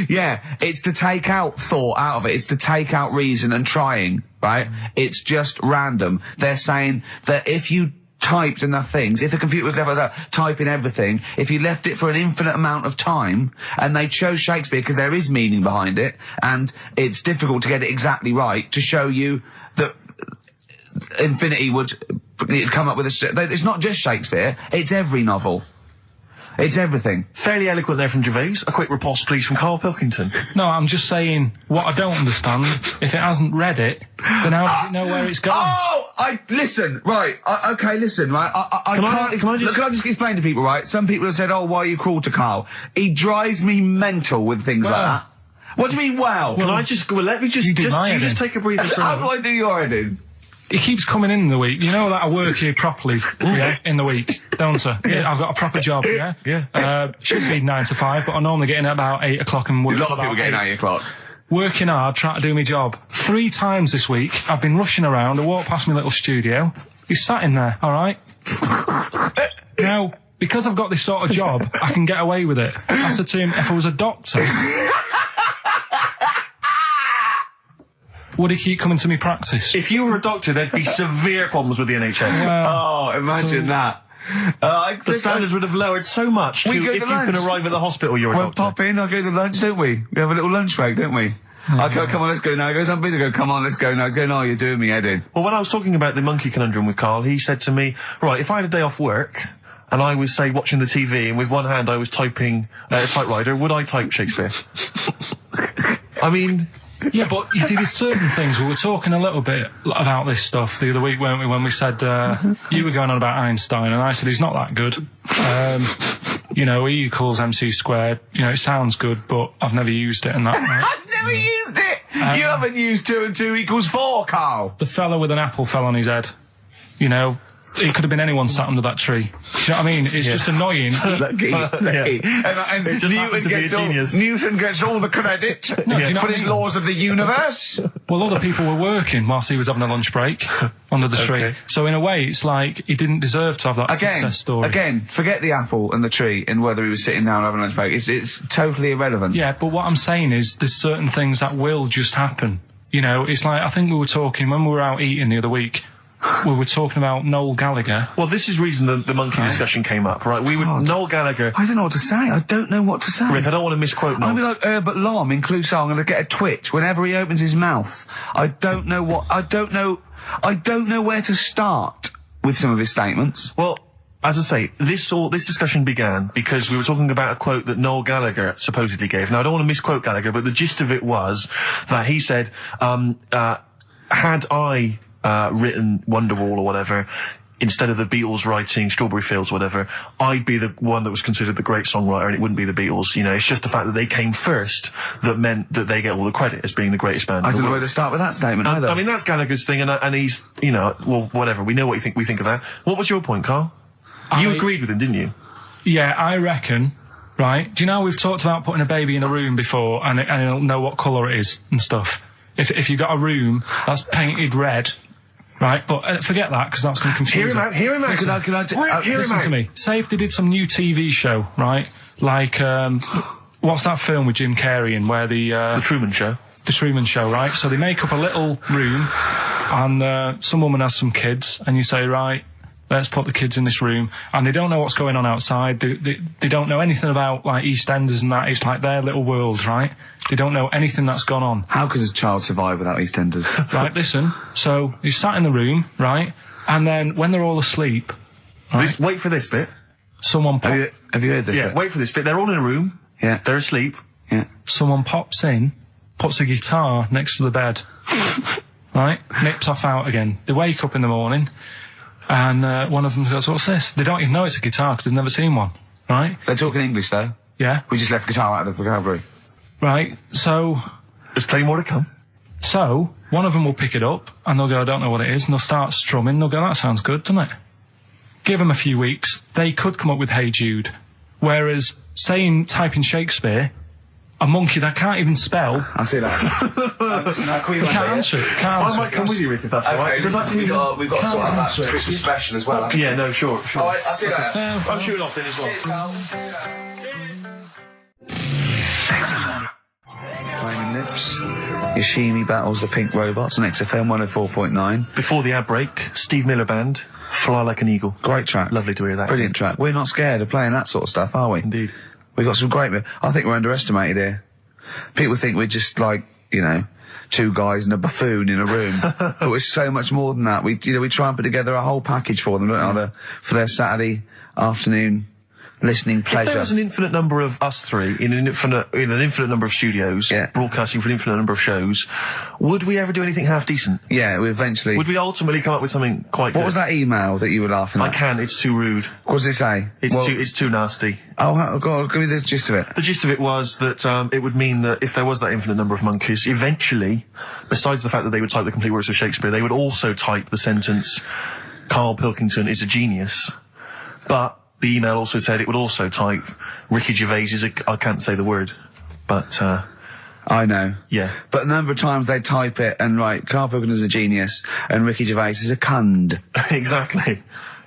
Yeah. It's to take out thought out of it. It's to take out reason and trying, right? It's just random. They're saying that if you typed enough things, if a computer was left typing everything, if you left it for an infinite amount of time, and they chose Shakespeare because there is meaning behind it, and it's difficult to get it exactly right, to show you that Infinity would come up with it's not just Shakespeare, it's every novel. It's everything.
Fairly eloquent there from Gervais. A quick riposte, please, from Karl Pilkington.
No, I'm just saying, what I don't understand, if it hasn't read it, then how does it know where it's going?
Listen, right, listen, right, Can I just explain to people, right? Some people have said, why are you cruel to Karl? He drives me mental with things like that. What do you mean, well?
Let me just take a breather.
How do I do your editing?
He keeps coming in the week. You know that I work here properly, in the week, don't I? Yeah, I've got a proper job,
Yeah.
Should be 9 to 5, but I normally get in at about 8 o'clock and work.
A lot of people get in at 8 o'clock.
Working hard, trying to do my job. 3 times this week, I've been rushing around. I walked past my little studio. He's sat in there, alright? Now, because I've got this sort of job, I can get away with it. I said to him, if I was a doctor... would he keep coming to me practice?
If you were a doctor, there'd be severe problems with the NHS.
Imagine that.
The standards would have lowered so much if you can arrive at the hospital, you're a doctor.
We'll pop in, I'll go to lunch, don't we? We have a little lunch break, don't we? I go, come on, let's go now. He goes, I'm busy. I go, come on, let's go now. He's going, no, you're doing me head in.
Well, when I was talking about the monkey conundrum with Karl, he said to me, right, if I had a day off work, and I was, say, watching the TV, and with one hand I was typing a typewriter, would I type Shakespeare? I mean...
Yeah, but you see, there's certain things. We were talking a little bit about this stuff the other week, weren't we, when we said, you were going on about Einstein, and I said he's not that good. E equals MC squared. It sounds good, but I've never used it and that. Right?
I've never used it! You haven't used 2 and 2 equals 4, Karl!
The fella with an apple fell on his head. It could have been anyone sat under that tree. Do you know what I mean? It's just annoying.
Lucky. And
it just happened to be a genius.
Newton gets all the credit for his laws of the universe.
Well, other people were working whilst he was having a lunch break under the tree. So in a way, it's like he didn't deserve to have that success story.
Again, forget the apple and the tree and whether he was sitting down having a lunch break. It's totally irrelevant.
Yeah, but what I'm saying is there's certain things that will just happen. It's like, I think we were talking when we were out eating the other week. we were talking about Noel Gallagher.
Well, this is the reason the monkey discussion came up, right? Noel Gallagher.
I don't know what to say. I don't know what to say.
Rick, I don't want to misquote Noel.
I'll be like Herbert Lom in Clouseau. I'm going to get a twitch whenever he opens his mouth. I don't know where to start with some of his statements.
Well, as I say, this discussion began because we were talking about a quote that Noel Gallagher supposedly gave. Now, I don't want to misquote Gallagher, but the gist of it was that he said, had I written Wonderwall or whatever, instead of the Beatles writing Strawberry Fields or whatever, I'd be the one that was considered the great songwriter and it wouldn't be the Beatles. You know, it's just the fact that they came first that meant that they get all the credit as being the greatest band.
I don't know where to start with that statement either.
I mean, that's Gallagher's thing, and he's, you know, well, whatever. We know what we think of that. What was your point, Carl? You agreed with him, didn't you?
Yeah, I reckon, right? Do you know we've talked about putting a baby in a room before and it'll know what colour it is and stuff? If you've got a room that's painted red, right? But forget that, because that's going to confuse
Hear him out.
Listen to me. Say if they did some new TV show, right? Like, what's that film with Jim Carrey in where
The Truman Show.
The Truman Show, right? So they make up a little room and some woman has some kids and you say, right, let's put the kids in this room, and they don't know what's going on outside. They don't know anything about, like, EastEnders and that. It's like their little world, right? They don't know anything that's gone on.
How could a child survive without EastEnders?
Right, listen. So, you sat in the room, right? And then, when they're all asleep... Right,
wait for this bit.
Someone
Have you heard this bit?
Wait for this bit. They're all in a room.
Yeah.
They're asleep.
Yeah.
Someone pops in, puts a guitar next to the bed. Right? Nips off out again. They wake up in the morning... And one of them goes, what's this? They don't even know it's a guitar because they've never seen one, right?
They're talking English, though.
Yeah.
We just left guitar out of the vocabulary.
Right, so...
There's plenty more to come.
So, one of them will pick it up, and they'll go, I don't know what it is, and they'll start strumming, they'll go, that sounds good, doesn't it? Give them a few weeks, they could come up with Hey Jude. Whereas, type in Shakespeare... A monkey that can't even spell.
I see that.
Can't answer it.
I might come with you, Rick, if that's all right.
We've got to sort out that Christmas special as well.
Yeah, no, sure.
All right, I'll see you later.
I'm shooting off then as well.
Flaming Lips. Yoshimi battles the Pink Robots on XFM 104.9.
Before the ad break, Steve Miller Band, Fly Like an Eagle.
Great track.
Lovely to hear that.
Brilliant track. We're not scared of playing that sort of stuff, are we?
Indeed.
We've got some great... I think we're underestimated here. People think we're just like, you know, two guys and a buffoon in a room. But we're so much more than that. We try and put together a whole package for them, don't we? For their Saturday afternoon listening pleasure.
If there was an infinite number of us three in an infinite number of studios, broadcasting for an infinite number of shows, would we ever do anything half decent?
Yeah, we eventually...
Would we ultimately come up with something quite good?
What was that email that you were laughing at?
I can't, it's too rude.
What does it say?
It's too nasty.
Oh, go on, give me the gist of it.
The gist of it was that it would mean that if there was that infinite number of monkeys, eventually, besides the fact that they would type the complete works of Shakespeare, they would also type the sentence, Karl Pilkington is a genius. But the email also said it would also type, Ricky Gervais is I can't say the word, but,
I know.
Yeah.
But a number of times they type it and write, Karl Pilkington is a genius, and Ricky Gervais is a cund.
Exactly.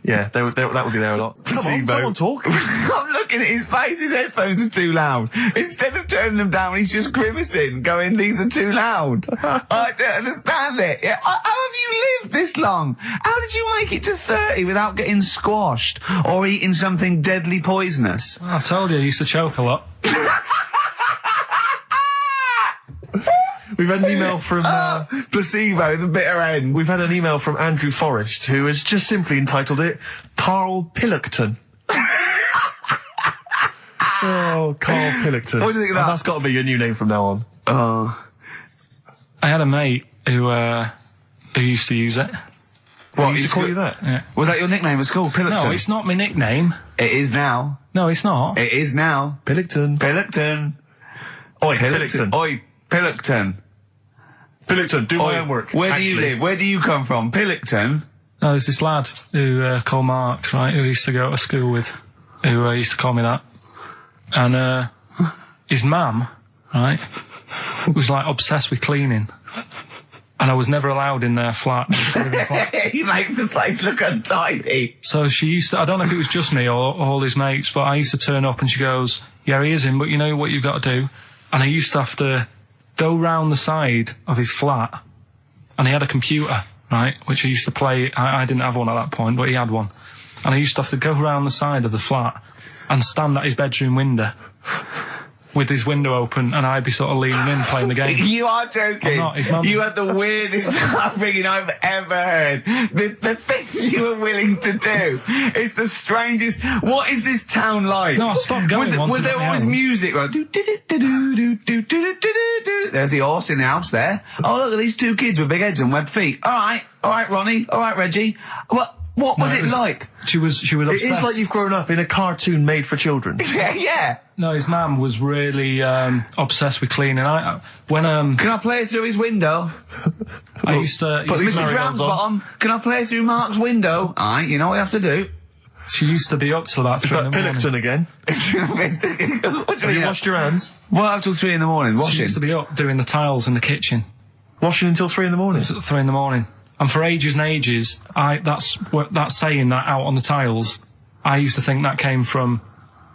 Yeah, that would be there a lot. Come on, someone talk.
I'm looking at his face, his headphones are too loud. Instead of turning them down, he's just grimacing, going, these are too loud. I don't understand it. Yeah, how have you lived this long? How did you make it to 30 without getting squashed or eating something deadly poisonous?
I told you, I used to choke a lot.
We've had an email from...
placebo, the bitter end.
We've had an email from Andrew Forrest, who has just simply entitled it, Karl Pilkington. Oh, Karl Pilkington.
What do you think of that?
And that's got to be your new name from now on.
I had a mate who used to use it.
What, he used to call you that?
Yeah.
Was that your nickname at school, Pilkington?
No, it's not my nickname.
It is now.
No, it's not.
It is now.
Pilkington.
Pilkington.
Oi, Pilkington.
Oi, Pilkington.
Pilkington, do my homework.
Where do you live? Where do you come from? Pilkington?
No, there's this lad who called Mark, right, who I used to go to school with, who used to call me that. And his mum, right, was like obsessed with cleaning. And I was never allowed in their flat.
He makes the place look untidy.
So she used to, I don't know if it was just me or all his mates, but I used to turn up and she goes, yeah, he is in, but you know what you've got to do? And I used to have to go round the side of his flat, and he had a computer, right, which he used to play. I didn't have one at that point, but he had one. And I used to have to go around the side of the flat and stand at his bedroom window with his window open, and I'd be sort of leaning in playing the game.
You are joking.
I'm not, his mum.
You had the weirdest upbringing I've ever heard. The things you were willing to do. It's the strangest. What is this town like?
No, I stopped going once.
Was there always music? Like, there's the horse in the house there. Oh, look at these two kids with big heads and webbed feet. All right, Ronnie. All right, Reggie. What was it like?
She was obsessed.
It is like you've grown up in a cartoon made for children.
Yeah.
No, his mum was really obsessed with cleaning. Can
I play it through his window?
I used to...
Mrs. Ramsbottom, can I play it through Mark's window? Aye, you know what you have to do.
She used to be up till about 3 in the morning.
Pilkington again?
Have
you washed your hands?
What, up till 3 in the morning? Washing?
She used to be up doing the tiles in the kitchen.
Washing until 3 in the morning?
It was at 3 in the morning. And for ages and ages, that saying that out on the tiles, I used to think that came from,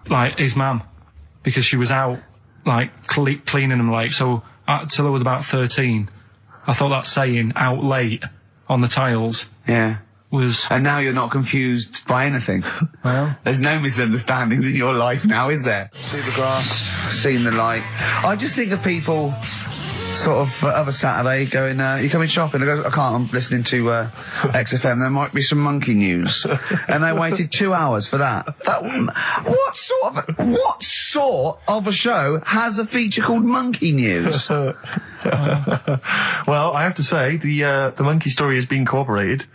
like, his mum. Because she was out, like, cleaning them late. So, till I was about 13, I thought that saying, out late, on the tiles...
Yeah.
Was...
And now you're not confused by anything.
Well...
There's no misunderstandings in your life now, is there? See the grass, seen the light. I just think of people... sort of a Saturday going, you coming shopping? I go, I can't, I'm listening to XFM, there might be some monkey news. And they waited 2 hours for that. What sort of a show has a feature called Monkey News?
Well, I have to say, the monkey story has been corroborated.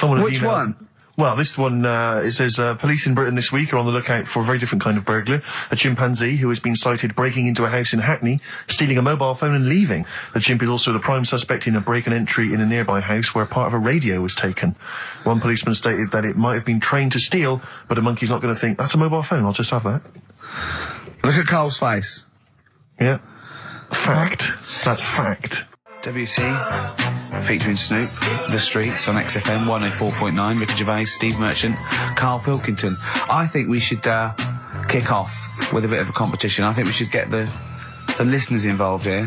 Which one?
Well, this one, it says, police in Britain this week are on the lookout for a very different kind of burglar. A chimpanzee who has been sighted breaking into a house in Hackney, stealing a mobile phone and leaving. The chimp is also the prime suspect in a break and entry in a nearby house where part of a radio was taken. One policeman stated that it might have been trained to steal, but a monkey's not going to think, that's a mobile phone, I'll just have that.
Look at Carl's face.
Yeah. Fact. That's fact.
WC, featuring Snoop, The Streets on XFM 104.9, Ricky Gervais, Steve Merchant, Karl Pilkington. I think we should kick off with a bit of a competition. I think we should get the listeners involved here.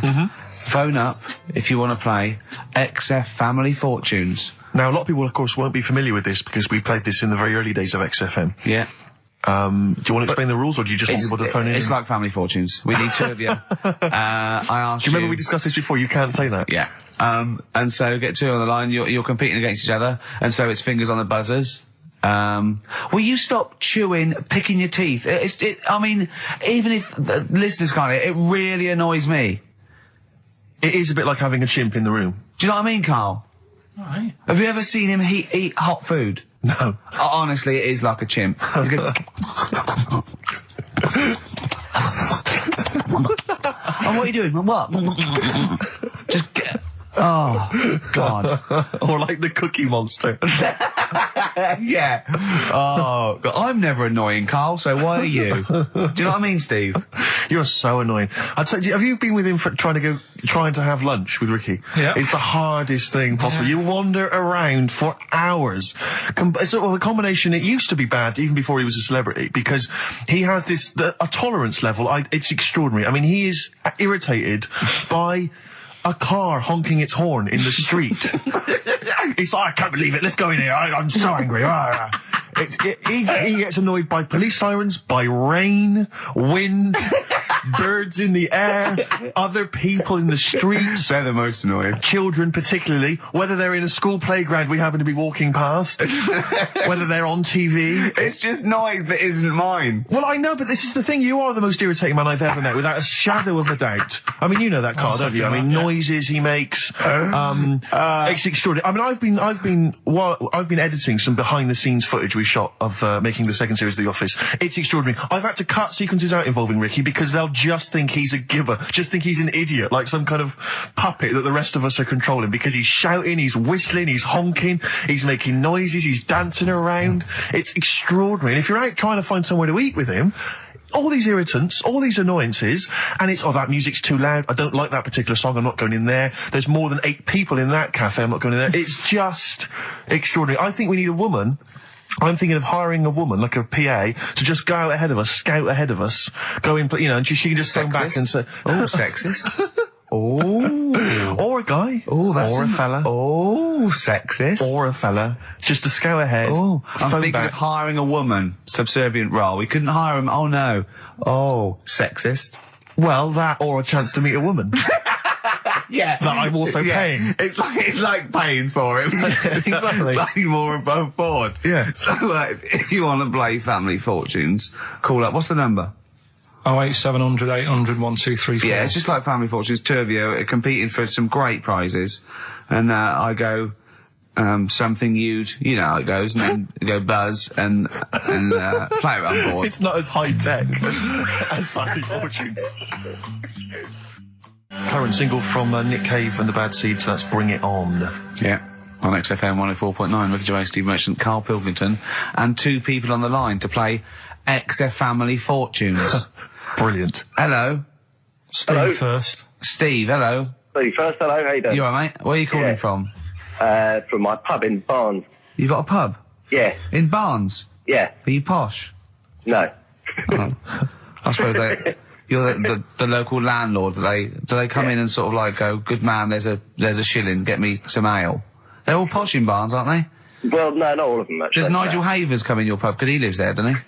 Phone up if you want to play XF Family Fortunes.
Now, a lot of people, of course, won't be familiar with this because we played this in the very early days of XFM.
Yeah.
Do you want to explain the rules, or do you just want people to phone in?
It's like Family Fortunes. We need two of you. I asked you...
Do you remember we discussed this before? You can't say that.
Yeah. And so get two on the line. You're competing against each other, and so it's fingers on the buzzers. Will you stop chewing, picking your teeth? I mean, even if the listeners can't hear it, it really annoys me.
It is a bit like having a chimp in the room.
Do you know what I mean, Carl?
Right.
Have you ever seen him eat hot food?
No.
Honestly, it is like a chimp. And what are you doing? What? Just get... Oh, God.
Or like the Cookie Monster.
Yeah. Oh, God. I'm never annoying, Carl, so why are you? Do you know what I mean, Steve?
You're so annoying. I'd say, have you been with him for trying to have lunch with Ricky?
Yeah.
It's the hardest thing possible. You wander around for hours. It's sort of a combination. It used to be bad even before he was a celebrity because he has a tolerance level. It's extraordinary. I mean, he is irritated by a car honking its horn in the street. He's like, I can't believe it. Let's go in here. I'm so angry. He gets annoyed by police sirens, by rain, wind, birds in the air, other people in the streets.
They're the most annoying.
Children particularly, whether they're in a school playground we happen to be walking past, whether they're on TV.
It's just noise that isn't mine.
Well, I know, but this is the thing. You are the most irritating man I've ever met, without a shadow of a doubt. I mean, you know that, Carl, don't you? I mean, noises he makes. It's extraordinary. I mean, I've been editing some behind-the-scenes footage we shot of making the second series of The Office. It's extraordinary. I've had to cut sequences out involving Ricky because they'll just think he's a gibber, just think he's an idiot, like some kind of puppet that the rest of us are controlling, because he's shouting, he's whistling, he's honking, he's making noises, he's dancing around. It's extraordinary. And if you're out trying to find somewhere to eat with him, all these irritants, all these annoyances, and it's, that music's too loud, I don't like that particular song, I'm not going in there, there's more than 8 people in that cafe, I'm not going in there. It's just extraordinary. I think we need a woman. I'm thinking of hiring a woman, like a PA, to just go out ahead of us, scout ahead of us, go in, and she can just phone back and say...
Oh, sexist.
Oh.
Or a guy.
Oh, that's
or a fella.
Oh, sexist.
Or a fella. Just to go ahead.
Oh, I'm
phone
thinking
back.
of hiring a woman, subservient role. We couldn't hire him. Oh no. Oh, sexist.
Well, that or a chance to meet a woman.
Yeah.
That I'm also paying.
It's like paying for it. It's
exactly.
Slightly more above board.
Yeah.
So, if you want to play Family Fortunes, call up. What's the number?
08700 800 1234.
Yeah, it's just like Family Fortunes. Two of you are competing for some great prizes. And, I go, something you know how it goes, and then you go Buzz and play it on board.
It's not as high tech as Family Fortunes. Current single from Nick Cave and the Bad Seeds, that's Bring It On.
Yeah. On XFM 104.9, Ricky Gervais, Steve Merchant, Karl Pilkington, and two people on the line to play XF Family Fortunes.
Brilliant.
Hello.
Steve first.
Steve, hello.
Steve first, hello, how you doing?
You alright, mate? Where are you calling from?
From my pub in Barnes.
You got a pub?
Yeah.
In Barnes?
Yeah.
Are you posh?
No.
Oh. I suppose you're the local landlord. Do they come in and sort of like go, good man, there's a shilling, get me some ale? They're all posh in Barnes, aren't they?
Well, no, not all of them, actually.
Does Nigel Havers come in your pub? Because he lives there, doesn't he?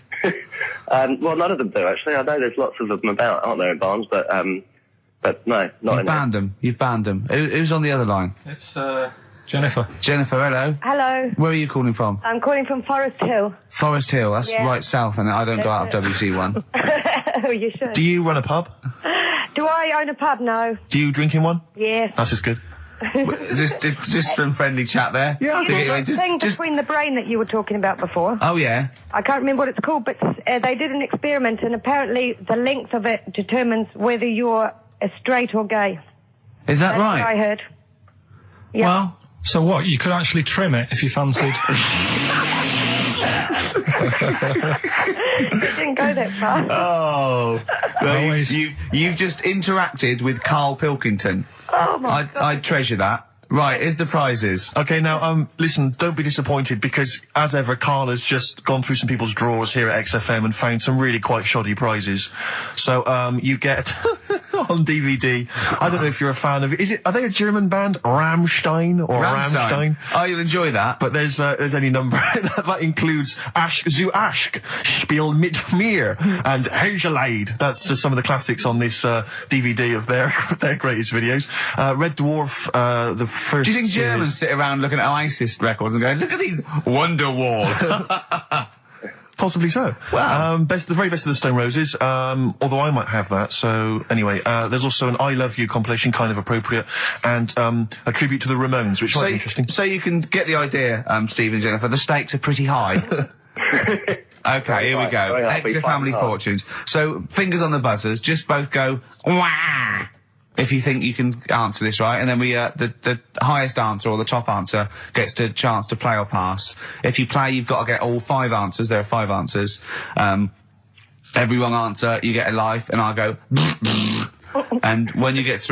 Well, none of them do, actually. I know there's lots of them about, aren't there, in Barnes, but no, not
You've
in
banned them. You've banned them. Who's on the other line?
It's, Jennifer.
Jennifer, hello.
Hello.
Where are you calling from?
I'm calling from Forest Hill.
Forest Hill, that's
Yeah.
right south, and I don't go out of WC1.
Oh, you should.
Do you run a pub?
Do I own a pub? No.
Do you drink in one?
Yes.
That's just good.
just some friendly chat there.
Yeah,
You know the thing between the brain that you were talking about before?
Oh, yeah.
I can't remember what it's called, but they did an experiment, and apparently the length of it determines whether you're straight or gay.
Is that
That's
right?
what I heard. Yeah.
Well, so what? You could actually trim it if you fancied.
It didn't go that far.
Oh. Well, you've just interacted with Karl Pilkington.
Oh, my God.
I treasure that. Right, here's the prizes.
Okay, now, listen, don't be disappointed because, as ever, Karl has just gone through some people's drawers here at XFM and found some really quite shoddy prizes. So, you get, on DVD, I don't know if you're a fan of, are they a German band? Rammstein or Rammstein?
Oh, you'll enjoy that.
But there's any number, that includes Asch zu Asch, Spiel mit mir, and Hergelade. That's just some of the classics on this, DVD of their greatest videos. Red Dwarf, the first
Do you think
series.
Germans sit around looking at ISIS records and going, look at these Wonderwall?
Possibly so.
Wow.
The very best of the Stone Roses, although I might have that. So, anyway, there's also an I Love You compilation, kind of appropriate, and a tribute to the Ramones, which might be interesting.
So you can get the idea, Steve and Jennifer, the stakes are pretty high. Okay, here we go. Extra Family Fortunes. So, fingers on the buzzers, just both go, wah! If you think you can answer this right, and then we, the highest answer or the top answer gets the chance to play or pass. If you play, you've got to get all 5 answers. There are 5 answers. Every wrong answer, you get a life, and I'll go, and when you lose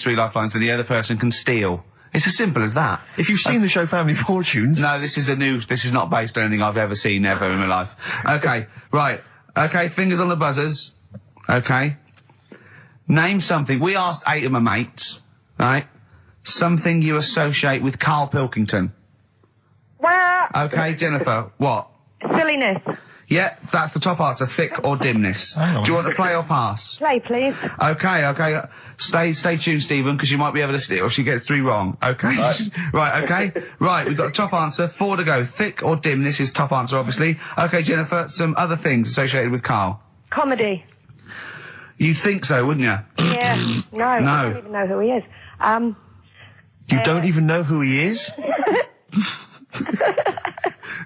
3 lifelines, then the other person can steal. It's as simple as that.
If you've seen the show Family Fortunes...
No, this is not based on anything I've ever seen ever in my life. Okay, right. Okay, fingers on the buzzers. Okay. Name something. We asked 8 of my mates, right? Something you associate with Karl Pilkington. Okay, Jennifer, what?
Silliness.
Yeah, that's the top answer. Thick or dimness. Do you want to play or pass?
Play, please.
Okay. Stay tuned, Stephen, because you might be able to steal if she gets 3 wrong. Okay? Right, okay. Right, we've got a top answer. 4 to go. Thick or dimness is top answer, obviously. Okay, Jennifer, some other things associated with Karl.
Comedy.
You'd think so, wouldn't you?
Yeah. No, I don't even know who he is.
You don't even know who he is?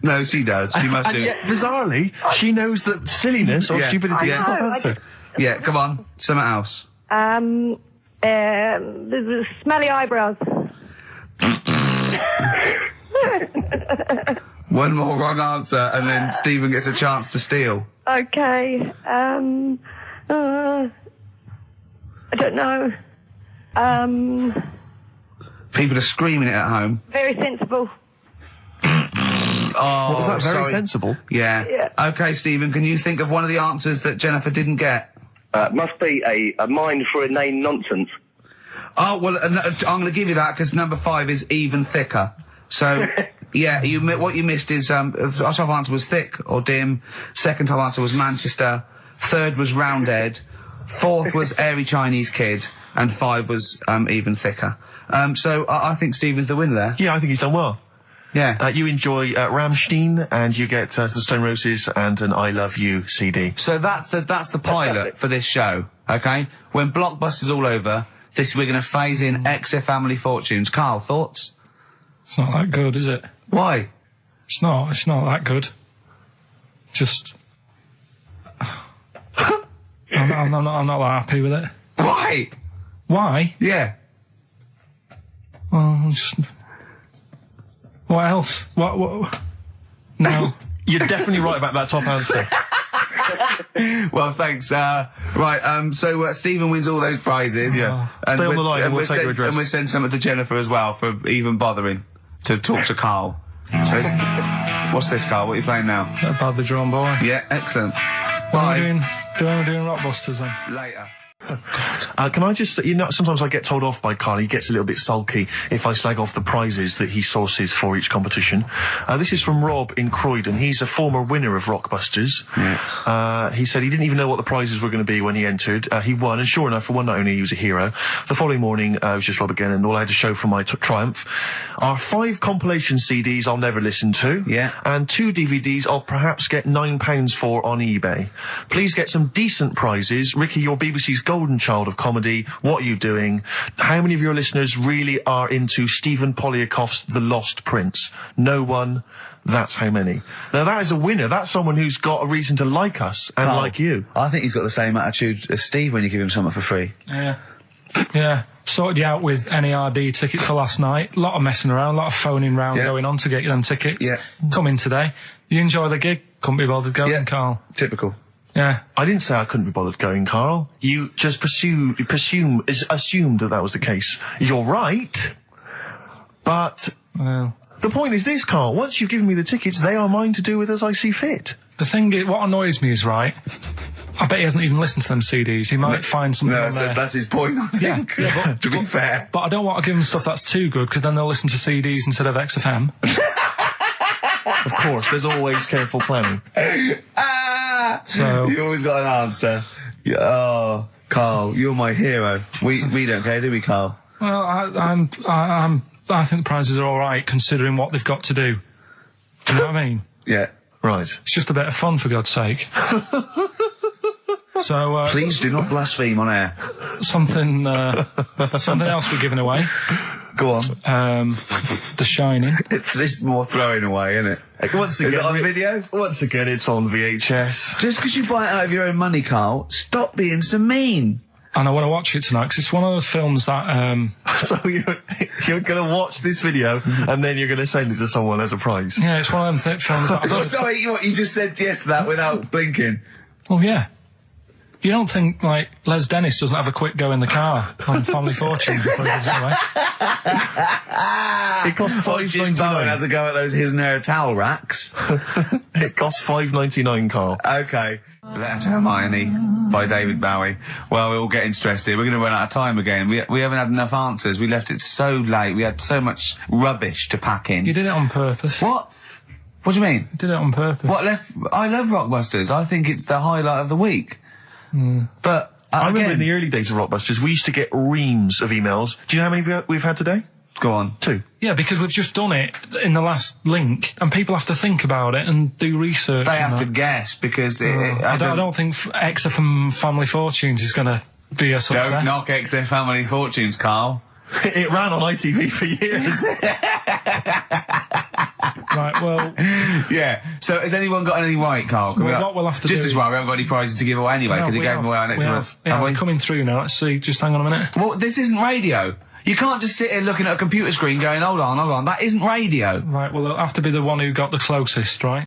No, she does. She must do.
And yet, bizarrely, she knows that silliness or stupidity is the top answer.
Yeah, come on. Something else.
The smelly eyebrows.
One more wrong answer, and then Stephen gets a chance to steal.
Okay. I don't know.
People are screaming it at home.
Very sensible.
Oh,
what was that? Very
sorry.
sensible.
Yeah. Okay, Stephen, can you think of one of the answers that Jennifer didn't get?
Must be a mind for inane nonsense.
Oh, well, I'm going to give you that because number 5 is even thicker. So, yeah, what you missed is, our top answer was thick or dim. Second top answer was Manchester. Third was Roundhead. Fourth was airy Chinese kid. And 5 was, even thicker. So I think Stephen's the winner there.
Yeah, I think he's done well.
Yeah.
You enjoy Rammstein, and you get the Stone Roses and an I Love You CD.
So that's the pilot for this show, okay? When Blockbuster's all over, we're going to phase in XF Family Fortunes. Carl, thoughts?
It's not that good, is it?
Why?
It's not that good. Just... I'm not that happy with it.
Why?
Why?
Yeah.
Well, just... What else? What? No.
You're definitely right about that top answer.
Well, thanks. So Stephen wins all those prizes.
Yeah.
And
Stay on the line and we'll take your address.
And we'll send something to Jennifer as well for even bothering to talk to Carl. So what's this, Carl? What are you playing now?
A badly drawn boy.
Yeah, excellent.
Bye. Doing Rockbusters then?
Later.
Can I just, sometimes I get told off by Carl. He gets a little bit sulky if I slag off the prizes that he sources for each competition. This is from Rob in Croydon. He's a former winner of Rockbusters. Yeah. He said he didn't even know what the prizes were going to be when he entered. He won, and sure enough, for one night only, he was a hero. The following morning, it was just Rob again, and all I had to show for my triumph are 5 compilation CDs I'll never listen to.
Yeah.
And 2 DVDs I'll perhaps get £9 for on eBay. Please get some decent prizes. Ricky, you're BBC's golden child of comedy. What are you doing? How many of your listeners really are into Stephen Polyakoff's The Lost Prince? No one. That's how many. Now that is a winner. That's someone who's got a reason to like us and like you.
I think he's got the same attitude as Steve when you give him something for free.
Yeah. Yeah. Sorted you out with NERD tickets for last night. A lot of messing around, a lot of phoning round going on to get you them tickets.
Yeah.
Come in today. You enjoy the gig? Couldn't be bothered going, Carl.
Typical.
Yeah.
I didn't say I couldn't be bothered going, Carl. You just assumed that was the case. You're right. But the point is this, Carl. Once you've given me the tickets, they are mine to do with as I see fit.
The thing is, what annoys me is, right, I bet he hasn't even listened to them CDs. He might find something on there.
That's his point, I think.
Yeah,
to be fair.
But I don't want to give them stuff that's too good, because then they'll listen to CDs instead of XFM.
Of course, there's always careful planning.
So you always got an answer. Oh, Carl, you're my hero. We don't care, do we, Carl?
Well, I think the prizes are all right considering what they've got to do. Do you know what I mean?
Yeah.
Right.
It's just a bit of fun, for God's sake. So
please do not blaspheme on air.
Something else we're giving away.
Go on.
The Shining.
It's more throwing away, isn't it?
Once again,
is it on video?
Once again, it's on VHS.
Just because you buy it out of your own money, Carl, stop being so mean.
And I want to watch it tonight, because it's one of those films that...
So you're going to watch this video, and then you're going to send it to someone as a prize?
Yeah, it's one of them films that...
Sorry, you just said yes to that without blinking.
Oh, yeah. You don't think, like, Les Dennis doesn't have a quick go in the car on Family Fortune before he gives it away?
It costs $5.99.
Bowen has a go at those his and her towel racks.
It costs $5.99, Carl.
Okay.
Letter to Hermione by David Bowie. Well, we're all getting stressed here. We're going to run out of time again. We haven't had enough answers. We left it so late. We had so much rubbish to pack in.
You did it on purpose.
What? What do you mean?
You did it on purpose.
I love Rockbusters. I think it's the highlight of the week. But
I remember in the early days of Rockbusters, we used to get reams of emails. Do you know how many we've had today?
Go on.
2.
Yeah, because we've just done it in the last link, and people have to think about it and do research.
They have to guess, because
I don't think XFM Family Fortunes is going to be a success.
Don't knock XFM Family Fortunes, Carl.
It ran on ITV for years.
Right, well...
Yeah, so has anyone got anything right, Carl?
What we'll have to do
just as well, we haven't got any prizes to give away anyway, because we gave them away our next month.
Yeah, we're coming through now. Let's see. Just hang on a minute.
Well, this isn't radio. You can't just sit here looking at a computer screen going, hold on. That isn't radio.
Right, well, it'll have to be the one who got the closest, right?